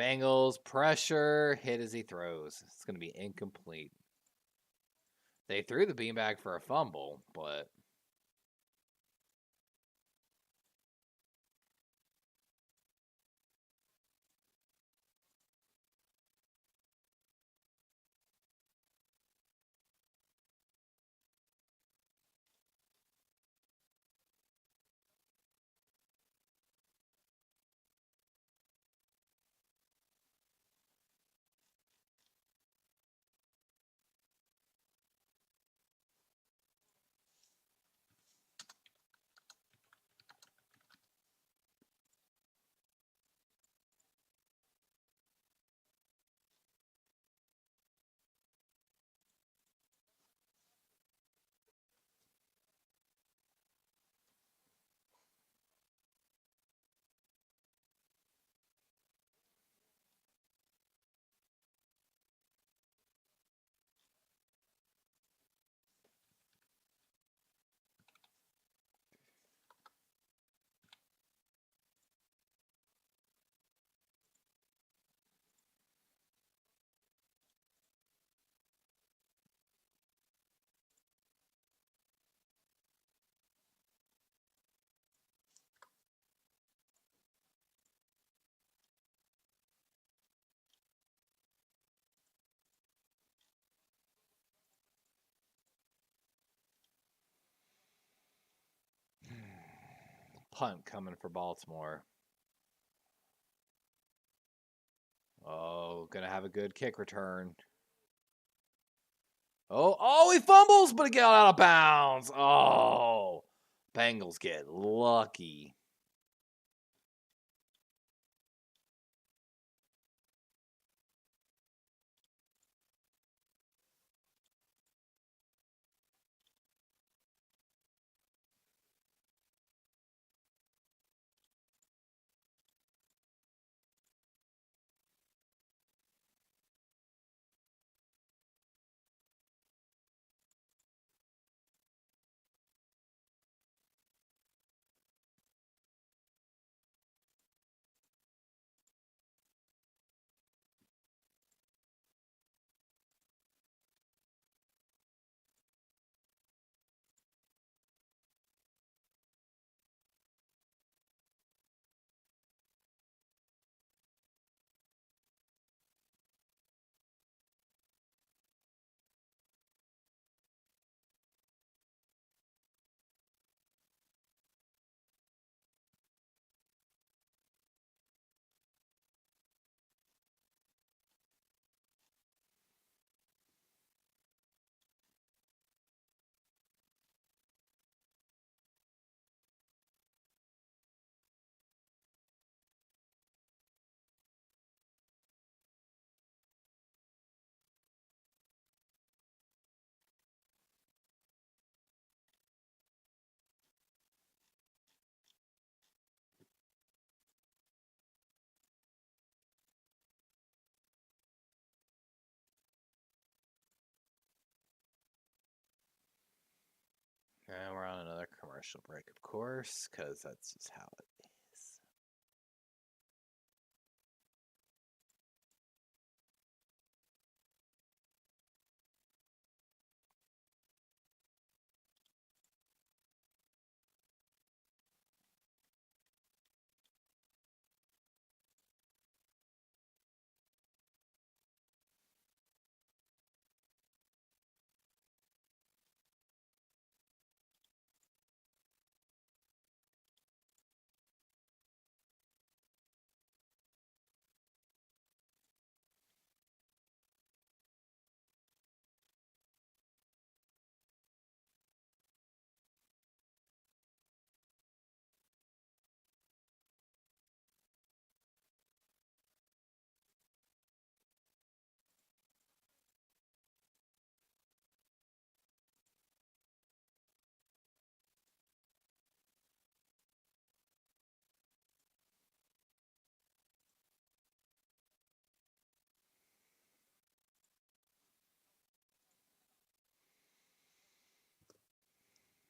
Bengals pressure, hit as he throws. It's going to be incomplete. They threw the beanbag for a fumble, but punt coming for Baltimore. Oh, gonna have a good kick return. Oh, he fumbles, but he got out of bounds. Oh, Bengals get lucky. And we're on another commercial break, of course, because that's just how it is.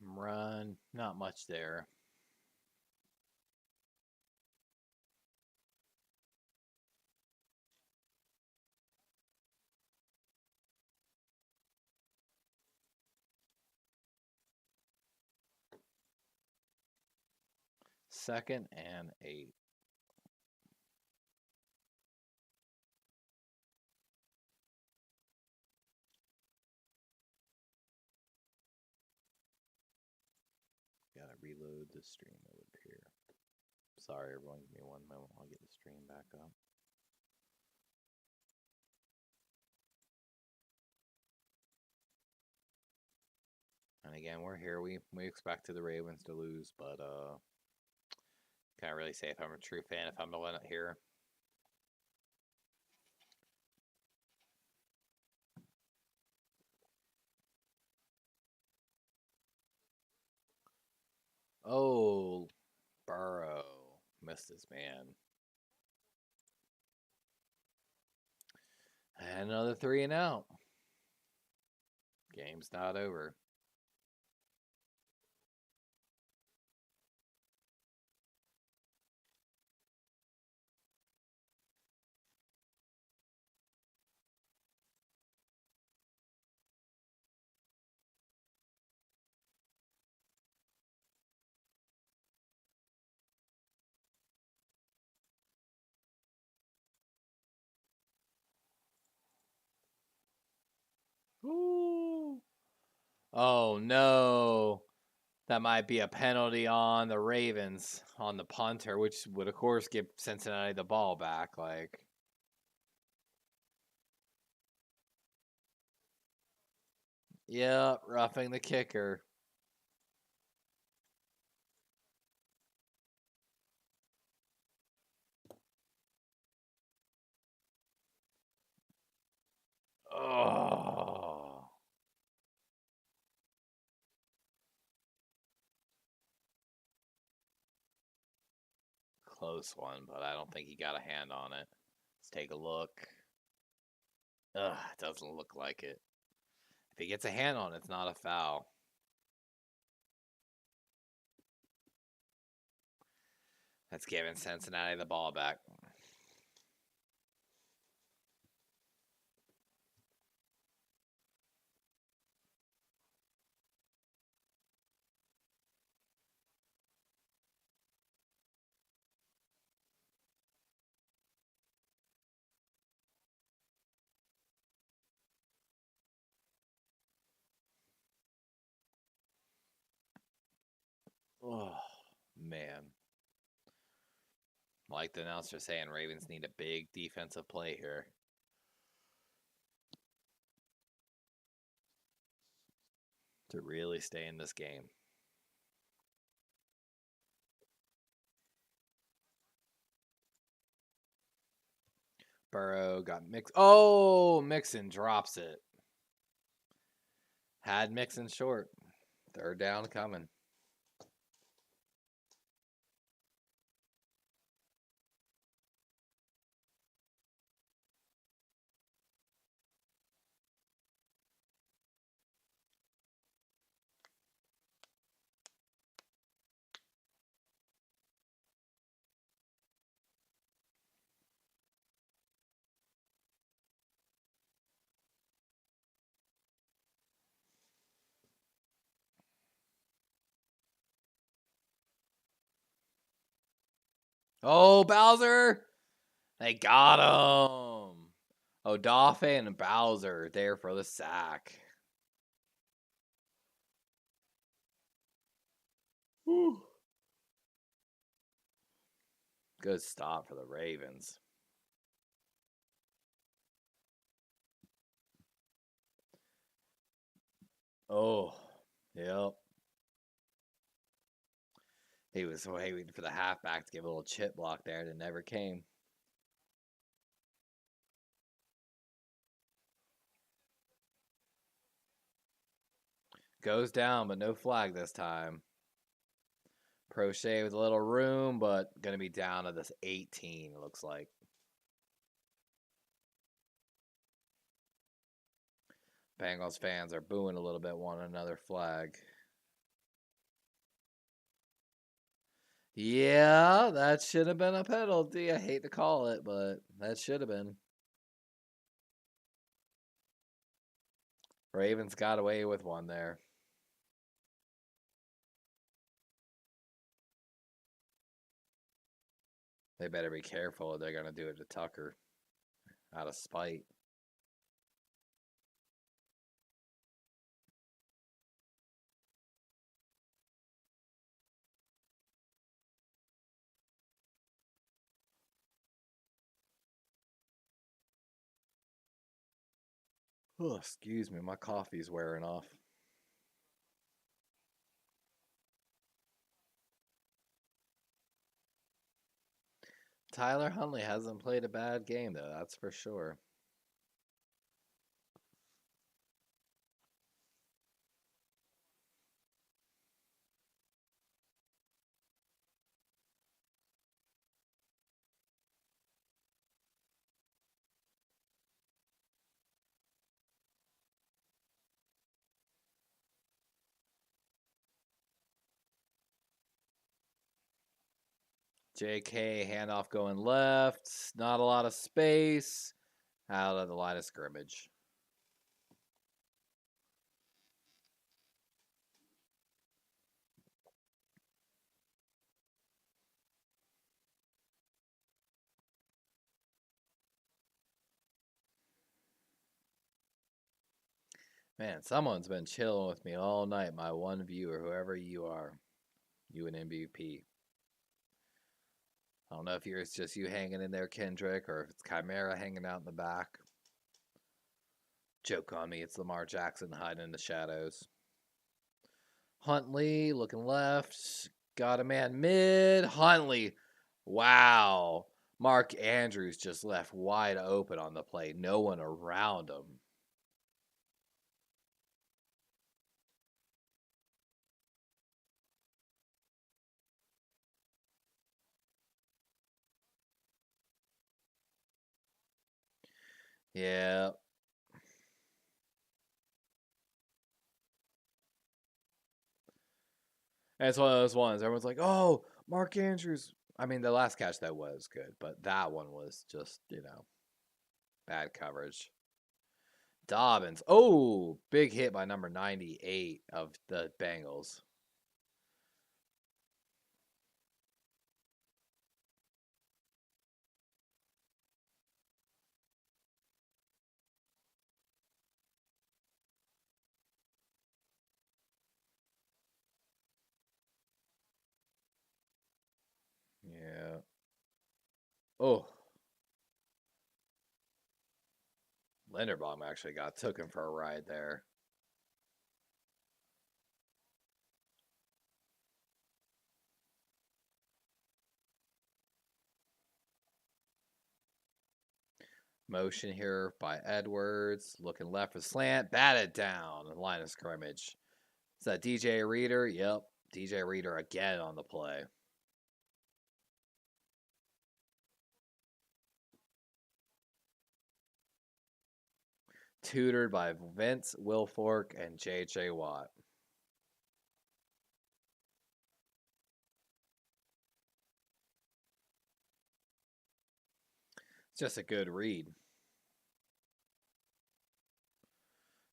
Run, not much there. Second and 8. Gotta reload the stream over here. Sorry, everyone. Give me one moment. I'll get the stream back up. And again, we're here. We expected the Ravens to lose, but can't really say if I'm a true fan if I'm the one here. Oh, Burrow missed his man. And another 3 and out. Game's not over. Ooh. Oh no. That might be a penalty on the Ravens on the punter, which would of course give Cincinnati the ball back. Like, yeah, roughing the kicker. Oh, close one, but I don't think he got a hand on it. Let's take a look. Ugh, it doesn't look like it. If he gets a hand on it, it's not a foul. That's giving Cincinnati the ball back. Oh, man. Like the announcer saying, Ravens need a big defensive play here. To really stay in this game. Burrow got Mixon. Oh, Mixon drops it. Had Mixon short. Third down coming. Oh, Bowser. They got him. Odafe and Bowser there for the sack. Whew. Good stop for the Ravens. Oh, yep. He was waiting for the halfback to give a little chip block there, and it never came. Goes down, but no flag this time. Prochet with a little room, but going to be down to this 18, it looks like. Bengals fans are booing a little bit, wanting another flag. Yeah, that should have been a penalty. I hate to call it, but that should have been. Ravens got away with one there. They better be careful or they're going to do it to Tucker out of spite. Oh, excuse me, my coffee's wearing off. Tyler Huntley hasn't played a bad game, though, that's for sure. JK handoff going left. Not a lot of space. Out of the line of scrimmage. Man, someone's been chilling with me all night, my one viewer, whoever you are. You an MVP. I don't know if it's just you hanging in there, Kendrick, or if it's Chimera hanging out in the back. Joke on me, it's Lamar Jackson hiding in the shadows. Huntley looking left. Got a man mid. Huntley. Wow. Mark Andrews just left wide open on the play. No one around him. Yeah. And it's one of those ones. Everyone's like, oh, Mark Andrews. I mean, the last catch that was good, but that one was just, bad coverage. Dobbins. Oh, big hit by number 98 of the Bengals. Yeah. Oh, Linderbaum actually took him for a ride there. Motion here by Edwards. Looking left for slant. Batted down. Line of scrimmage. Is that DJ Reader? Yep. DJ Reader again on the play. Tutored by Vince Wilfork and J.J. Watt. It's just a good read.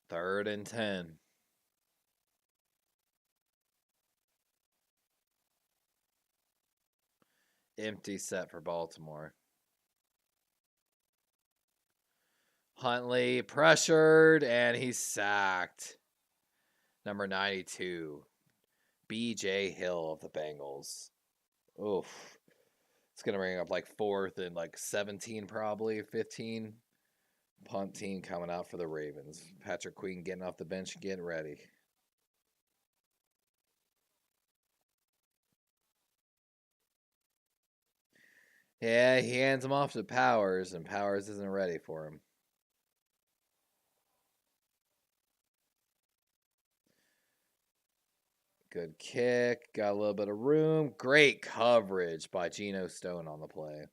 3rd and 10. Empty set for Baltimore. Huntley pressured, and he's sacked. Number 92, B.J. Hill of the Bengals. Oof. It's going to bring up like 4th and like 17 probably, 15. Punt team coming out for the Ravens. Patrick Queen getting off the bench and getting ready. Yeah, he hands him off to Powers, and Powers isn't ready for him. Good kick. Got a little bit of room. Great coverage by Geno Stone on the play.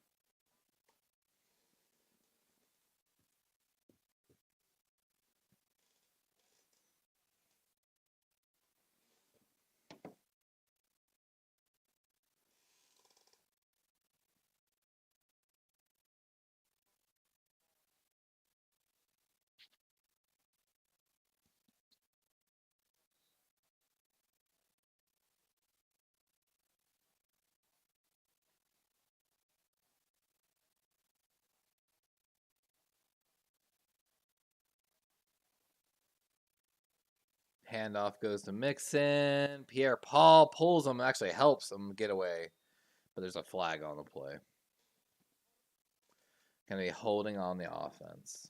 Handoff goes to Mixon. Pierre Paul pulls him, actually helps him get away. But there's a flag on the play. Going to be holding on the offense.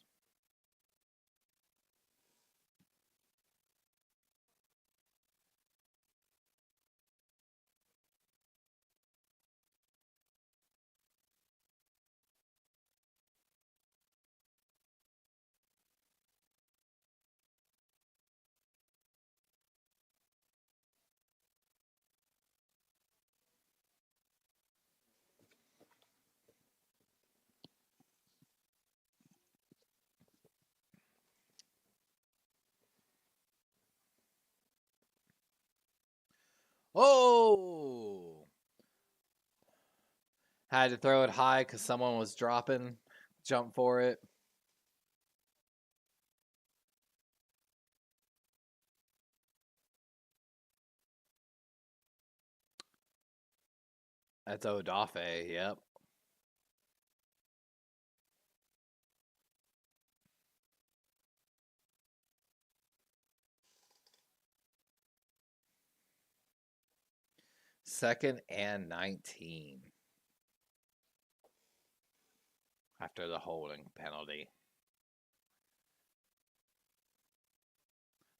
Oh! Had to throw it high because someone was dropping. Jump for it. That's Odafe, yep. 2nd and 19 after the holding penalty.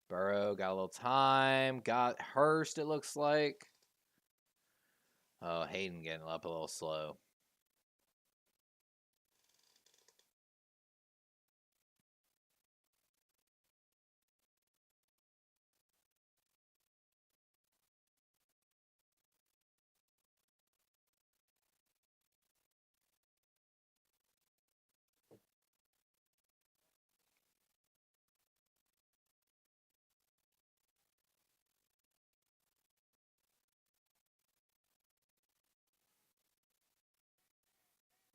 Burrow got a little time. Got Hurst, it looks like. Oh, Hayden getting up a little slow.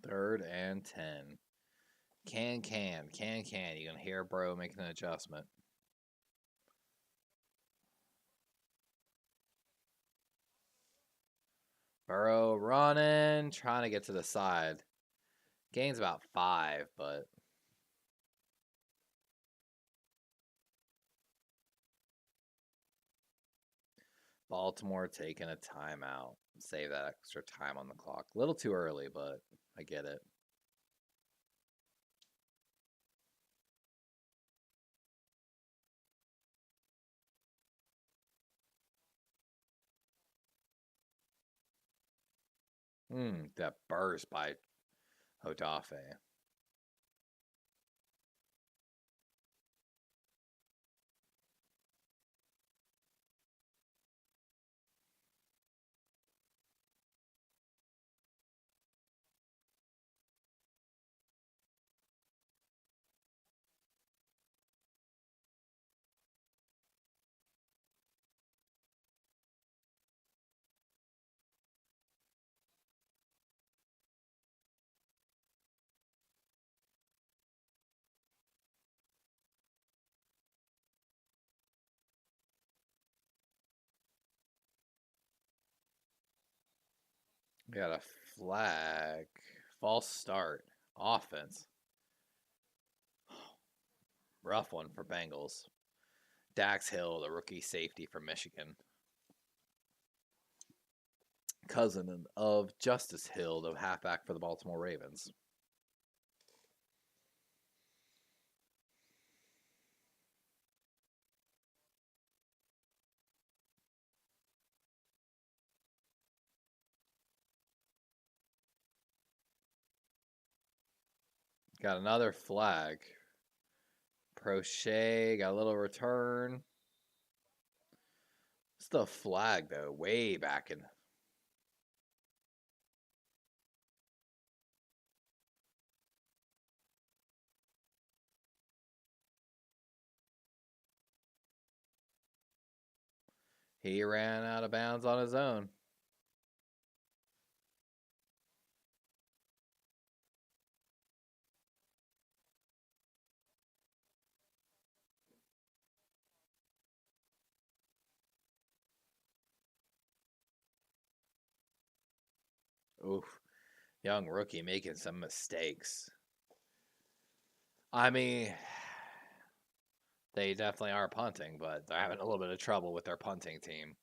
Third and 10. Can. You can hear Burrow making an adjustment. Burrow running, trying to get to the side. Gain's about 5, but Baltimore taking a timeout. Save that extra time on the clock. A little too early, but I get it. That burst by Odafe. We got a flag. False start. Offense. Rough one for Bengals. Dax Hill, the rookie safety from Michigan. Cousin of Justice Hill, the halfback for the Baltimore Ravens. Got another flag. Prochet got a little return. It's the flag, though, way back in. He ran out of bounds on his own. Oof. Young rookie making some mistakes. I mean, they definitely are punting, but they're having a little bit of trouble with their punting team.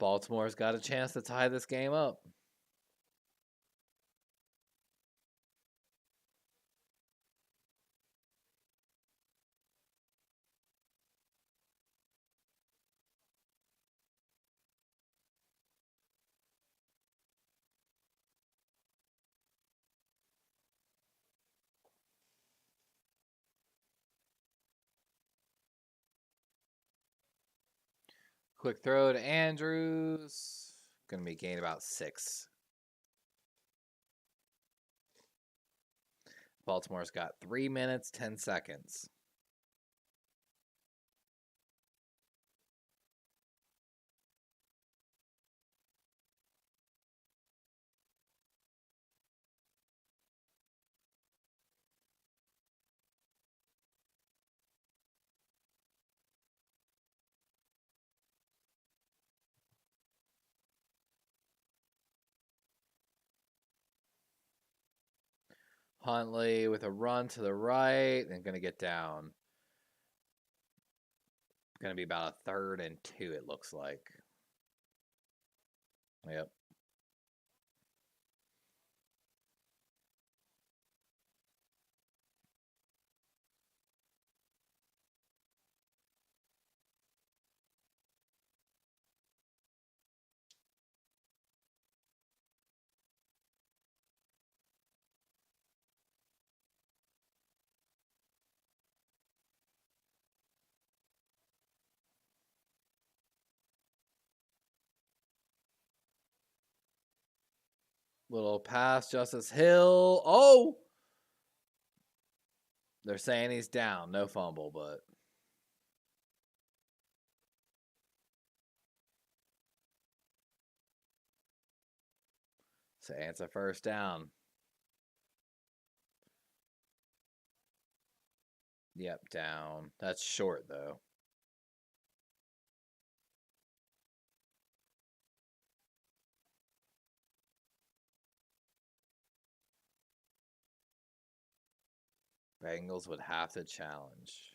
Baltimore's got a chance to tie this game up. Quick throw to Andrews. Going to be gained about 6. Baltimore's got 3 minutes, 10 seconds. Huntley with a run to the right and going to get down. Going to be about a 3rd and 2, it looks like. Yep. Little pass, Justice Hill. Oh! They're saying he's down. No fumble, but. Say it's a first down. Yep, down. That's short, though. Bengals would have to challenge.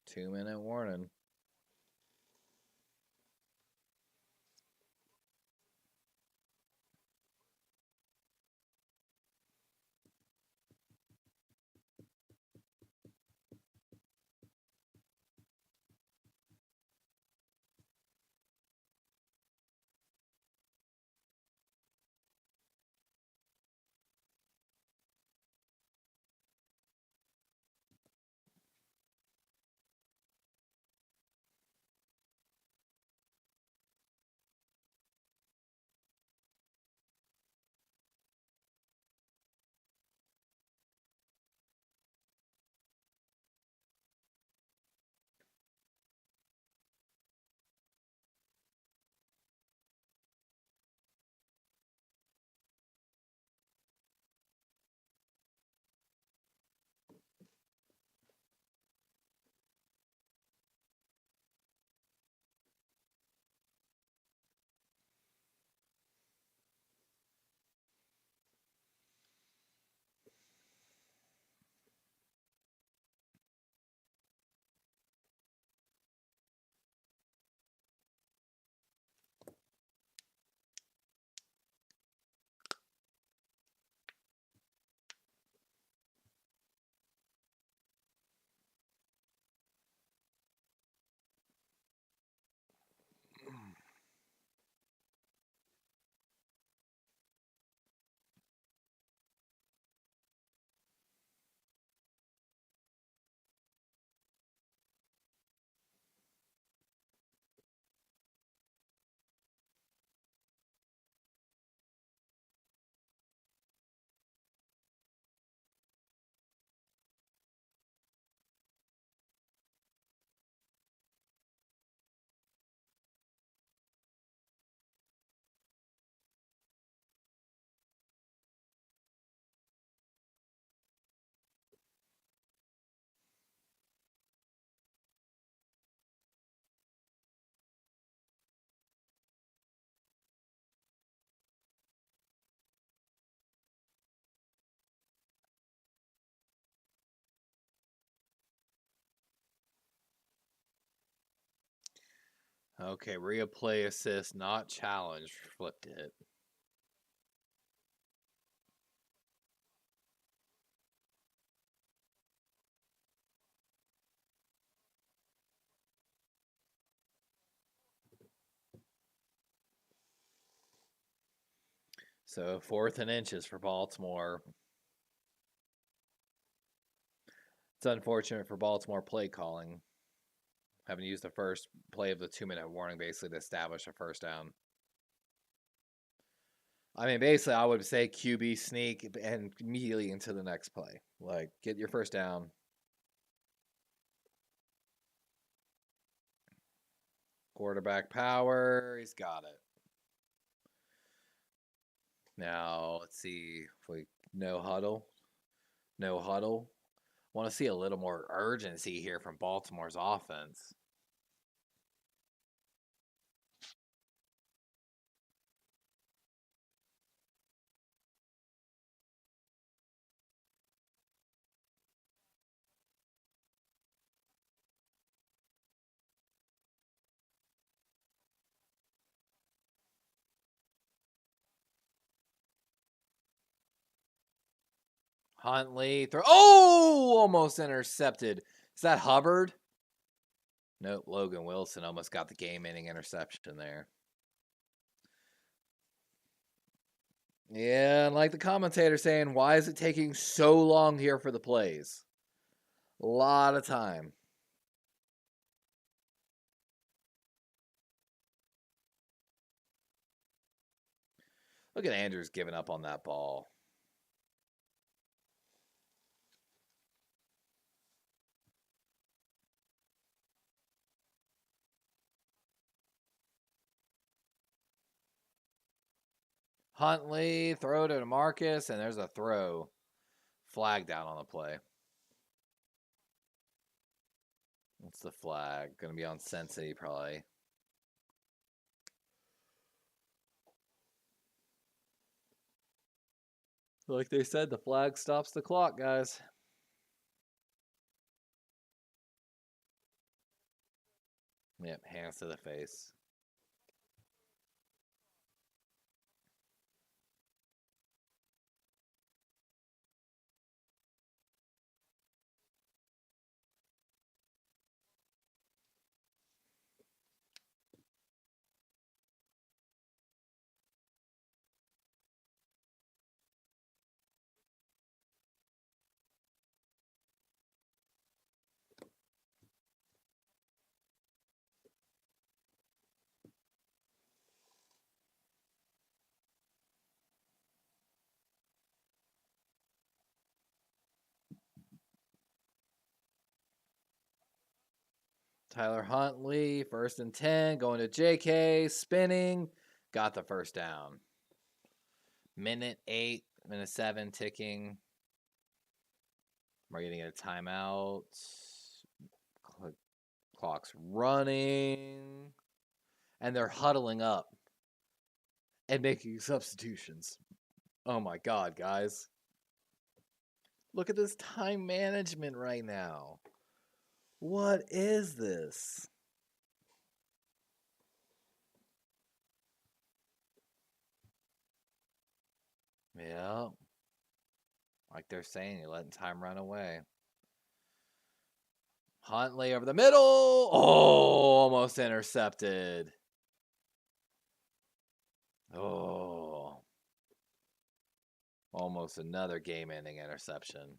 Two-minute warning. Okay, replay assist, not challenge. Flipped it. So 4th and inches for Baltimore. It's unfortunate for Baltimore play calling. Having used the first play of the 2-minute warning basically to establish a first down. I mean, basically, I would say QB sneak and immediately into the next play. Like, get your first down. Quarterback power. He's got it. Now, let's see if we no huddle. No huddle. Want to see a little more urgency here from Baltimore's offense. Huntley throw. Oh, almost intercepted. Is that Hubbard? Nope, Logan Wilson almost got the game-ending interception there. Yeah, and like the commentator saying, why is it taking so long here for the plays? A lot of time. Look at Andrews giving up on that ball. Huntley, throw to Marcus, and there's a throw. Flag down on the play. What's the flag? Going to be on Sensei, probably. Like they said, the flag stops the clock, guys. Yep, hands to the face. Tyler Huntley, 1st and 10, going to JK, spinning, got the first down. Minute 8, minute 7 ticking. We're going to get a timeout. Clock's running. And they're huddling up and making substitutions. Oh my God, guys. Look at this time management right now. What is this? Yeah. Like they're saying, you're letting time run away. Huntley over the middle. Oh, almost intercepted. Oh. Almost another game-ending interception.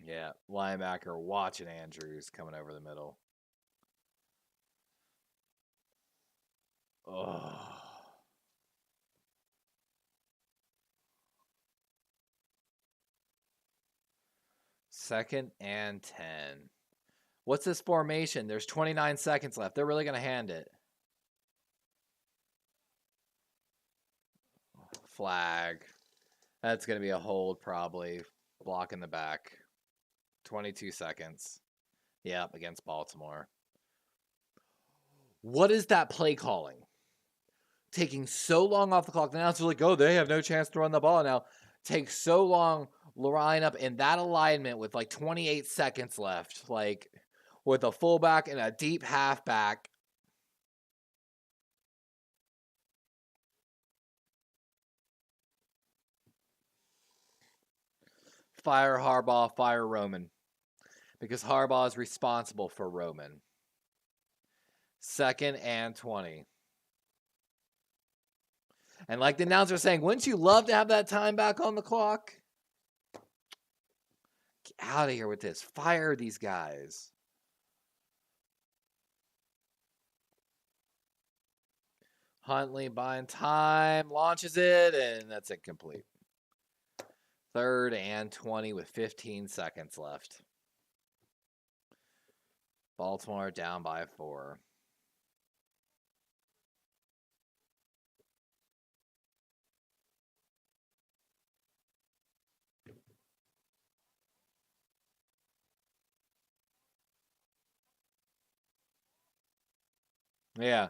Yeah, linebacker watching Andrews coming over the middle. Oh. Second and 10. What's this formation? There's 29 seconds left. They're really going to hand it. Flag. That's going to be a hold probably. Block in the back. 22 seconds. Yep, against Baltimore. What is that play calling? Taking so long off the clock. The announcer's like, oh, they have no chance to run the ball now. Takes so long, line up in that alignment with like 28 seconds left. Like with a fullback and a deep halfback. Fire Harbaugh, fire Roman. Because Harbaugh is responsible for Roman. 2nd and 20. And like the announcer saying, wouldn't you love to have that time back on the clock? Get out of here with this. Fire these guys. Huntley buying time, launches it, and that's incomplete. 3rd and 20 with 15 seconds left. Baltimore down by 4. Yeah,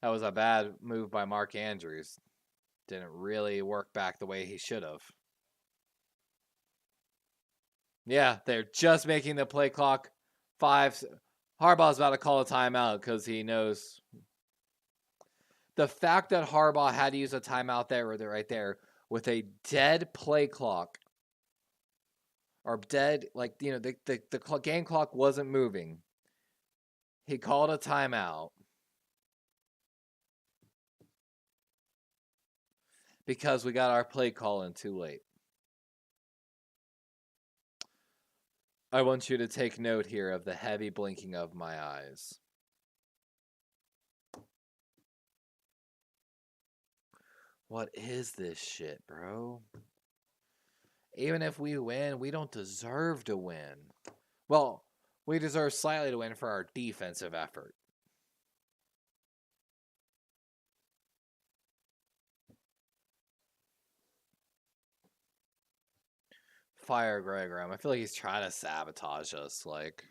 that was a bad move by Mark Andrews. Didn't really work back the way he should have. Yeah, they're just making the play clock 5. Harbaugh's about to call a timeout because he knows. The fact that Harbaugh had to use a timeout there right there with a dead play clock or dead, like, you know, the game clock wasn't moving. He called a timeout because we got our play call in too late. I want you to take note here of the heavy blinking of my eyes. What is this shit, bro? Even if we win, we don't deserve to win. Well, we deserve slightly to win for our defensive effort. Fire Greg Graham. I feel like he's trying to sabotage us. Like,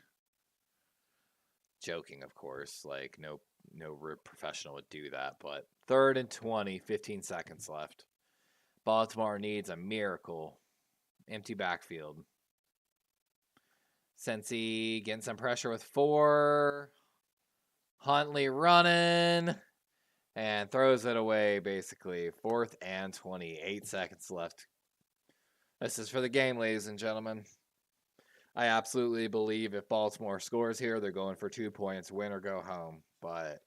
joking, of course. Like, no professional would do that. But 3rd and 20, 15 seconds left. Baltimore needs a miracle. Empty backfield. Cincy getting some pressure with 4. Huntley running. And throws it away, basically. 4th and 20. 8 seconds left. This is for the game, ladies and gentlemen. I absolutely believe if Baltimore scores here, they're going for 2 points, win or go home. But,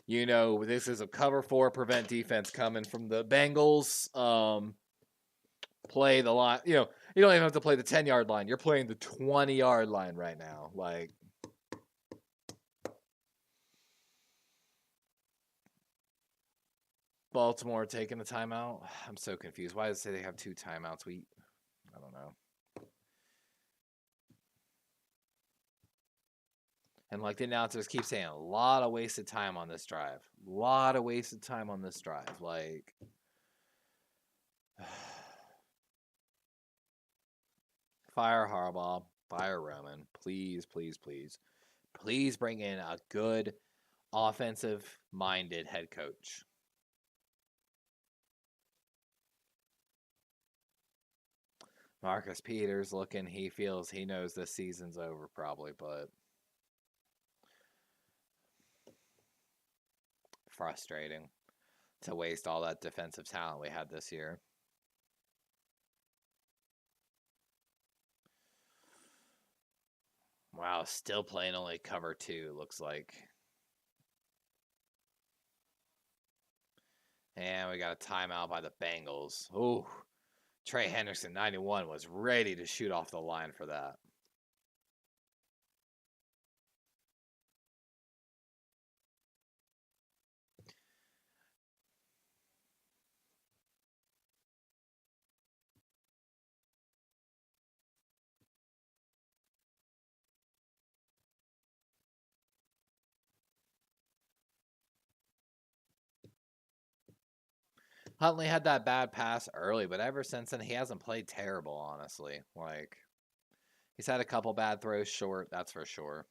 you know, this is a cover 4 prevent defense coming from the Bengals. Play the line. You know, you don't even have to play the 10-yard line. You're playing the 20-yard line right now. Like, Baltimore taking a timeout. I'm so confused. Why does it say they have 2 timeouts? I don't know. And like the announcers keep saying, a lot of wasted time on this drive. A lot of wasted time on this drive. Like, fire Harbaugh, fire Roman. Please, please, please. Please bring in a good offensive-minded head coach. Marcus Peters looking, he feels he knows this season's over probably, but frustrating to waste all that defensive talent we had this year. Wow, still playing only cover 2, looks like. And we got a timeout by the Bengals. Ooh, Trey Henderson, 91, was ready to shoot off the line for that. Huntley had that bad pass early, but ever since then, he hasn't played terrible, honestly. Like, he's had a couple bad throws short, that's for sure.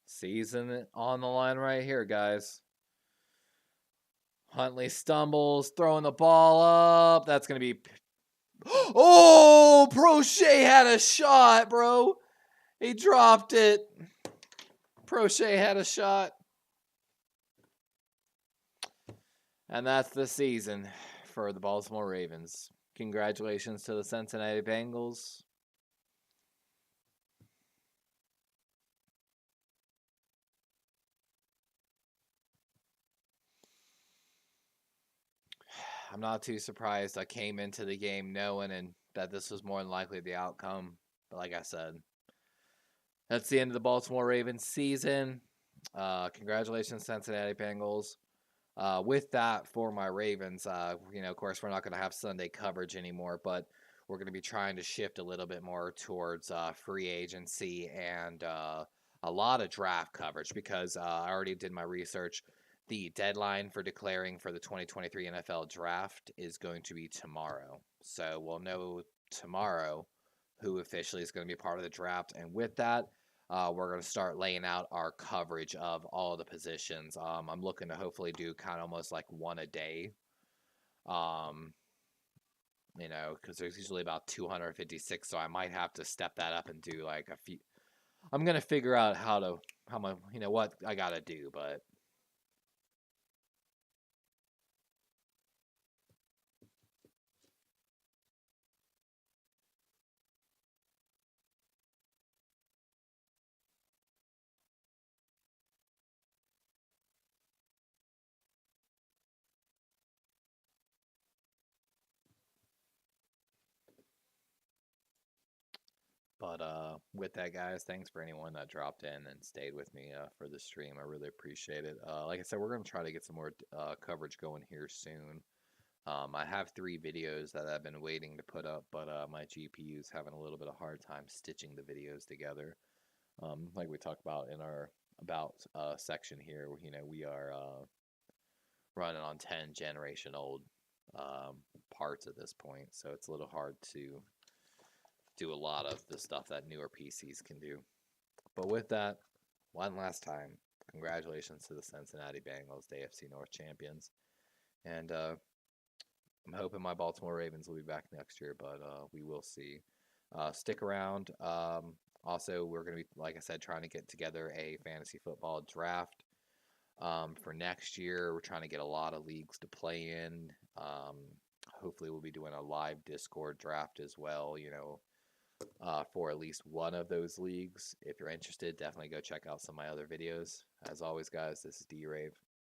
Season on the line right here, guys. Huntley stumbles, throwing the ball up. That's going to be... Oh, Prochet had a shot, bro. He dropped it. Prochet had a shot. And that's the season for the Baltimore Ravens. Congratulations to the Cincinnati Bengals. I'm not too surprised. I came into the game knowing that this was more than likely the outcome. But like I said, that's the end of the Baltimore Ravens season. Congratulations, Cincinnati Bengals. With that, for my Ravens, you know, of course, we're not going to have Sunday coverage anymore, but we're going to be trying to shift a little bit more towards free agency and a lot of draft coverage because I already did my research. The deadline for declaring for the 2023 NFL draft is going to be tomorrow. So we'll know tomorrow who officially is going to be part of the draft. And with that, we're going to start laying out our coverage of all the positions. I'm looking to hopefully do kind of almost like one a day. Because there's usually about 256, so I might have to step that up and do like a few. I'm gonna figure out how much, what I gotta do, but with that, guys, thanks for anyone that dropped in and stayed with me for the stream. I really appreciate it. Like I said, we're gonna try to get some more coverage going here soon. I have 3 videos that I've been waiting to put up, but my GPU is having a little bit of hard time stitching the videos together. Like we talked about in our about section here, we are running on 10 generation old parts at this point, so it's a little hard to do a lot of the stuff that newer PCs can do. But with that, one last time, congratulations to the Cincinnati Bengals, the AFC North champions, and I'm hoping my Baltimore Ravens will be back next year, but we will see. Stick around. Also, we're going to be, like I said, trying to get together a fantasy football draft for next year. We're trying to get a lot of leagues to play in. Hopefully, we'll be doing a live Discord draft as well, for at least one of those leagues. If you're interested, definitely go check out some of my other videos. As always, guys, this is D-Rave.